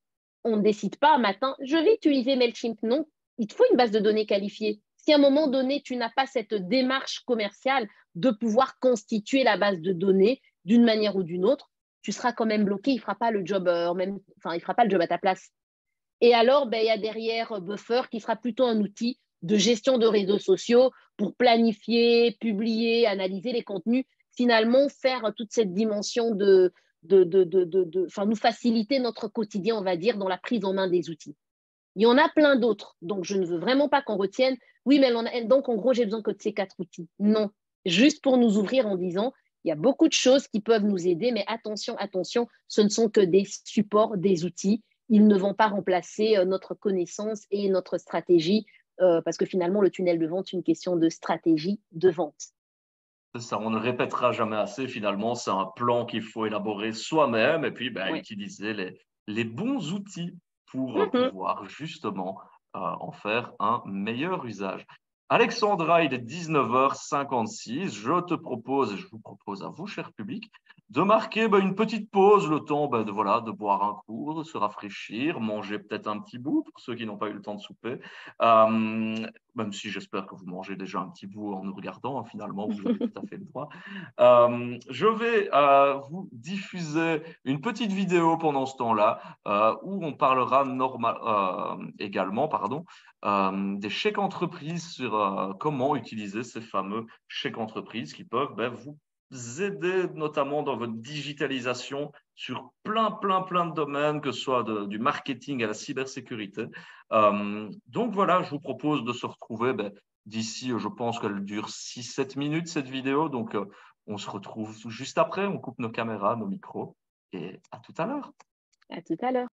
on ne décide pas un matin, je vais utiliser MailChimp. Non, il te faut une base de données qualifiée. Si à un moment donné, tu n'as pas cette démarche commerciale de pouvoir constituer la base de données d'une manière ou d'une autre, tu seras quand même bloqué, il ne fera pas le job il fera pas le job à ta place. Et alors, il y a derrière Buffer qui sera plutôt un outil de gestion de réseaux sociaux pour planifier, publier, analyser les contenus, finalement faire toute cette dimension nous faciliter notre quotidien, on va dire, dans la prise en main des outils. Il y en a plein d'autres, donc je ne veux vraiment pas qu'on retienne, oui, mais donc en gros, j'ai besoin que de ces 4 outils. Non, juste pour nous ouvrir en disant, il y a beaucoup de choses qui peuvent nous aider, mais attention, attention, ce ne sont que des supports, des outils. Ils ne vont pas remplacer notre connaissance et notre stratégie, parce que finalement, le tunnel de vente, c'est une question de stratégie de vente. C'est ça, on ne répétera jamais assez finalement, c'est un plan qu'il faut élaborer soi-même et puis utiliser les bons outils pour pouvoir justement en faire un meilleur usage. Alexandra, il est 19h56. Je vous propose à vous, cher public, de marquer une petite pause, le temps de boire un coup, de se rafraîchir, manger peut-être un petit bout pour ceux qui n'ont pas eu le temps de souper. Même si j'espère que vous mangez déjà un petit bout en nous regardant, finalement, vous avez tout à fait le droit. Je vais vous diffuser une petite vidéo pendant ce temps-là où on parlera également des chèques entreprises sur comment utiliser ces fameux chèques entreprises qui peuvent vous aider notamment dans votre digitalisation sur plein de domaines, que ce soit du marketing à la cybersécurité. Donc voilà, je vous propose de se retrouver d'ici, je pense qu'elle dure 6-7 minutes cette vidéo, donc on se retrouve juste après, on coupe nos caméras, nos micros, et à tout à l'heure. À tout à l'heure.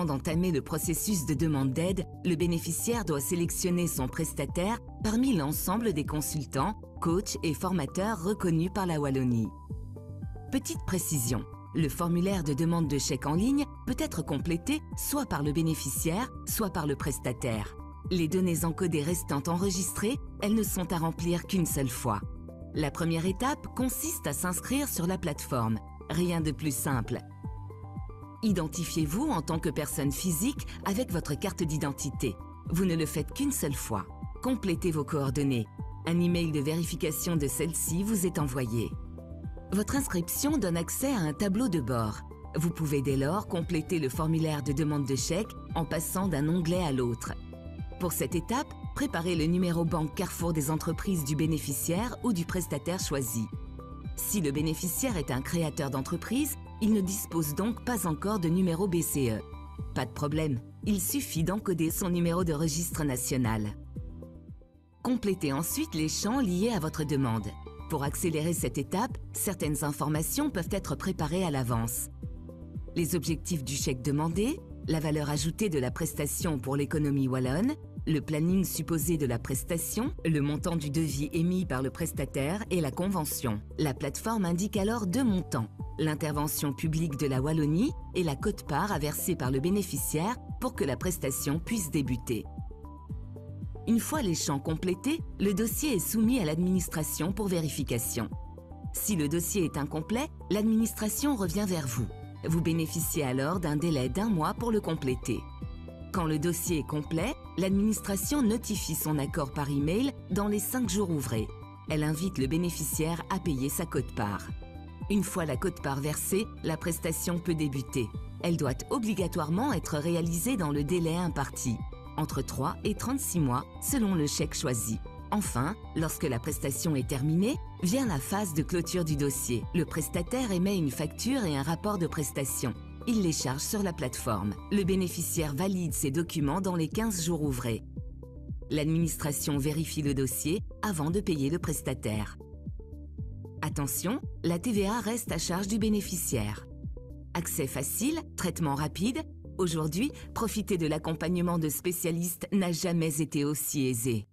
Avant d'entamer le processus de demande d'aide, le bénéficiaire doit sélectionner son prestataire parmi l'ensemble des consultants, coachs et formateurs reconnus par la Wallonie. Petite précision, le formulaire de demande de chèque en ligne peut être complété soit par le bénéficiaire, soit par le prestataire. Les données encodées restant enregistrées, elles ne sont à remplir qu'une seule fois. La première étape consiste à s'inscrire sur la plateforme. Rien de plus simple. Identifiez-vous en tant que personne physique avec votre carte d'identité. Vous ne le faites qu'une seule fois. Complétez vos coordonnées. Un email de vérification de celle-ci vous est envoyé. Votre inscription donne accès à un tableau de bord. Vous pouvez dès lors compléter le formulaire de demande de chèque en passant d'un onglet à l'autre. Pour cette étape, préparez le numéro banque Carrefour des entreprises du bénéficiaire ou du prestataire choisi. Si le bénéficiaire est un créateur d'entreprise, il ne dispose donc pas encore de numéro BCE. Pas de problème, il suffit d'encoder son numéro de registre national. Complétez ensuite les champs liés à votre demande. Pour accélérer cette étape, certaines informations peuvent être préparées à l'avance. Les objectifs du chèque demandé, la valeur ajoutée de la prestation pour l'économie wallonne, le planning supposé de la prestation, le montant du devis émis par le prestataire et la convention. La plateforme indique alors deux montants, l'intervention publique de la Wallonie et la quote-part à verser par le bénéficiaire pour que la prestation puisse débuter. Une fois les champs complétés, le dossier est soumis à l'administration pour vérification. Si le dossier est incomplet, l'administration revient vers vous. Vous bénéficiez alors d'un délai d'1 mois pour le compléter. Quand le dossier est complet, l'administration notifie son accord par email dans les 5 jours ouvrés. Elle invite le bénéficiaire à payer sa quote-part. Une fois la quote-part versée, la prestation peut débuter. Elle doit obligatoirement être réalisée dans le délai imparti, entre 3 et 36 mois selon le chèque choisi. Enfin, lorsque la prestation est terminée, vient la phase de clôture du dossier. Le prestataire émet une facture et un rapport de prestation. Il les charge sur la plateforme. Le bénéficiaire valide ces documents dans les 15 jours ouvrés. L'administration vérifie le dossier avant de payer le prestataire. Attention, la TVA reste à charge du bénéficiaire. Accès facile, traitement rapide. Aujourd'hui, profiter de l'accompagnement de spécialistes n'a jamais été aussi aisé.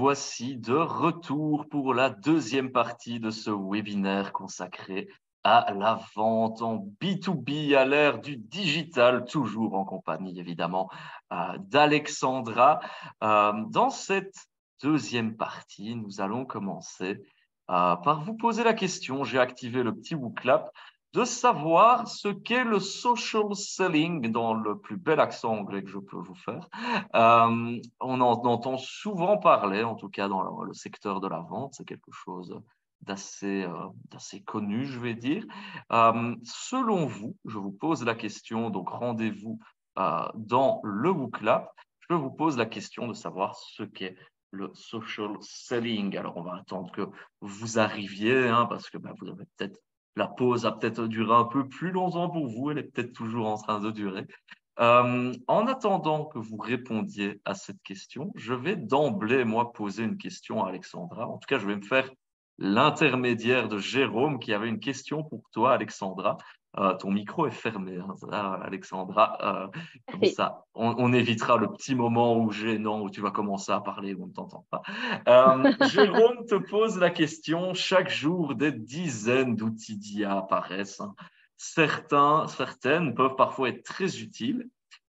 voici de retour pour la deuxième partie de ce webinaire consacré à la vente en B2B à l'ère du digital, toujours en compagnie évidemment d'Alexandra. Dans cette deuxième partie, nous allons commencer par vous poser la question. J'ai activé le petit WooClap de savoir ce qu'est le social selling dans le plus bel accent anglais que je peux vous faire. On en entend souvent parler, en tout cas dans le secteur de la vente, c'est quelque chose d'assez connu, je vais dire. Selon vous, je vous pose la question, donc rendez-vous dans le WooClap, je vous pose la question de savoir ce qu'est le social selling. Alors, on va attendre que vous arriviez, parce que vous avez peut-être la pause a peut-être duré un peu plus longtemps pour vous, elle est peut-être toujours en train de durer. En attendant que vous répondiez à cette question, je vais d'emblée, moi, poser une question à Alexandra. En tout cas, je vais me faire l'intermédiaire de Jérôme qui avait une question pour toi, Alexandra. Ton micro est fermé, Alexandra. Comme ça, on évitera le petit moment gênant où tu vas commencer à parler où on ne t'entend pas. Jérôme te pose la question. Chaque jour, des dizaines d'outils d'IA apparaissent. Certaines peuvent parfois être très utiles.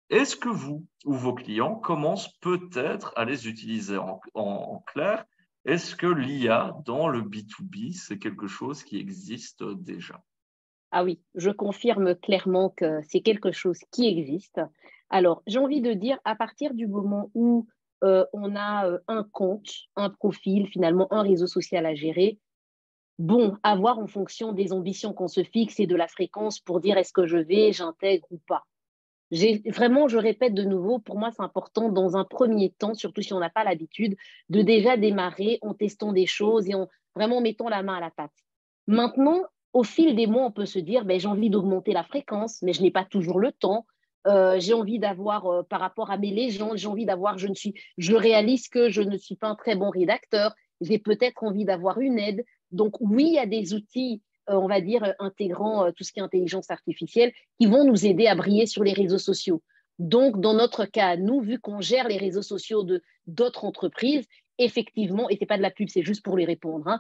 Est-ce que vous ou vos clients commencent peut-être à les utiliser en clair? Est-ce que l'IA dans le B2B, c'est quelque chose qui existe déjà? Ah oui, je confirme clairement que c'est quelque chose qui existe. Alors, j'ai envie de dire, à partir du moment où on a un compte, un profil, finalement, un réseau social à gérer, bon, à voir en fonction des ambitions qu'on se fixe et de la fréquence pour dire est-ce que j'intègre ou pas. Vraiment, je répète de nouveau, pour moi, c'est important dans un premier temps, surtout si on n'a pas l'habitude, de déjà démarrer en testant des choses et en vraiment mettant la main à la pâte. Maintenant, au fil des mois, on peut se dire, j'ai envie d'augmenter la fréquence, mais je n'ai pas toujours le temps. J'ai envie d'avoir, par rapport à mes légendes, j'ai envie d'avoir, je réalise que je ne suis pas un très bon rédacteur, j'ai peut-être envie d'avoir une aide. Donc oui, il y a des outils, on va dire, intégrant tout ce qui est intelligence artificielle, qui vont nous aider à briller sur les réseaux sociaux. Donc, dans notre cas, nous, vu qu'on gère les réseaux sociaux d'autres entreprises, effectivement, et ce n'est pas de la pub, c'est juste pour les répondre,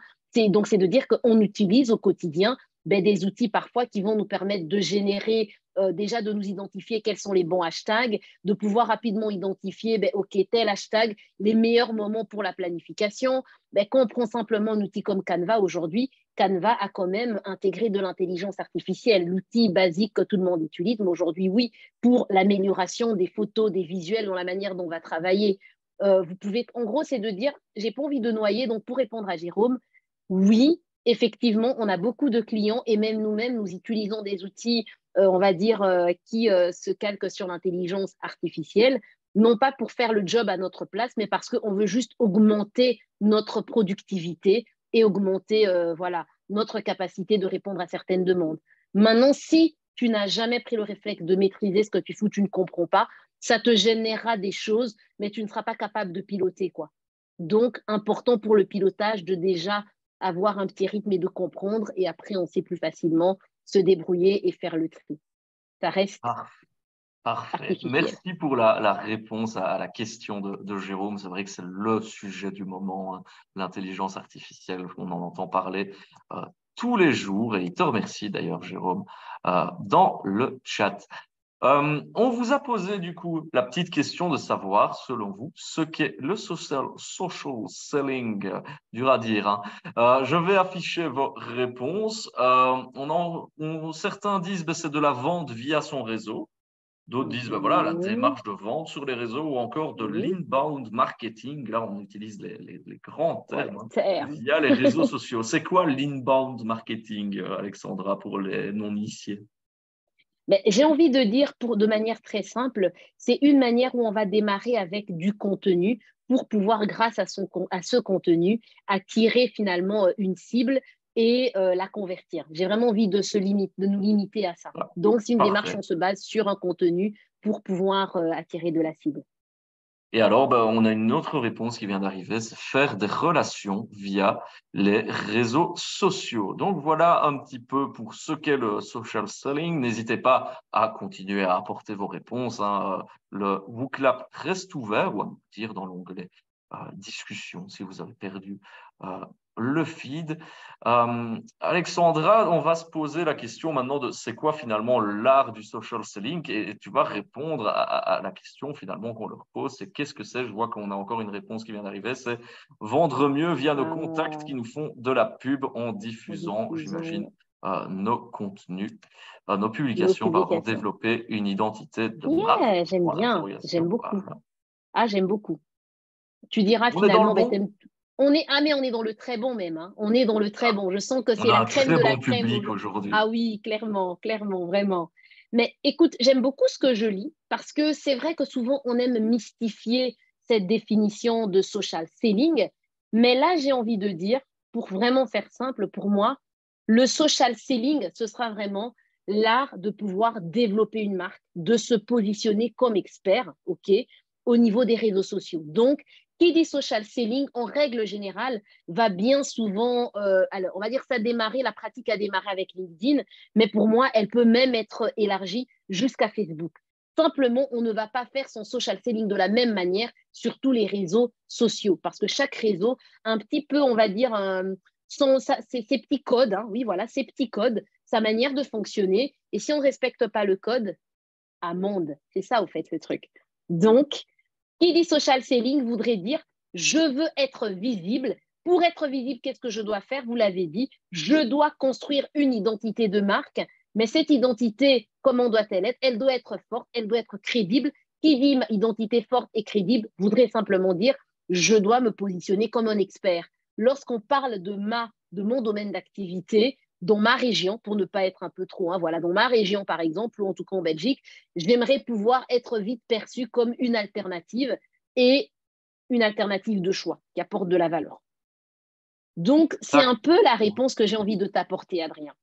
donc c'est de dire qu'on utilise au quotidien des outils parfois qui vont nous permettre de générer, déjà de nous identifier quels sont les bons hashtags, de pouvoir rapidement identifier, OK, tel hashtag, les meilleurs moments pour la planification. Quand on prend simplement un outil comme Canva aujourd'hui, Canva a quand même intégré de l'intelligence artificielle, l'outil basique que tout le monde utilise, mais aujourd'hui, oui, pour l'amélioration des photos, des visuels, dans la manière dont on va travailler. Vous pouvez, en gros, c'est de dire, j'ai pas envie de noyer, donc pour répondre à Jérôme, oui, effectivement, on a beaucoup de clients et même nous-mêmes, nous utilisons des outils, on va dire, qui se calquent sur l'intelligence artificielle, non pas pour faire le job à notre place, mais parce qu'on veut juste augmenter notre productivité et augmenter notre capacité de répondre à certaines demandes. Maintenant, si tu n'as jamais pris le réflexe de maîtriser ce que tu fais, tu ne comprends pas, ça te générera des choses, mais tu ne seras pas capable de piloter, quoi. Donc, important pour le pilotage de déjà avoir un petit rythme et de comprendre, et après, on sait plus facilement se débrouiller et faire le tri. Ça reste Parfait. Merci pour la réponse à la question de Jérôme. C'est vrai que c'est le sujet du moment, l'intelligence artificielle. On en entend parler tous les jours et il te remercie d'ailleurs, Jérôme, dans le chat. On vous a posé du coup la petite question de savoir, selon vous, ce qu'est le social selling, dur à dire. Je vais afficher vos réponses. Certains disent que c'est de la vente via son réseau. D'autres disent, la démarche de vente sur les réseaux ou encore de l'inbound marketing. Là, on utilise les grands termes via les réseaux sociaux. C'est quoi l'inbound marketing, Alexandra, pour les non-initiés? J'ai envie de dire, de manière très simple, c'est une manière où on va démarrer avec du contenu pour pouvoir, grâce à ce contenu, attirer finalement une cible et la convertir. J'ai vraiment envie de nous limiter à ça. Donc, c'est une démarche, on se base sur un contenu pour pouvoir attirer de la cible. Et alors, on a une autre réponse qui vient d'arriver, c'est faire des relations via les réseaux sociaux. Donc, voilà un petit peu pour ce qu'est le social selling. N'hésitez pas à continuer à apporter vos réponses. Le WooClap reste ouvert ou à nous dire dans l'onglet discussion si vous avez perdu le feed. Alexandra, on va se poser la question maintenant de c'est quoi finalement l'art du social selling, et tu vas répondre à la question finalement qu'on leur pose, c'est qu'est-ce que c'est? Je vois qu'on a encore une réponse qui vient d'arriver, c'est vendre mieux via nos contacts qui nous font de la pub en diffusant, j'imagine, nos contenus, nos publications, pardon, développer une identité de marque. J'aime bien, j'aime beaucoup. J'aime beaucoup. Tu diras finalement, on est dans le très bon même. Hein. On est dans le très bon. Je sens que c'est la crème de la crème public aujourd'hui. Ah oui, clairement, vraiment. Mais écoute, j'aime beaucoup ce que je lis parce que c'est vrai que souvent on aime mystifier cette définition de social selling. Mais là, j'ai envie de dire, pour vraiment faire simple, pour moi, le social selling, ce sera vraiment l'art de pouvoir développer une marque, de se positionner comme expert, ok, au niveau des réseaux sociaux. Donc, qui dit social selling, en règle générale, va bien souvent, alors on va dire la pratique a démarré avec LinkedIn, mais pour moi, elle peut même être élargie jusqu'à Facebook. Simplement, on ne va pas faire son social selling de la même manière sur tous les réseaux sociaux, parce que chaque réseau a un petit peu, on va dire, ses petits codes, hein, oui, voilà, ses petits codes, sa manière de fonctionner, et si on ne respecte pas le code, amende. C'est ça, au fait, le truc. Donc, qui dit social selling voudrait dire je veux être visible. Pour être visible, qu'est-ce que je dois faire? Vous l'avez dit, je dois construire une identité de marque. Mais cette identité, comment doit-elle être? Elle doit être forte, elle doit être crédible. Qui dit identité forte et crédible voudrait simplement dire je dois me positionner comme un expert. Lorsqu'on parle de mon domaine d'activité, dans ma région, pour ne pas être un peu trop, hein, voilà, dans ma région par exemple, ou en tout cas en Belgique, j'aimerais pouvoir être vite perçue comme une alternative et une alternative de choix qui apporte de la valeur. Donc, c'est un peu la réponse que j'ai envie de t'apporter, Adrien.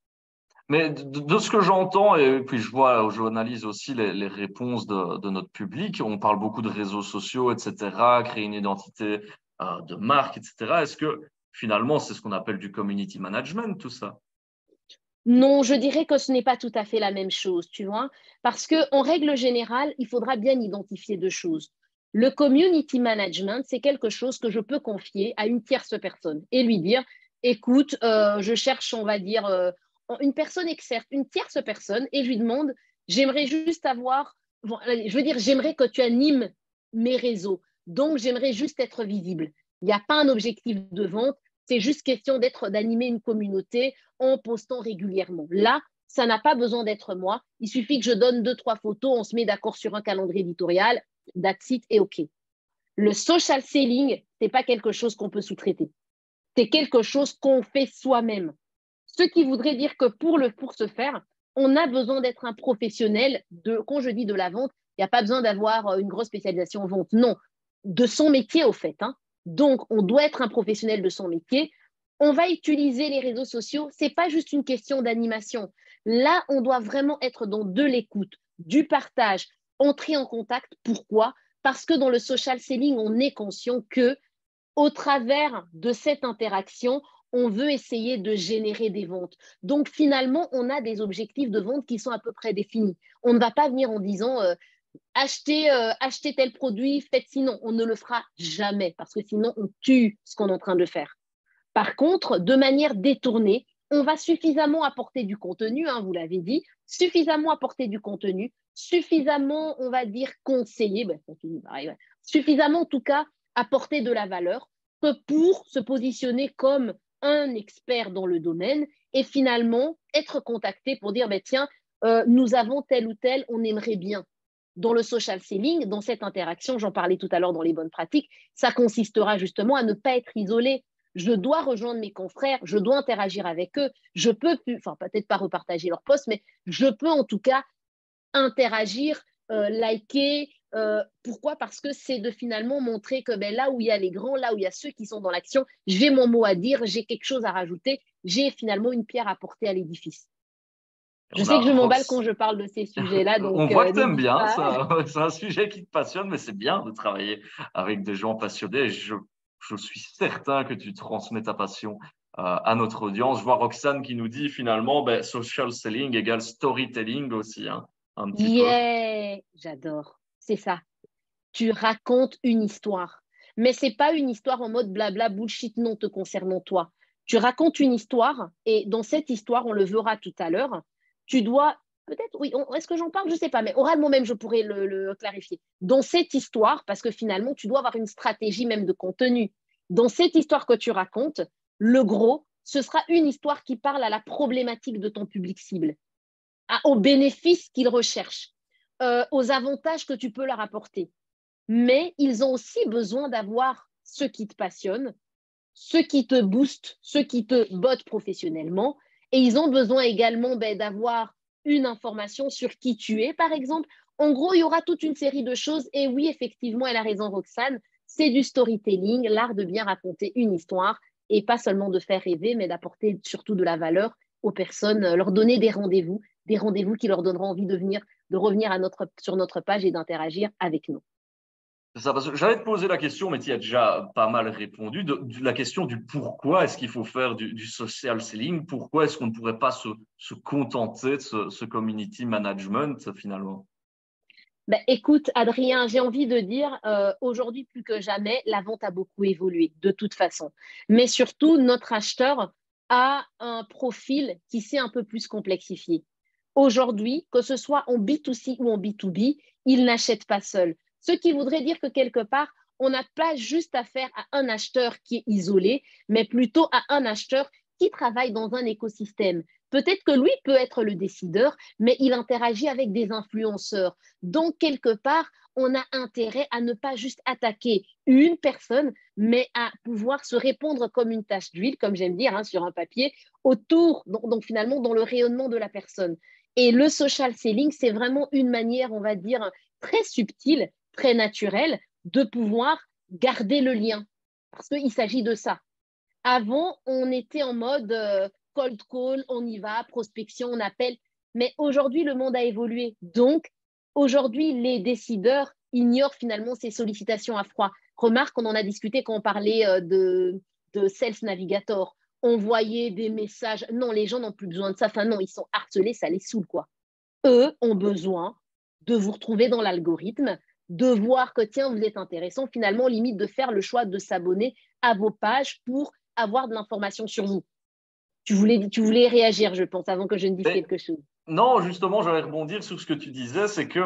Mais de ce que j'entends, et puis je analyse aussi les réponses de notre public, on parle beaucoup de réseaux sociaux, etc., créer une identité de marque, etc. Est-ce que finalement, c'est ce qu'on appelle du community management, tout ça? Non, je dirais que ce n'est pas tout à fait la même chose, tu vois, parce qu'en règle générale, il faudra bien identifier deux choses. Le community management, c'est quelque chose que je peux confier à une tierce personne et lui dire, écoute, je cherche, on va dire, une personne externe, une tierce personne, et je lui demande, j'aimerais juste avoir, je veux dire, j'aimerais que tu animes mes réseaux, donc j'aimerais juste être visible. Il n'y a pas un objectif de vente, c'est juste question d'animer une communauté en postant régulièrement. Là, ça n'a pas besoin d'être moi. Il suffit que je donne 2-3 photos, on se met d'accord sur un calendrier éditorial, that's it et OK. Le social selling, ce n'est pas quelque chose qu'on peut sous-traiter. C'est quelque chose qu'on fait soi-même. Ce qui voudrait dire que pour ce faire, on a besoin d'être un professionnel quand je dis de la vente, il n'y a pas besoin d'avoir une grosse spécialisation en vente. Non, de son métier au fait. Hein. Donc, on doit être un professionnel de son métier. On va utiliser les réseaux sociaux. Ce n'est pas juste une question d'animation. Là, on doit vraiment être dans de l'écoute, du partage, entrer en contact. Pourquoi? Parce que dans le social selling, on est conscient que au travers de cette interaction, on veut essayer de générer des ventes. Donc, finalement, on a des objectifs de vente qui sont à peu près définis. On ne va pas venir en disant achetez tel produit, faites sinon. On ne le fera jamais parce que sinon, on tue ce qu'on est en train de faire. Par contre, de manière détournée, on va suffisamment apporter du contenu, hein, vous l'avez dit, suffisamment apporter du contenu, suffisamment, on va dire, conseiller, suffisamment en tout cas apporter de la valeur que pour se positionner comme un expert dans le domaine et finalement être contacté pour dire, tiens, nous avons tel ou tel, on aimerait bien. Dans le social selling, dans cette interaction, j'en parlais tout à l'heure dans les bonnes pratiques, ça consistera justement à ne pas être isolé. Je dois rejoindre mes confrères, je dois interagir avec eux, je peux, peut-être pas repartager leurs posts, mais je peux en tout cas interagir, liker. Pourquoi? Parce que c'est de finalement montrer que là où il y a les grands, là où il y a ceux qui sont dans l'action, j'ai mon mot à dire, j'ai quelque chose à rajouter, j'ai finalement une pierre à porter à l'édifice. Je sais que je m'emballe quand je parle de ces sujets-là. Donc, on voit que tu aimes bien, c'est un sujet qui te passionne, mais c'est bien de travailler avec des gens passionnés. Je suis certain que tu transmets ta passion à notre audience. Je vois Roxane qui nous dit finalement, social selling égale storytelling aussi, hein, un petit peu. J'adore, c'est ça. Tu racontes une histoire. Mais ce n'est pas une histoire en mode blabla, bullshit, non te concernant toi. Tu racontes une histoire et dans cette histoire, on le verra tout à l'heure, tu dois, peut-être, oui, est-ce que j'en parle? Je ne sais pas, mais oralement même, je pourrais le clarifier. Dans cette histoire, parce que finalement, tu dois avoir une stratégie même de contenu. Dans cette histoire que tu racontes, le gros, ce sera une histoire qui parle à la problématique de ton public cible, aux bénéfices qu'ils recherchent, aux avantages que tu peux leur apporter. Mais ils ont aussi besoin d'avoir ce qui te passionne, ce qui te booste, ce qui te botte professionnellement. Et ils ont besoin également d'avoir une information sur qui tu es, par exemple. En gros, il y aura toute une série de choses. Et oui, effectivement, elle a raison, Roxane, c'est du storytelling, l'art de bien raconter une histoire et pas seulement de faire rêver, mais d'apporter surtout de la valeur aux personnes, leur donner des rendez-vous qui leur donneront envie de revenir sur notre page et d'interagir avec nous. C'est ça, parce que j'allais te poser la question, mais tu y as déjà pas mal répondu, la question du pourquoi est-ce qu'il faut faire du social selling, pourquoi est-ce qu'on ne pourrait pas se contenter de ce community management finalement? Ben, écoute, Adrien, j'ai envie de dire, aujourd'hui plus que jamais, la vente a beaucoup évolué, de toute façon. Mais surtout, notre acheteur a un profil qui s'est un peu plus complexifié. Aujourd'hui, que ce soit en B2C ou en B2B, il n'achète pas seul. Ce qui voudrait dire que quelque part, on n'a pas juste affaire à un acheteur qui est isolé, mais plutôt à un acheteur qui travaille dans un écosystème. Peut-être que lui peut être le décideur, mais il interagit avec des influenceurs. Donc, quelque part, on a intérêt à ne pas juste attaquer une personne, mais à pouvoir se répondre comme une tache d'huile, comme j'aime dire, sur un papier, autour, donc finalement, dans le rayonnement de la personne. Et le social selling, c'est vraiment une manière, on va dire, très subtile, très naturelle, de pouvoir garder le lien. Parce qu'il s'agit de ça. Avant, on était en mode cold call, on y va, prospection, on appelle. Mais aujourd'hui, le monde a évolué. Donc, aujourd'hui, les décideurs ignorent finalement ces sollicitations à froid. Remarque, on en a discuté quand on parlait de Sales Navigator. On voyait des messages. Non, les gens n'ont plus besoin de ça. Enfin, non, ils sont harcelés, ça les saoule, quoi. Eux ont besoin de vous retrouver dans l'algorithme, de voir que, tiens, vous êtes intéressant, finalement, limite de faire le choix de s'abonner à vos pages pour avoir de l'information sur vous. Tu voulais réagir, je pense, avant que je ne dise quelque chose. Non, justement, j'allais rebondir sur ce que tu disais, c'est que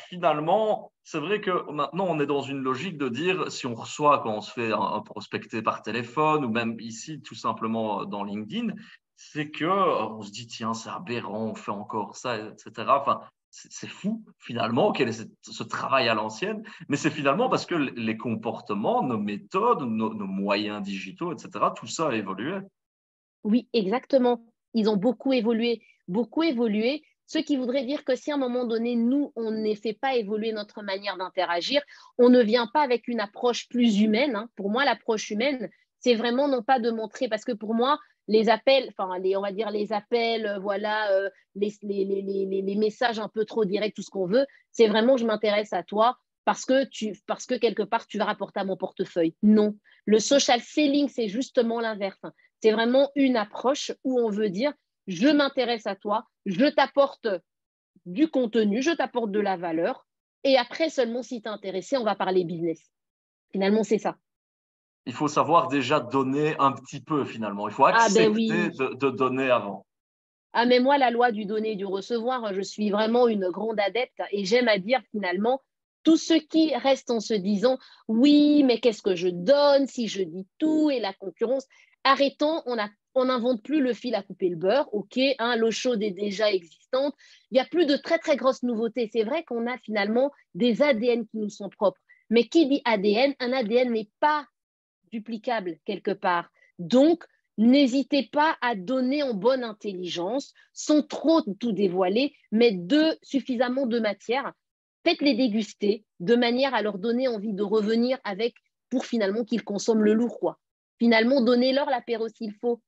finalement, c'est vrai que maintenant, on est dans une logique de dire, si on reçoit, quand on se fait un prospecté par téléphone, ou même ici, tout simplement dans LinkedIn, c'est que on se dit, tiens, c'est aberrant, on fait encore ça, etc. Enfin, c'est fou, finalement, quel est ce travail à l'ancienne, mais c'est finalement parce que les comportements, nos méthodes, nos moyens digitaux, etc., tout ça a évolué. Oui, exactement. Ils ont beaucoup évolué, ce qui voudrait dire que si à un moment donné, nous, on ne fait pas évoluer notre manière d'interagir, on ne vient pas avec une approche plus humaine. Pour moi, l'approche humaine, c'est vraiment non pas de montrer, parce que pour moi, les appels, on va dire les appels, les messages un peu trop directs, tout ce qu'on veut, c'est vraiment je m'intéresse à toi parce que quelque part, tu vas rapporter à mon portefeuille. Non. Le social selling, c'est justement l'inverse. C'est vraiment une approche où on veut dire, je m'intéresse à toi, je t'apporte du contenu, je t'apporte de la valeur, et après seulement si tu es intéressé, on va parler business. Finalement, c'est ça. Il faut savoir déjà donner un petit peu finalement. Il faut accepter de donner avant. Ah, mais moi, la loi du donner et du recevoir, je suis vraiment une grande adepte et j'aime à dire finalement, tout ce qui reste en se disant, oui, mais qu'est-ce que je donne si je dis tout et la concurrence, arrêtons, on n'invente plus le fil à couper le beurre, ok, l'eau chaude est déjà existante, il n'y a plus de très très grosses nouveautés. C'est vrai qu'on a finalement des ADN qui nous sont propres, mais qui dit ADN, un ADN n'est pas duplicable quelque part. Donc, n'hésitez pas à donner en bonne intelligence, sans trop tout dévoiler, mais suffisamment de matière. Faites-les déguster de manière à leur donner envie de revenir pour finalement qu'ils consomment le lourd, quoi. Finalement, donnez-leur l'apéro s'il faut.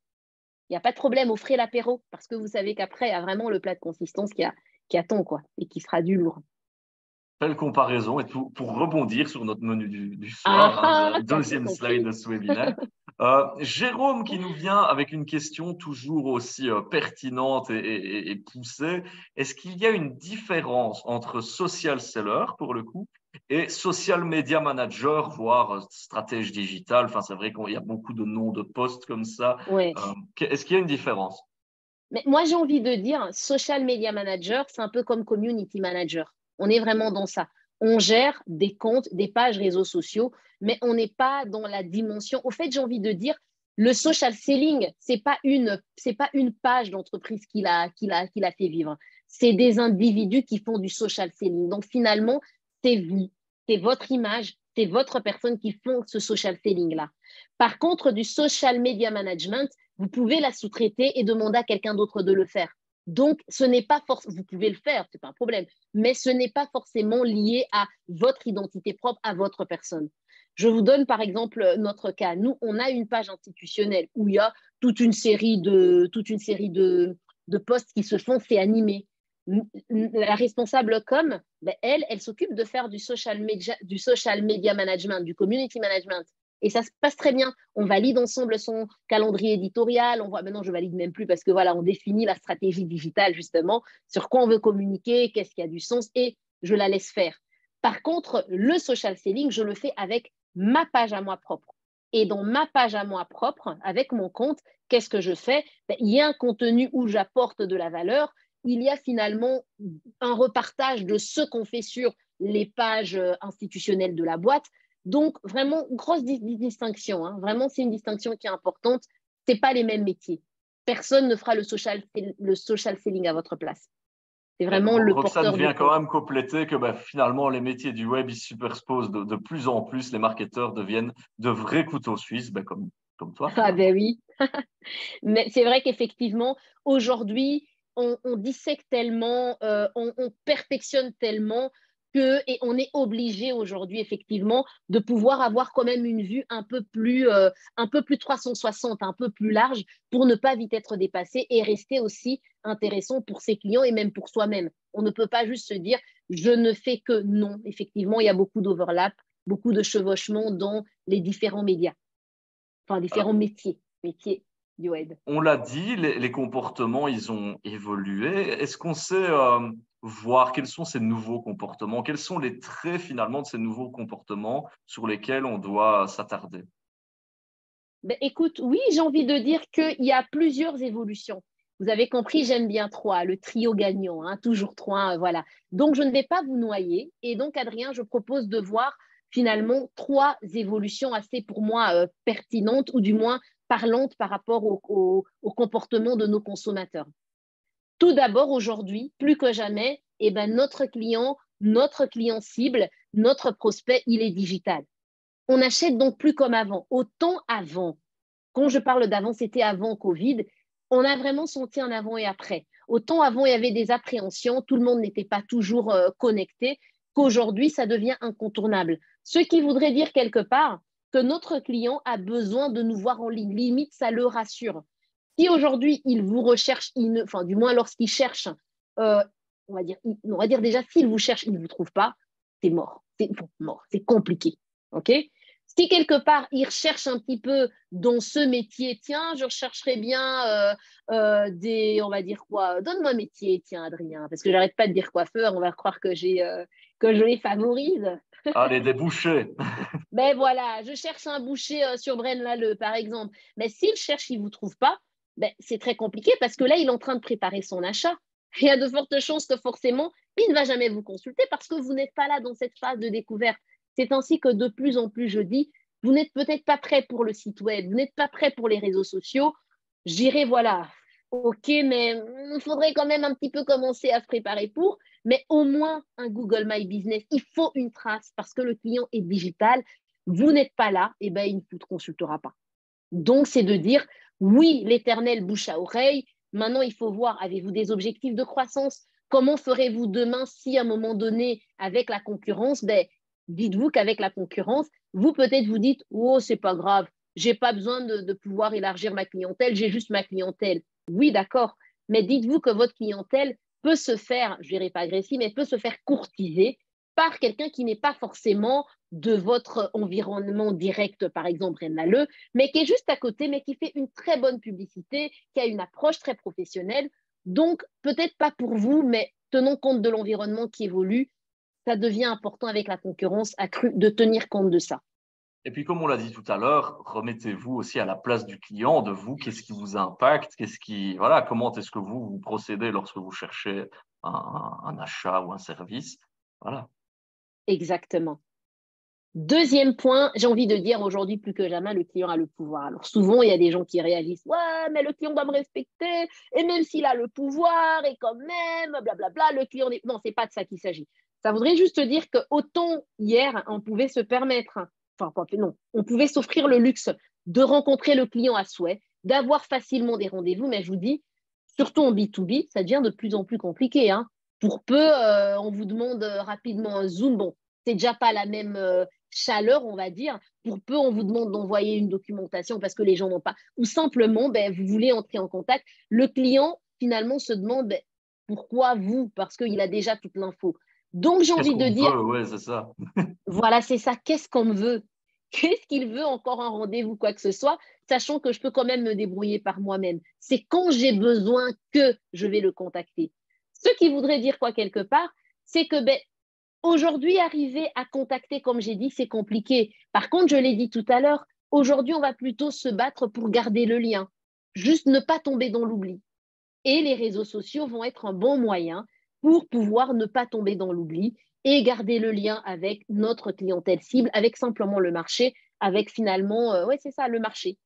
Il n'y a pas de problème, offrez l'apéro, parce que vous savez qu'après, il y a vraiment le plat de consistance qui attend, quoi, et qui sera du lourd. Belle comparaison. Et pour rebondir sur notre menu du soir, deuxième slide de ce webinaire, Jérôme qui nous vient avec une question toujours aussi pertinente et poussée. Est-ce qu'il y a une différence entre social seller, pour le coup, Et social media manager, voire stratège digital. Enfin, c'est vrai qu'il y a beaucoup de noms de postes comme ça. Ouais. Est-ce qu'il y a une différence? Mais moi, j'ai envie de dire, social media manager, c'est un peu comme community manager. On est vraiment dans ça. On gère des comptes, des pages réseaux sociaux, mais on n'est pas dans la dimension. Au fait, j'ai envie de dire, le social selling, c'est pas une page d'entreprise qu'il a fait vivre. C'est des individus qui font du social selling. Donc finalement, c'est vous, c'est votre image, c'est votre personne qui font ce social selling-là. Par contre, du social media management, vous pouvez la sous-traiter et demander à quelqu'un d'autre de le faire. Donc, ce n'est pas forcément, vous pouvez le faire, ce n'est pas un problème, mais ce n'est pas forcément lié à votre identité propre, à votre personne. Je vous donne par exemple notre cas. Nous, on a une page institutionnelle où il y a toute une série de posts qui se font, c'est animé. La responsable com, ben elle s'occupe de faire du social media management, du community management. Et ça se passe très bien. On valide ensemble son calendrier éditorial. On voit, maintenant, je valide même plus parce que voilà, on définit la stratégie digitale justement, sur quoi on veut communiquer, qu'est-ce qui a du sens, et je la laisse faire. Par contre, le social selling, je le fais avec ma page à moi propre. Et dans ma page à moi propre, avec mon compte, qu'est-ce que je fais? Il y a un contenu où j'apporte de la valeur. Il y a finalement un repartage de ce qu'on fait sur les pages institutionnelles de la boîte. Donc, vraiment, grosse distinction. Hein. Vraiment, c'est une distinction qui est importante. Ce n'est pas les mêmes métiers. Personne ne fera le social selling à votre place. C'est vraiment le Roxane porteur vient de quand même compléter que finalement, les métiers du web, ils se superposent de plus en plus. Les marketeurs deviennent de vrais couteaux suisses, comme toi. Ah ben oui. Mais c'est vrai qu'effectivement, aujourd'hui, on dissèque tellement, on perfectionne tellement et on est obligé aujourd'hui, effectivement, de pouvoir avoir quand même une vue un peu plus 360, un peu plus large, pour ne pas vite être dépassé et rester aussi intéressant pour ses clients et même pour soi-même. On ne peut pas juste se dire, je ne fais que non. Effectivement, il y a beaucoup d'overlap, beaucoup de chevauchements dans les différents médias, enfin, différents Alors, métiers du web. on l'a dit, les comportements, ils ont évolué. Est-ce qu'on sait voir quels sont ces nouveaux comportements? Quels sont les traits finalement de ces nouveaux comportements sur lesquels on doit s'attarder? Ben, écoute, oui, j'ai envie de dire qu'il y a plusieurs évolutions. Vous avez compris, j'aime bien 3, le trio gagnant, hein, toujours 3, voilà. Donc, je ne vais pas vous noyer. Et donc, Adrien, je propose de voir finalement 3 évolutions assez, pour moi, pertinentes ou du moins parlantes par rapport au comportement de nos consommateurs. Tout d'abord, aujourd'hui, plus que jamais, eh ben, notre client cible, notre prospect, il est digital. On n'achète donc plus comme avant. Autant avant, quand je parle d'avant, c'était avant Covid, on a vraiment senti un avant et après. Autant avant, il y avait des appréhensions, tout le monde n'était pas toujours connecté, qu'aujourd'hui, ça devient incontournable. Ce qui voudrait dire quelque part que notre client a besoin de nous voir en ligne. Limite, ça le rassure. Si aujourd'hui, il vous recherche, enfin, du moins lorsqu'il cherche, on va dire déjà, s'il vous cherche, il ne vous trouve pas, c'est mort. C'est mort, c'est compliqué. OK? Si quelque part, il recherche un petit peu dans ce métier, tiens, je rechercherais bien on va dire quoi, donne-moi un métier, tiens, Adrien, parce que j'arrête pas de dire coiffeur, on va croire que que je les favorise. Allez, des bouchers. Mais voilà, je cherche un boucher sur Braine-l'Alleud, par exemple. Mais s'il cherche, il ne vous trouve pas, ben, c'est très compliqué parce que là, il est en train de préparer son achat. Il y a de fortes chances que forcément, il ne va jamais vous consulter parce que vous n'êtes pas là dans cette phase de découverte. C'est ainsi que de plus en plus, je dis, vous n'êtes peut-être pas prêt pour le site web, vous n'êtes pas prêt pour les réseaux sociaux. Je dirais, voilà, ok, mais il faudrait quand même un petit peu commencer à se préparer pour, mais au moins un Google My Business. Il faut une trace parce que le client est digital. Vous n'êtes pas là, et ben, il ne vous consultera pas. Donc, c'est de dire, oui, l'éternel bouche à oreille. Maintenant, il faut voir, avez-vous des objectifs de croissance? Comment ferez-vous demain si à un moment donné, avec la concurrence, ben, dites-vous qu'avec la concurrence, vous peut-être vous dites, oh, c'est pas grave, j'ai pas besoin de pouvoir élargir ma clientèle, j'ai juste ma clientèle. Oui, d'accord, mais dites-vous que votre clientèle peut se faire, je dirais pas agressive, mais peut se faire courtiser par quelqu'un qui n'est pas forcément de votre environnement direct, par exemple, Braine-l'Alleud, mais qui est juste à côté, mais qui fait une très bonne publicité, qui a une approche très professionnelle. Donc, peut-être pas pour vous, mais tenons compte de l'environnement qui évolue, ça devient important avec la concurrence accrue de tenir compte de ça. Et puis, comme on l'a dit tout à l'heure, remettez-vous aussi à la place du client, de vous, qu'est-ce qui vous impacte, voilà, comment est-ce que vous procédez lorsque vous cherchez un achat ou un service. Voilà. Exactement. Deuxième point, j'ai envie de dire aujourd'hui plus que jamais, le client a le pouvoir. Alors souvent, il y a des gens qui réalisent, ouais, mais le client doit me respecter, et même s'il a le pouvoir, et quand même, blablabla, le client n'est... Non, c'est pas de ça qu'il s'agit. Ça voudrait juste dire que autant hier, on pouvait se permettre, non, on pouvait s'offrir le luxe de rencontrer le client à souhait, d'avoir facilement des rendez-vous, mais je vous dis, surtout en B2B, ça devient de plus en plus compliqué. Hein. Pour peu, on vous demande rapidement un Zoom, bon, c'est déjà pas la même chaleur, on va dire. Pour peu, on vous demande d'envoyer une documentation parce que les gens n'ont pas. Ou simplement, vous voulez entrer en contact. Le client, finalement, se demande pourquoi vous? Parce qu'il a déjà toute l'info. Donc, j'ai envie de dire, ouais, c'est ça. voilà, c'est ça. Qu'est-ce qu'on me veut? Qu'est-ce qu'il veut encore un rendez-vous, quoi que ce soit, sachant que je peux quand même me débrouiller par moi-même. C'est quand j'ai besoin que je vais le contacter. Ce qui voudrait dire quoi quelque part, c'est que aujourd'hui, arriver à contacter, comme j'ai dit, c'est compliqué. Par contre, je l'ai dit tout à l'heure, aujourd'hui, on va plutôt se battre pour garder le lien, juste ne pas tomber dans l'oubli. Et les réseaux sociaux vont être un bon moyen pour pouvoir ne pas tomber dans l'oubli et garder le lien avec notre clientèle cible, avec simplement le marché, avec finalement, c'est ça, le marché.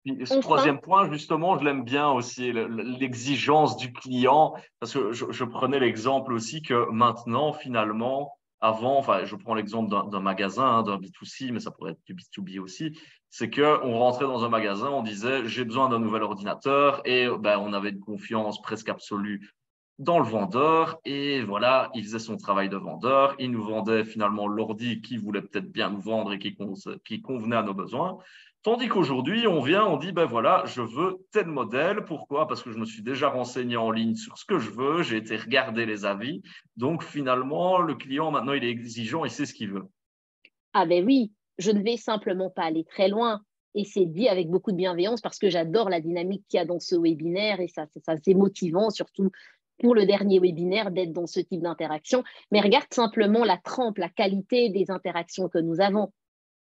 Puis, ce troisième point, justement, je l'aime bien aussi, l'exigence du client, parce que je prenais l'exemple aussi que maintenant, finalement, avant, enfin, je prends l'exemple d'un magasin, d'un B2C, mais ça pourrait être du B2B aussi, c'est qu'on rentrait dans un magasin, on disait, j'ai besoin d'un nouvel ordinateur, et on avait une confiance presque absolue dans le vendeur, et voilà, il faisait son travail de vendeur, il nous vendait finalement l'ordi qui voulait peut-être bien nous vendre et qui convenait à nos besoins. Tandis qu'aujourd'hui, on dit, voilà, je veux tel modèle. Pourquoi? Parce que je me suis déjà renseigné en ligne sur ce que je veux, j'ai été regarder les avis. Donc, finalement, le client, maintenant, il est exigeant, il sait ce qu'il veut. Ah oui, je ne vais simplement pas aller très loin. Et c'est dit avec beaucoup de bienveillance parce que j'adore la dynamique qu'il y a dans ce webinaire et ça c'est motivant, surtout pour le dernier webinaire, d'être dans ce type d'interaction. Mais regarde simplement la trempe, la qualité des interactions que nous avons.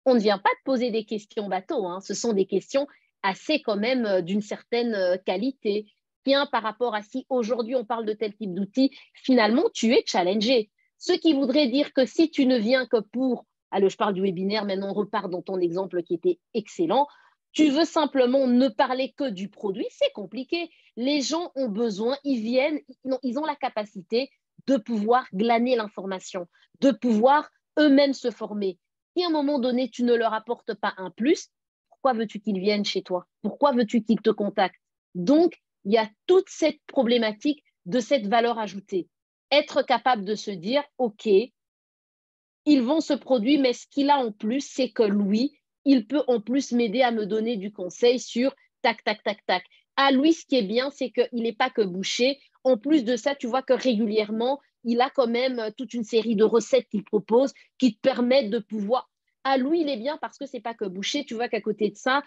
On ne vient pas de poser des questions bateau, hein. Ce sont des questions assez quand même d'une certaine qualité. Tiens, par rapport à si aujourd'hui on parle de tel type d'outil, finalement tu es challengé. Ce qui voudrait dire que si tu ne viens que pour, allez, je parle du webinaire, maintenant on repart dans ton exemple qui était excellent, tu veux simplement ne parler que du produit, c'est compliqué. Les gens ont besoin, ils viennent, ils ont la capacité de pouvoir glaner l'information, de pouvoir eux-mêmes se former. Si à un moment donné, tu ne leur apportes pas un plus, pourquoi veux-tu qu'ils viennent chez toi? Pourquoi veux-tu qu'ils te contactent? Donc, il y a toute cette problématique de cette valeur ajoutée. Être capable de se dire, OK, ils vont se produire, mais ce qu'il a en plus, c'est que lui, il peut en plus m'aider à me donner du conseil sur tac, tac, tac, tac. À lui, ce qui est bien, c'est qu'il n'est pas que bouché. En plus de ça, tu vois que régulièrement, il a quand même toute une série de recettes qu'il propose qui te permettent de pouvoir. À lui, il est bien parce que c'est pas que bouché. Tu vois qu'à côté de ça,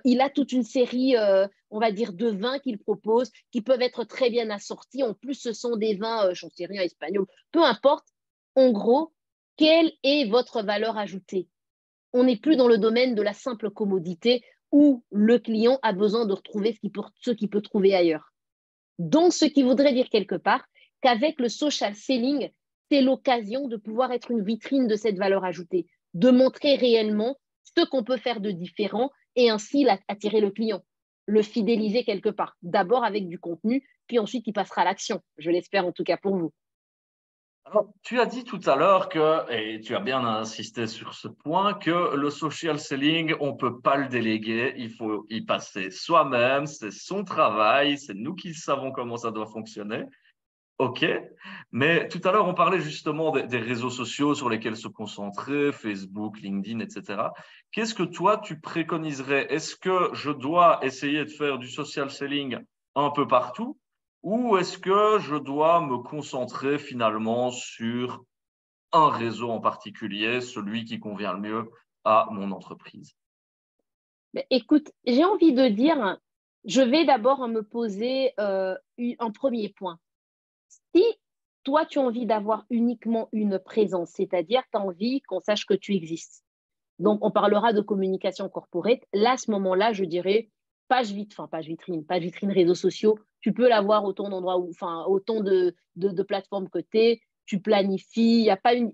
il a toute une série, on va dire, de vins qu'il propose qui peuvent être très bien assortis. En plus, ce sont des vins, j'en sais rien, espagnols, peu importe. En gros, quelle est votre valeur ajoutée? On n'est plus dans le domaine de la simple commodité où le client a besoin de retrouver ce qu'il peut trouver ailleurs. Donc, ce qui voudrait dire quelque part qu'avec le social selling, c'est l'occasion de pouvoir être une vitrine de cette valeur ajoutée, de montrer réellement ce qu'on peut faire de différent et ainsi attirer le client, le fidéliser quelque part. D'abord avec du contenu, puis ensuite il passera à l'action. Je l'espère en tout cas pour vous. Alors, tu as dit tout à l'heure et tu as bien insisté sur ce point, que le social selling, on ne peut pas le déléguer, il faut y passer soi-même, c'est son travail, c'est nous qui savons comment ça doit fonctionner. OK, mais tout à l'heure, on parlait justement des réseaux sociaux sur lesquels se concentrer, Facebook, LinkedIn, etc. Qu'est-ce que toi, tu préconiserais? Est-ce que je dois essayer de faire du social selling un peu partout? Ou est-ce que je dois me concentrer finalement sur un réseau en particulier, celui qui convient le mieux à mon entreprise? Écoute, j'ai envie de dire, je vais d'abord me poser un premier point. Si toi, tu as envie d'avoir uniquement une présence, c'est-à-dire tu as envie qu'on sache que tu existes. Donc, on parlera de communication corporate. Là, à ce moment-là, je dirais page vitrine, réseaux sociaux. Tu peux l'avoir autant d'endroits, autant de plateformes que tu es. Tu planifies.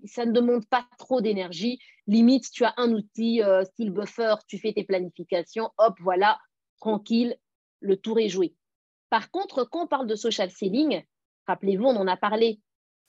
Ça ne demande pas trop d'énergie. Limite, tu as un outil style Buffer, tu fais tes planifications. Hop, voilà, tranquille, le tour est joué. Par contre, quand on parle de social selling, rappelez-vous, on en a parlé.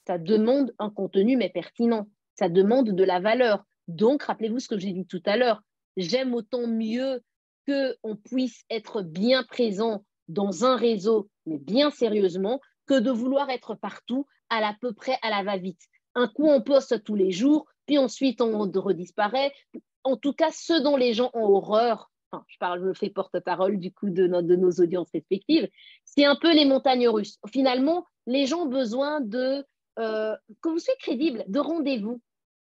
Ça demande un contenu, mais pertinent. Ça demande de la valeur. Donc, rappelez-vous ce que j'ai dit tout à l'heure. J'aime autant mieux qu'on puisse être bien présent dans un réseau, mais bien sérieusement, que de vouloir être partout à peu près à la va-vite. Un coup, on poste tous les jours, puis ensuite, on redisparaît. En tout cas, ce dont les gens ont horreur, je fais porte-parole du coup de nos audiences respectives, c'est un peu les montagnes russes. Finalement, les gens ont besoin que vous soyez crédible, de rendez-vous.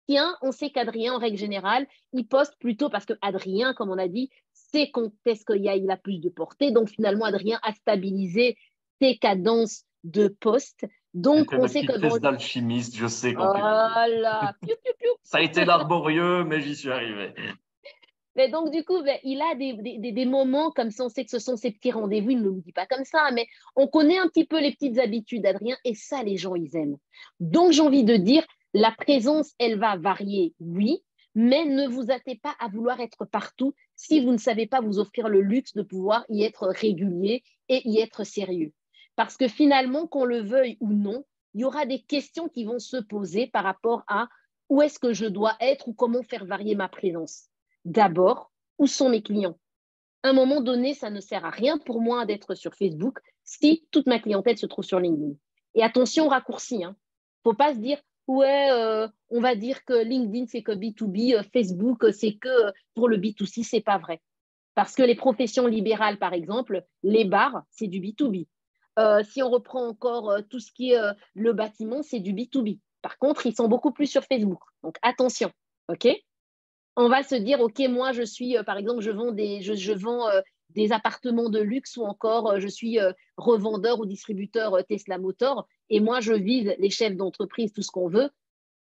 Tiens, on sait qu'Adrien, en règle générale, il poste plutôt parce qu'Adrien, comme on a dit, c'est quand est-ce qu'il a plus de portée. Donc, finalement, Adrien a stabilisé ses cadences de poste. Donc, on sait que... test d'alchimiste, je sais quand voilà. Piou, piou, piou. Ça a été laborieux, mais j'y suis arrivé. Mais donc, du coup, il a des moments comme ça, on sait que ce sont ses petits rendez-vous, il ne nous dit pas comme ça, mais on connaît un petit peu les petites habitudes d'Adrien, et ça, les gens, ils aiment. Donc, j'ai envie de dire, la présence, elle va varier, oui, mais ne vous hâtez pas à vouloir être partout si vous ne savez pas vous offrir le luxe de pouvoir y être régulier et y être sérieux. Parce que finalement, qu'on le veuille ou non, il y aura des questions qui vont se poser par rapport à où est-ce que je dois être ou comment faire varier ma présence. D'abord, où sont mes clients? À un moment donné, ça ne sert à rien pour moi d'être sur Facebook si toute ma clientèle se trouve sur LinkedIn. Et attention au raccourci. Il ne faut pas se dire, ouais, on va dire que LinkedIn, c'est que B2B, Facebook, c'est que pour le B2C, ce n'est pas vrai. Parce que les professions libérales, par exemple, les bars, c'est du B2B. Si on reprend encore tout ce qui est le bâtiment, c'est du B2B. Par contre, ils sont beaucoup plus sur Facebook. Donc, attention, OK? On va se dire, OK, moi, je suis, par exemple, je vends des appartements de luxe ou encore je suis revendeur ou distributeur Tesla Motor et moi, je vise les chefs d'entreprise, tout ce qu'on veut.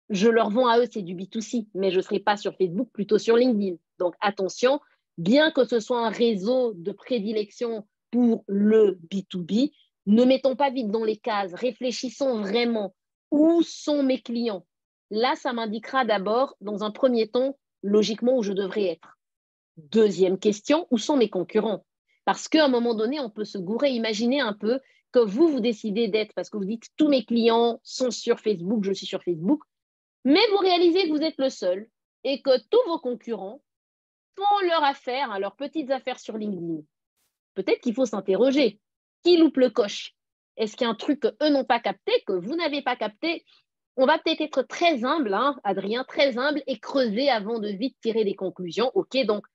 Je leur vends à eux, c'est du B2C, mais je ne serai pas sur Facebook, plutôt sur LinkedIn. Donc, attention, bien que ce soit un réseau de prédilection pour le B2B, ne mettons pas vite dans les cases, réfléchissons vraiment. Où sont mes clients? Là, ça m'indiquera d'abord, dans un premier temps, logiquement où je devrais être. Deuxième question, où sont mes concurrents? Parce qu'à un moment donné, on peut se gourer. Imaginez un peu que vous décidez d'être, parce que vous dites tous mes clients sont sur Facebook, je suis sur Facebook, mais vous réalisez que vous êtes le seul et que tous vos concurrents font leurs affaires, leurs petites affaires sur LinkedIn. Peut-être qu'il faut s'interroger. Qui loupe le coche? Est-ce qu'il y a un truc qu'eux n'ont pas capté, que vous n'avez pas capté? On va peut-être être très humble, Adrien, très humble et creuser avant de vite tirer des conclusions. OK, donc,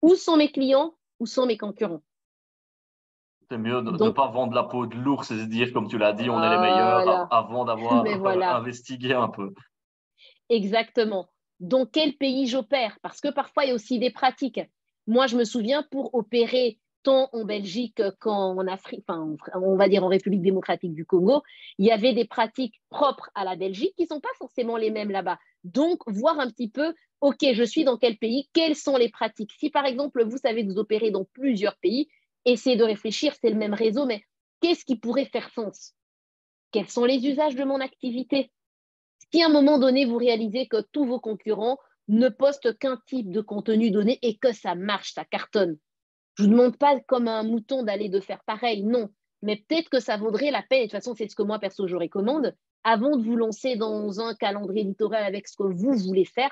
où sont mes clients? Où sont mes concurrents? C'est mieux de ne pas vendre la peau de l'ours et se dire, comme tu l'as dit, on est les meilleurs avant d'avoir investigué un peu. Exactement. Dans quel pays j'opère? Parce que parfois, il y a aussi des pratiques. Moi, je me souviens, pour opérer tant en Belgique qu'en Afrique, on va dire en République démocratique du Congo, il y avait des pratiques propres à la Belgique qui ne sont pas forcément les mêmes là-bas. Donc, voir un petit peu, OK, je suis dans quel pays, quelles sont les pratiques? Si par exemple, vous savez que vous opérez dans plusieurs pays, essayez de réfléchir, c'est le même réseau, mais qu'est-ce qui pourrait faire sens? Quels sont les usages de mon activité? Si à un moment donné, vous réalisez que tous vos concurrents ne postent qu'un type de contenu donné et que ça marche, ça cartonne, je ne vous demande pas comme un mouton de faire pareil, non. Mais peut-être que ça vaudrait la peine, et de toute façon, c'est ce que moi, perso, je recommande, avant de vous lancer dans un calendrier éditorial avec ce que vous voulez faire,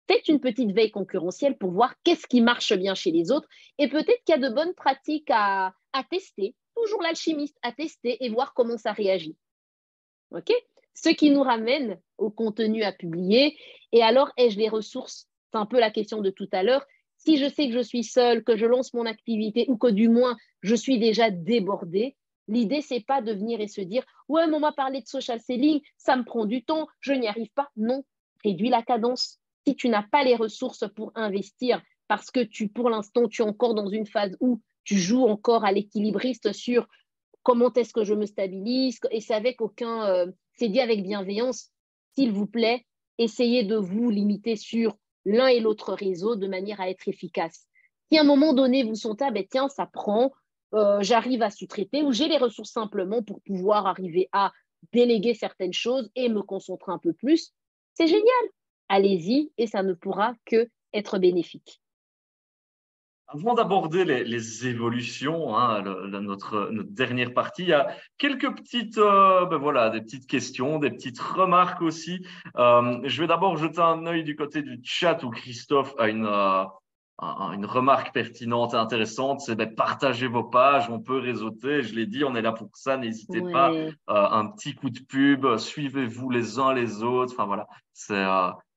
faites une petite veille concurrentielle pour voir qu'est-ce qui marche bien chez les autres. Et peut-être qu'il y a de bonnes pratiques à tester, toujours l'alchimiste, à tester et voir comment ça réagit. OK? Ce qui nous ramène au contenu à publier. Et alors, ai-je les ressources? C'est un peu la question de tout à l'heure. Si je sais que je suis seule, que je lance mon activité ou que du moins je suis déjà débordée, l'idée, ce n'est pas de venir et se dire « Ouais, mais on m'a parlé de social selling, ça me prend du temps, je n'y arrive pas. » Non, réduis la cadence. Si tu n'as pas les ressources pour investir parce que pour l'instant, tu es encore dans une phase où tu joues encore à l'équilibriste sur comment est-ce que je me stabilise et c'est avec aucun c'est dit avec bienveillance, s'il vous plaît, essayez de vous limiter sur l'un et l'autre réseau de manière à être efficace. Si à un moment donné, vous sentez, ah ben tiens, ça prend, j'arrive à sous-traiter ou j'ai les ressources simplement pour pouvoir arriver à déléguer certaines choses et me concentrer un peu plus, c'est génial. Allez-y et ça ne pourra que être bénéfique. Avant d'aborder les évolutions, hein, notre dernière partie, il y a quelques petites, voilà, des petites questions, des petites remarques aussi. Je vais d'abord jeter un œil du côté du chat où Christophe a une remarque pertinente et intéressante, c'est partagez vos pages, on peut réseauter, je l'ai dit, on est là pour ça, n'hésitez pas, un petit coup de pub, suivez-vous les uns les autres, enfin voilà,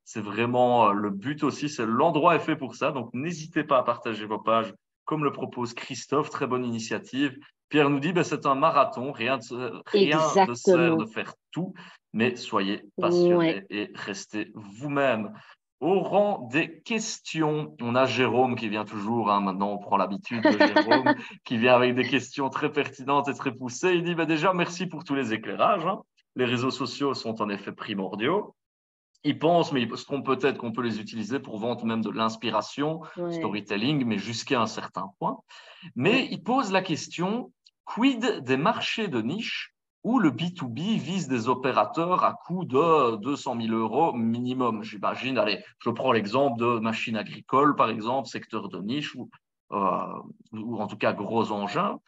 c'est vraiment le but aussi, c'est l'endroit est fait pour ça, donc n'hésitez pas à partager vos pages comme le propose Christophe, très bonne initiative. Pierre nous dit, c'est un marathon, rien ne sert de faire tout, mais soyez passionnés et restez vous-même. Au rang des questions, on a Jérôme qui vient toujours, hein, maintenant on prend l'habitude de Jérôme, qui vient avec des questions très pertinentes et très poussées. Il dit déjà merci pour tous les éclairages. Hein. Les réseaux sociaux sont en effet primordiaux. Il pense, mais il se trompe peut-être qu'on peut les utiliser pour vendre même de l'inspiration, storytelling, mais jusqu'à un certain point. Mais il pose la question, quid des marchés de niche où le B2B vise des opérateurs à coût de 200 000 euros minimum. J'imagine, allez, je prends l'exemple de machines agricoles, par exemple, secteur de niche, ou en tout cas gros engins,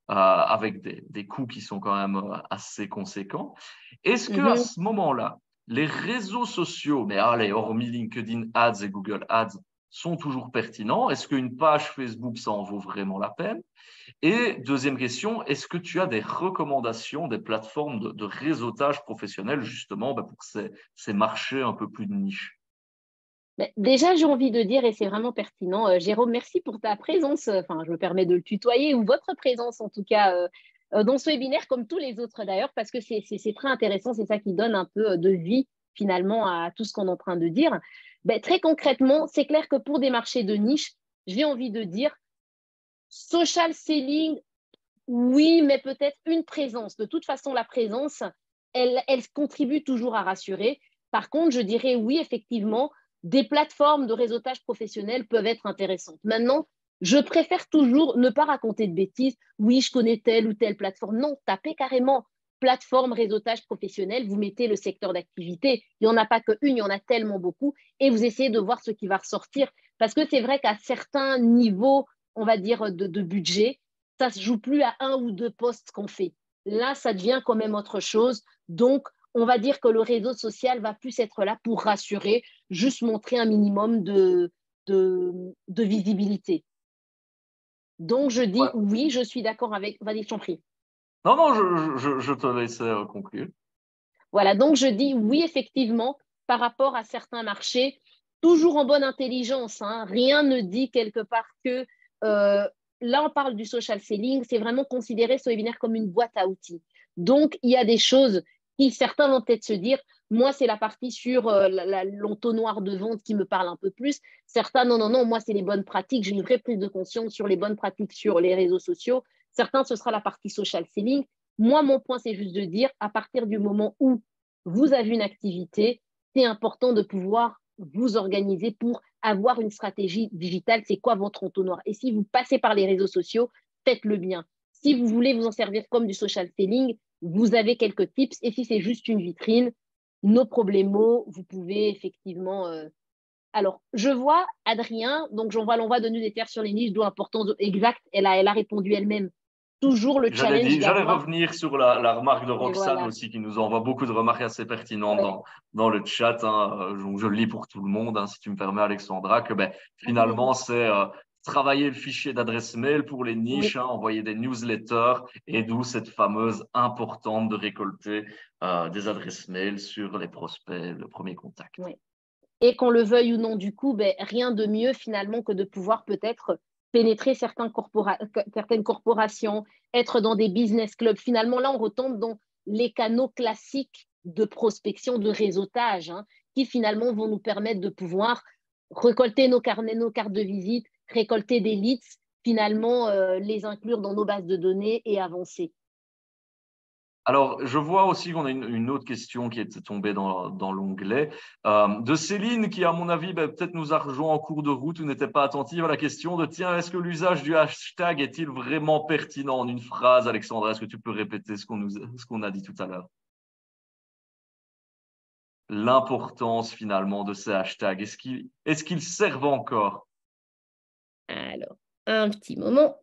avec des coûts qui sont quand même assez conséquents. Est-ce qu'à ce moment-là, les réseaux sociaux, mais allez, hormis LinkedIn Ads et Google Ads, sont toujours pertinents? Est-ce qu'une page Facebook, ça en vaut vraiment la peine? Et deuxième question, est-ce que tu as des recommandations, des plateformes de réseautage professionnel justement pour ces marchés un peu plus de niche? Déjà, j'ai envie de dire, et c'est vraiment pertinent, Jérôme, merci pour ta présence, enfin, je me permets de le tutoyer, ou votre présence en tout cas dans ce webinaire, comme tous les autres d'ailleurs, parce que c'est très intéressant, c'est ça qui donne un peu de vie finalement à tout ce qu'on est en train de dire. Très concrètement, c'est clair que pour des marchés de niche, j'ai envie de dire, social selling, oui, mais peut-être une présence. De toute façon, la présence, elle contribue toujours à rassurer. Par contre, je dirais oui, effectivement, des plateformes de réseautage professionnel peuvent être intéressantes. Maintenant, je préfère toujours ne pas raconter de bêtises. Oui, je connais telle ou telle plateforme. Non, tapez carrément plateforme réseautage professionnel, vous mettez le secteur d'activité. Il n'y en a pas qu'une, il y en a tellement beaucoup. Et vous essayez de voir ce qui va ressortir. Parce que c'est vrai qu'à certains niveaux, on va dire, de budget, ça ne se joue plus à un ou deux postes qu'on fait. Là, ça devient quand même autre chose. Donc, on va dire que le réseau social va plus être là pour rassurer, juste montrer un minimum de visibilité. Donc, je dis oui, je suis d'accord avec… Vas-y, je t'en prie. Non, je te laisse conclure. Voilà, donc je dis oui, effectivement, par rapport à certains marchés, toujours en bonne intelligence. Hein, rien ne dit quelque part que… là, on parle du social selling, c'est vraiment considérer ce webinaire comme une boîte à outils. Donc, il y a des choses qui, certains vont peut-être se dire, moi, c'est la partie sur l'entonnoir de vente qui me parle un peu plus. Certains, non, moi, c'est les bonnes pratiques. J'ai une vraie prise de conscience sur les bonnes pratiques sur les réseaux sociaux. Certains, ce sera la partie social selling. Moi, mon point, c'est juste de dire, à partir du moment où vous avez une activité, c'est important de pouvoir vous organiser pour avoir une stratégie digitale. C'est quoi votre entonnoir? Et si vous passez par les réseaux sociaux, faites-le bien. Si vous voulez vous en servir comme du social selling, vous avez quelques tips. Et si c'est juste une vitrine, nos problèmes, vous pouvez effectivement… Alors, je vois Adrien, donc on va donner des terres sur les niches, d'où important, exact, elle a répondu elle-même. Toujours le challenge. J'allais revenir sur la remarque de Roxane aussi, qui nous envoie beaucoup de remarques assez pertinentes dans le chat. Hein, je le lis pour tout le monde, hein, si tu me permets, Alexandra, que finalement, c'est travailler le fichier d'adresse mail pour les niches, hein, envoyer des newsletters, et d'où cette fameuse importante de récolter des adresses mail sur les prospects, le premier contact. Oui. Et qu'on le veuille ou non, du coup, rien de mieux finalement que de pouvoir peut-être pénétrer certaines corporations, être dans des business clubs. Finalement, là, on retombe dans les canaux classiques de prospection, de réseautage, hein, qui finalement vont nous permettre de pouvoir récolter nos carnets, nos cartes de visite, récolter des leads, finalement les inclure dans nos bases de données et avancer. Alors, je vois aussi qu'on a une autre question qui est tombée dans l'onglet de Céline qui, à mon avis, peut-être nous a rejoint en cours de route ou n'était pas attentive à la question de tiens, est-ce que l'usage du hashtag est-il vraiment pertinent en une phrase, Alexandra? Est-ce que tu peux répéter ce qu'on a dit tout à l'heure? L'importance finalement de ces hashtags, est-ce qu'ils servent encore? Alors, un petit moment.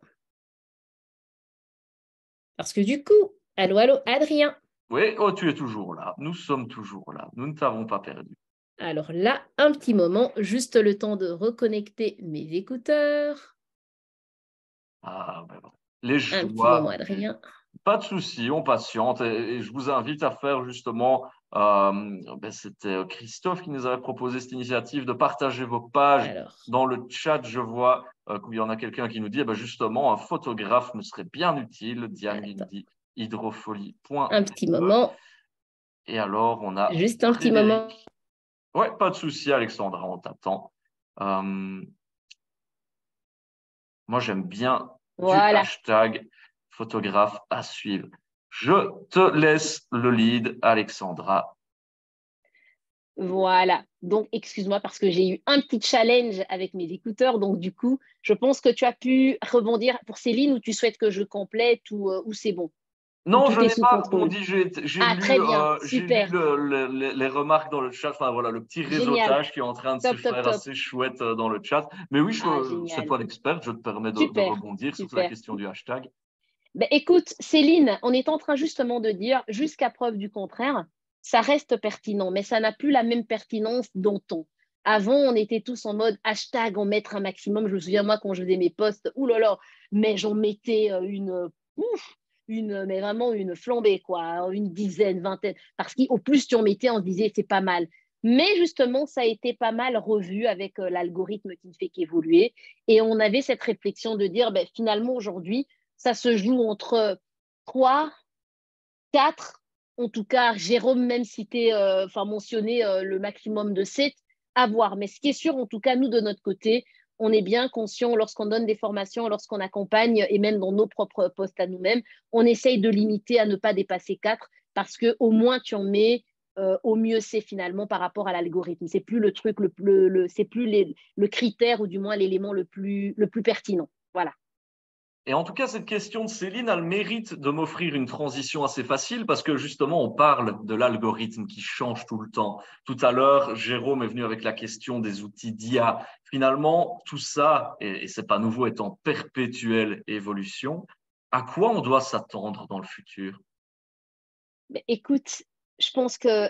Parce que du coup, allô, Adrien. Oui, oh, tu es toujours là. Nous sommes toujours là. Nous ne t'avons pas perdu. Alors là, un petit moment, juste le temps de reconnecter mes écouteurs. Ah, ben bon. Les Un petit moment, joies. Adrien. Pas de souci, on patiente. Et je vous invite à faire justement, c'était Christophe qui nous avait proposé cette initiative de partager vos pages. Alors, Dans le chat, je vois qu'il y en a quelqu'un qui nous dit justement, un photographe me serait bien utile. Diane qui nous dit hydrofolie.be. un petit moment. Et alors, on a Juste un petit moment. Ouais, pas de souci, Alexandra, on t'attend. Moi, j'aime bien Voilà. du hashtag photographe à suivre. Je te laisse le lead, Alexandra. Voilà. Donc, excuse-moi parce que j'ai eu un petit challenge avec mes écouteurs. Donc, du coup, je pense que tu as pu rebondir pour Céline ou tu souhaites que je complète ou c'est bon? Ou Non, je tout est n'ai sous pas contrôle? rebondi. J'ai Ah, lu, très bien. j'ai lu Super. les remarques dans le chat. Enfin, voilà, le petit Génial. réseautage qui est en train de se Top, top, faire top. assez chouette dans le chat. Mais oui, Ah, c'est génial. toi l'expert. Je te permets de Super. rebondir sur la Super. question du hashtag. Ben, écoute, Céline, on est en train justement de dire, jusqu'à preuve du contraire, ça reste pertinent, mais ça n'a plus la même pertinence dont-on. Avant, on était tous en mode hashtag, en mettre un maximum. Je me souviens, moi, quand je faisais mes posts, oulala, mais j'en mettais mais vraiment une flambée, quoi, une dizaine, vingtaine. Parce qu'au plus tu en mettais, on se disait, c'est pas mal. Mais justement, ça a été pas mal revu avec l'algorithme qui ne fait qu'évoluer. Et on avait cette réflexion de dire, ben, finalement, aujourd'hui, ça se joue entre 3, 4. En tout cas, Jérôme même citait, mentionné le maximum de 7 à voir. Mais ce qui est sûr, en tout cas, nous, de notre côté, on est bien conscient lorsqu'on donne des formations, lorsqu'on accompagne, et même dans nos propres postes à nous-mêmes, on essaye de limiter à ne pas dépasser 4 parce qu'au moins tu en mets, au mieux c'est finalement par rapport à l'algorithme. C'est plus le truc, c'est plus le critère ou du moins l'élément le plus pertinent. Voilà. Et en tout cas, cette question de Céline a le mérite de m'offrir une transition assez facile parce que justement, on parle de l'algorithme qui change tout le temps. Tout à l'heure, Jérôme est venu avec la question des outils d'IA. Finalement, tout ça, et c'est pas nouveau, est en perpétuelle évolution. À quoi on doit s'attendre dans le futur? Mais écoute, je pense que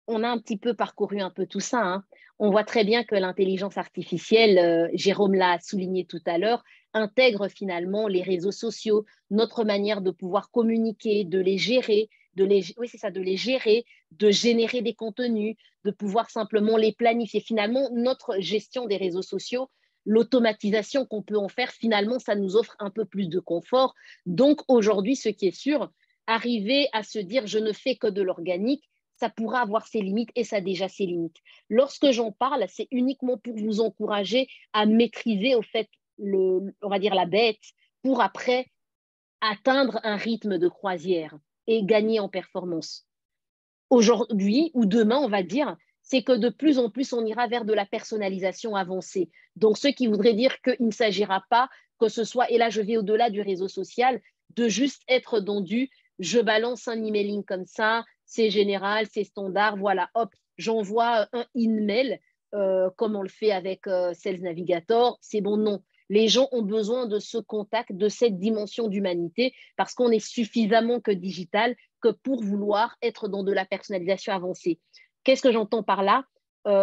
on a un petit peu parcouru un peu tout ça, hein. On voit très bien que l'intelligence artificielle, Jérôme l'a souligné tout à l'heure, intègre finalement les réseaux sociaux, notre manière de pouvoir communiquer, de les gérer, oui, c'est ça, de les gérer, de générer des contenus, de pouvoir simplement les planifier. Finalement, notre gestion des réseaux sociaux, l'automatisation qu'on peut en faire, finalement, ça nous offre un peu plus de confort. Donc aujourd'hui, ce qui est sûr, arriver à se dire je ne fais que de l'organique, ça pourra avoir ses limites et ça a déjà ses limites. Lorsque j'en parle, c'est uniquement pour vous encourager à maîtriser au fait, on va dire la bête, pour après atteindre un rythme de croisière et gagner en performance. Aujourd'hui ou demain, on va dire, c'est que de plus en plus, on ira vers de la personnalisation avancée. Donc, ce qui voudrait dire qu'il ne s'agira pas que ce soit, et là je vais au-delà du réseau social, de juste être dans du je balance un emailing comme ça, c'est général, c'est standard, voilà, hop, j'envoie un email comme on le fait avec Sales Navigator, c'est bon, non. Les gens ont besoin de ce contact, de cette dimension d'humanité, parce qu'on est suffisamment que digital que pour vouloir être dans de la personnalisation avancée. Qu'est-ce que j'entends par là?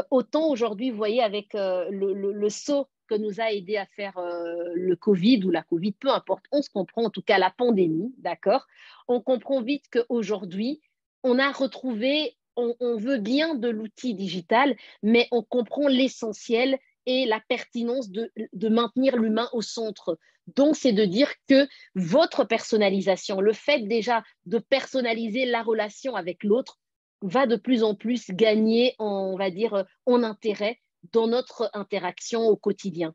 Autant aujourd'hui, vous voyez, avec le saut que nous a aidé à faire le Covid ou la Covid, peu importe, on se comprend, en tout cas la pandémie, d'accord? On comprend vite qu'aujourd'hui, on a retrouvé, on veut bien de l'outil digital, mais on comprend l'essentiel et la pertinence de maintenir l'humain au centre. Donc, c'est de dire que votre personnalisation, le fait déjà de personnaliser la relation avec l'autre, va de plus en plus gagner, on va dire, en intérêt dans notre interaction au quotidien.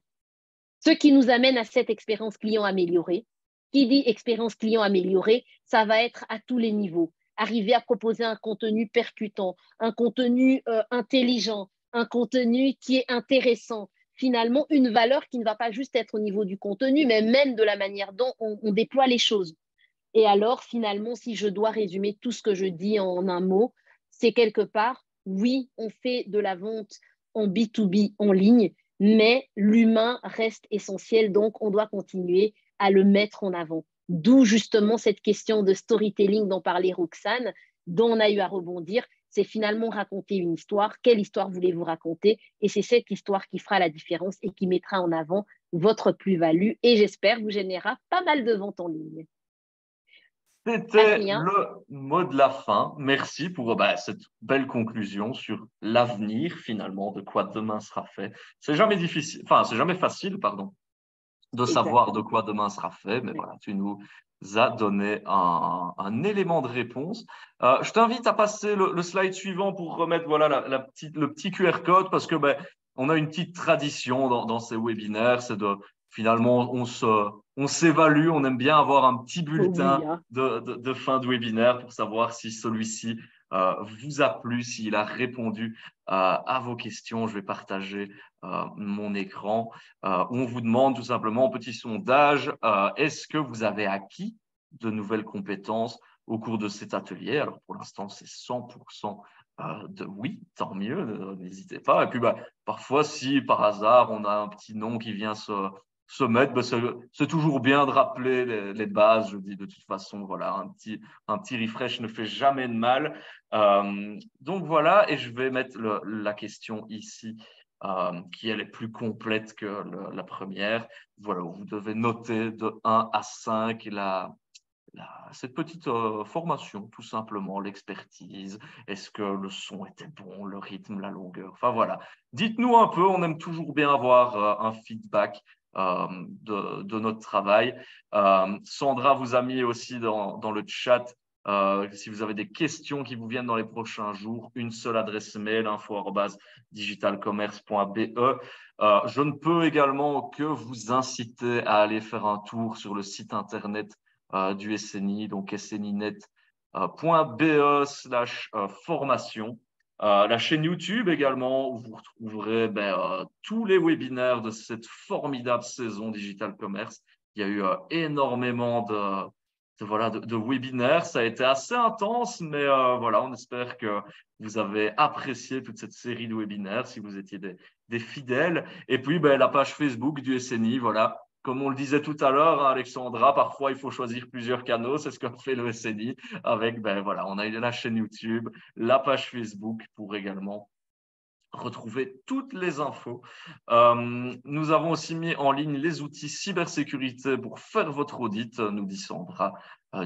Ce qui nous amène à cette expérience client améliorée, Qui dit expérience client améliorée, ça va être à tous les niveaux. Arriver à proposer un contenu percutant, un contenu intelligent, un contenu qui est intéressant. Finalement, une valeur qui ne va pas juste être au niveau du contenu, mais même de la manière dont on déploie les choses. Et alors, finalement, si je dois résumer tout ce que je dis en un mot, c'est quelque part, oui, on fait de la vente en B2B en ligne, mais l'humain reste essentiel, donc on doit continuer à le mettre en avant. D'où justement cette question de storytelling dont parlait Roxane, dont on a eu à rebondir. C'est finalement raconter une histoire. Quelle histoire voulez-vous raconter? Et c'est cette histoire qui fera la différence et qui mettra en avant votre plus-value et j'espère vous générera pas mal de ventes en ligne. C'était Adrien. le mot de la fin. Merci pour cette belle conclusion sur l'avenir, finalement, de quoi demain sera fait. C'est jamais difficile, enfin, c'est jamais facile, pardon, de savoir de quoi demain sera fait, mais voilà, tu nous as donné un élément de réponse. Je t'invite à passer le slide suivant pour remettre le petit QR code parce que on a une petite tradition dans ces webinaires, c'est de finalement on s'évalue, on aime bien avoir un petit bulletin de fin de webinaire pour savoir si celui-ci vous a plu, s'il a répondu à vos questions. Je vais partager mon écran. On vous demande tout simplement, petit sondage, est-ce que vous avez acquis de nouvelles compétences au cours de cet atelier? Alors pour l'instant, c'est 100% de oui, tant mieux, n'hésitez pas. Et puis parfois, si par hasard, on a un petit nom qui vient se mettre, c'est toujours bien de rappeler les bases. Je dis de toute façon, voilà, un petit refresh ne fait jamais de mal. Donc voilà, et je vais mettre la question ici qui elle est plus complète que la première. Voilà, vous devez noter de 1 à 5 cette petite formation, tout simplement, l'expertise. Est-ce que le son était bon, le rythme, la longueur? Enfin voilà, dites-nous un peu, on aime toujours bien avoir un feedback de notre travail. Sandra vous a mis aussi dans le chat si vous avez des questions qui vous viennent dans les prochains jours, une seule adresse mail, info@digitalcommerce.be. Je ne peux également que vous inciter à aller faire un tour sur le site internet du SNI, donc sninet.be/formation. La chaîne YouTube également, où vous retrouverez tous les webinaires de cette formidable saison Digital Commerce. Il y a eu énormément de webinaires. Ça a été assez intense, mais voilà, on espère que vous avez apprécié toute cette série de webinaires, si vous étiez des fidèles. Et puis, la page Facebook du SNI, voilà. Comme on le disait tout à l'heure, hein, Alexandra, parfois il faut choisir plusieurs canaux. C'est ce qu'a fait le SNI avec, voilà, on a eu la chaîne YouTube, la page Facebook pour également retrouver toutes les infos. Nous avons aussi mis en ligne les outils cybersécurité pour faire votre audit, nous dit Sandra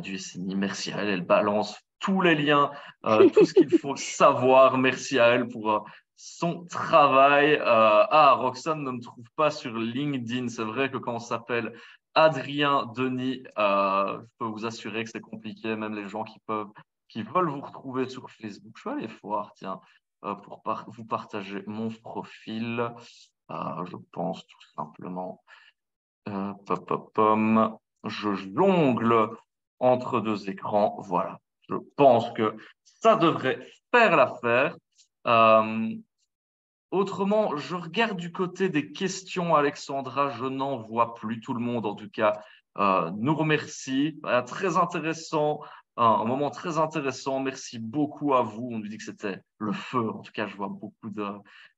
du SNI. Merci à elle, elle balance tous les liens, tout ce qu'il faut savoir. Merci à elle pour son travail. Roxane ne me trouve pas sur LinkedIn. C'est vrai que quand on s'appelle Adrien Denis, je peux vous assurer que c'est compliqué, même les gens qui veulent vous retrouver sur Facebook. Je vais aller voir, tiens, pour vous partager mon profil. Je pense tout simplement, je jongle entre deux écrans. Voilà, je pense que ça devrait faire l'affaire. Autrement, je regarde du côté des questions, Alexandra, je n'en vois plus. Tout le monde, en tout cas, nous remercie. Très intéressant, un moment très intéressant. Merci beaucoup à vous. On nous dit que c'était le feu. En tout cas, je vois beaucoup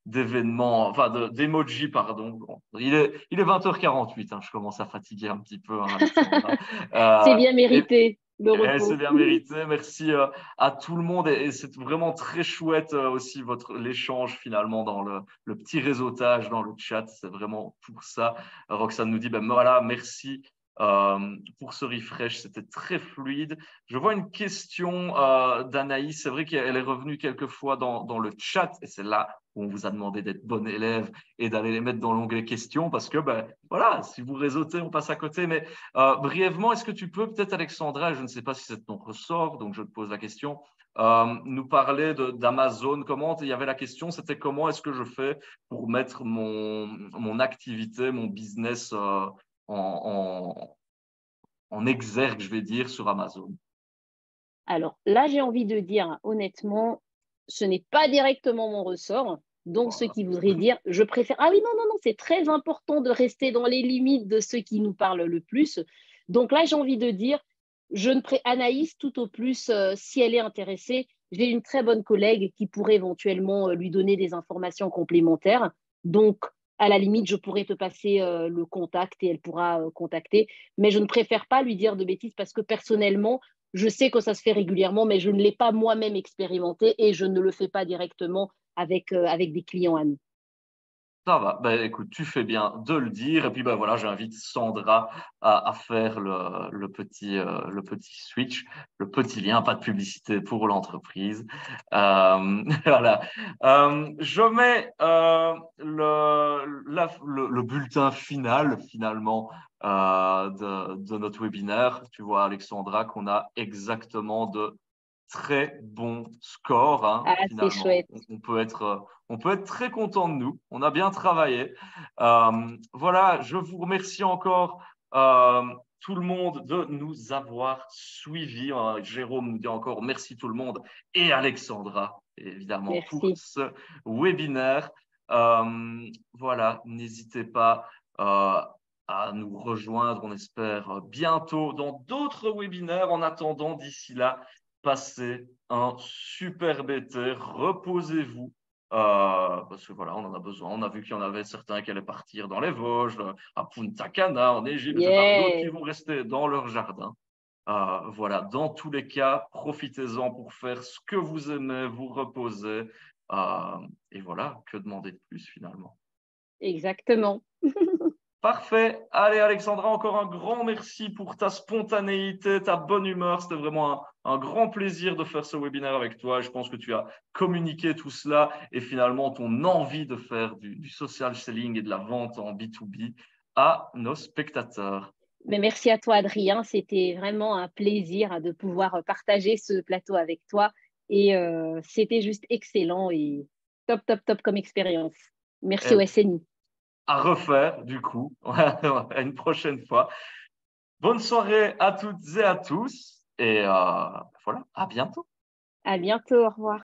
d'événements, enfin d'emojis, pardon. Il est 20h48, hein, je commence à fatiguer un petit peu, hein, Alexandra. C'est bien mérité. C'est bien mérité. Merci à tout le monde et c'est vraiment très chouette aussi l'échange finalement dans le petit réseautage dans le chat. C'est vraiment pour ça. Roxane nous dit voilà, merci pour ce refresh. C'était très fluide. Je vois une question d'Anaïs. C'est vrai qu'elle est revenue quelques fois dans le chat et c'est là où on vous a demandé d'être bon élève et d'aller les mettre dans l'onglet questions parce que voilà, si vous réseautez, on passe à côté. Mais brièvement, est-ce que tu peux peut-être, Alexandra, je ne sais pas si c'est ton ressort, donc je te pose la question, nous parler d'Amazon. Comment il y avait la question, c'était comment est-ce que je fais pour mettre mon activité, mon business en exergue, je vais dire, sur Amazon? Alors là, j'ai envie de dire, honnêtement, ce n'est pas directement mon ressort. Donc, ce Voilà. qui voudrait dire, je préfère… Ah oui, non, non, non, c'est très important de rester dans les limites de ceux qui nous parlent le plus. Donc là, j'ai envie de dire, Anaïs, tout au plus, si elle est intéressée, j'ai une très bonne collègue qui pourrait éventuellement lui donner des informations complémentaires. Donc, à la limite, je pourrais te passer le contact et elle pourra contacter. Mais je ne préfère pas lui dire de bêtises parce que personnellement, je sais que ça se fait régulièrement, mais je ne l'ai pas moi-même expérimenté et je ne le fais pas directement avec des clients à nous. Ça va. Ben, écoute, tu fais bien de le dire. Et puis, ben, voilà, j'invite Sandra à faire le petit switch, le petit lien, pas de publicité pour l'entreprise. Voilà. Je mets le bulletin final, finalement, de notre webinaire. Tu vois, Alexandra, qu'on a exactement de très bons scores, hein, Ah, c'est finalement. chouette. On peut être très content de nous. On a bien travaillé. Voilà, je vous remercie encore tout le monde de nous avoir suivis. Jérôme nous dit encore merci tout le monde et Alexandra, évidemment, pour Merci. ce webinaire. Voilà, n'hésitez pas à nous rejoindre, on espère bientôt dans d'autres webinaires. En attendant, d'ici là, passez un super été, reposez-vous. Parce que voilà, on en a besoin. On a vu qu'il y en avait certains qui allaient partir dans les Vosges, à Punta Cana, en Égypte, etc. D'autres qui Yeah. vont rester dans leur jardin. Voilà, dans tous les cas, profitez-en pour faire ce que vous aimez, vous reposer. Et voilà, que demander de plus finalement? Exactement. Parfait. Allez, Alexandra, encore un grand merci pour ta spontanéité, ta bonne humeur. C'était vraiment un grand plaisir de faire ce webinaire avec toi. Je pense que tu as communiqué tout cela et finalement ton envie de faire du social selling et de la vente en B2B à nos spectateurs. Mais merci à toi, Adrien. C'était vraiment un plaisir de pouvoir partager ce plateau avec toi. Et c'était juste excellent et top, top, top comme expérience. Merci au Et SNI. à refaire, du coup, à une prochaine fois. Bonne soirée à toutes et à tous. Et voilà, à bientôt. À bientôt. Au revoir.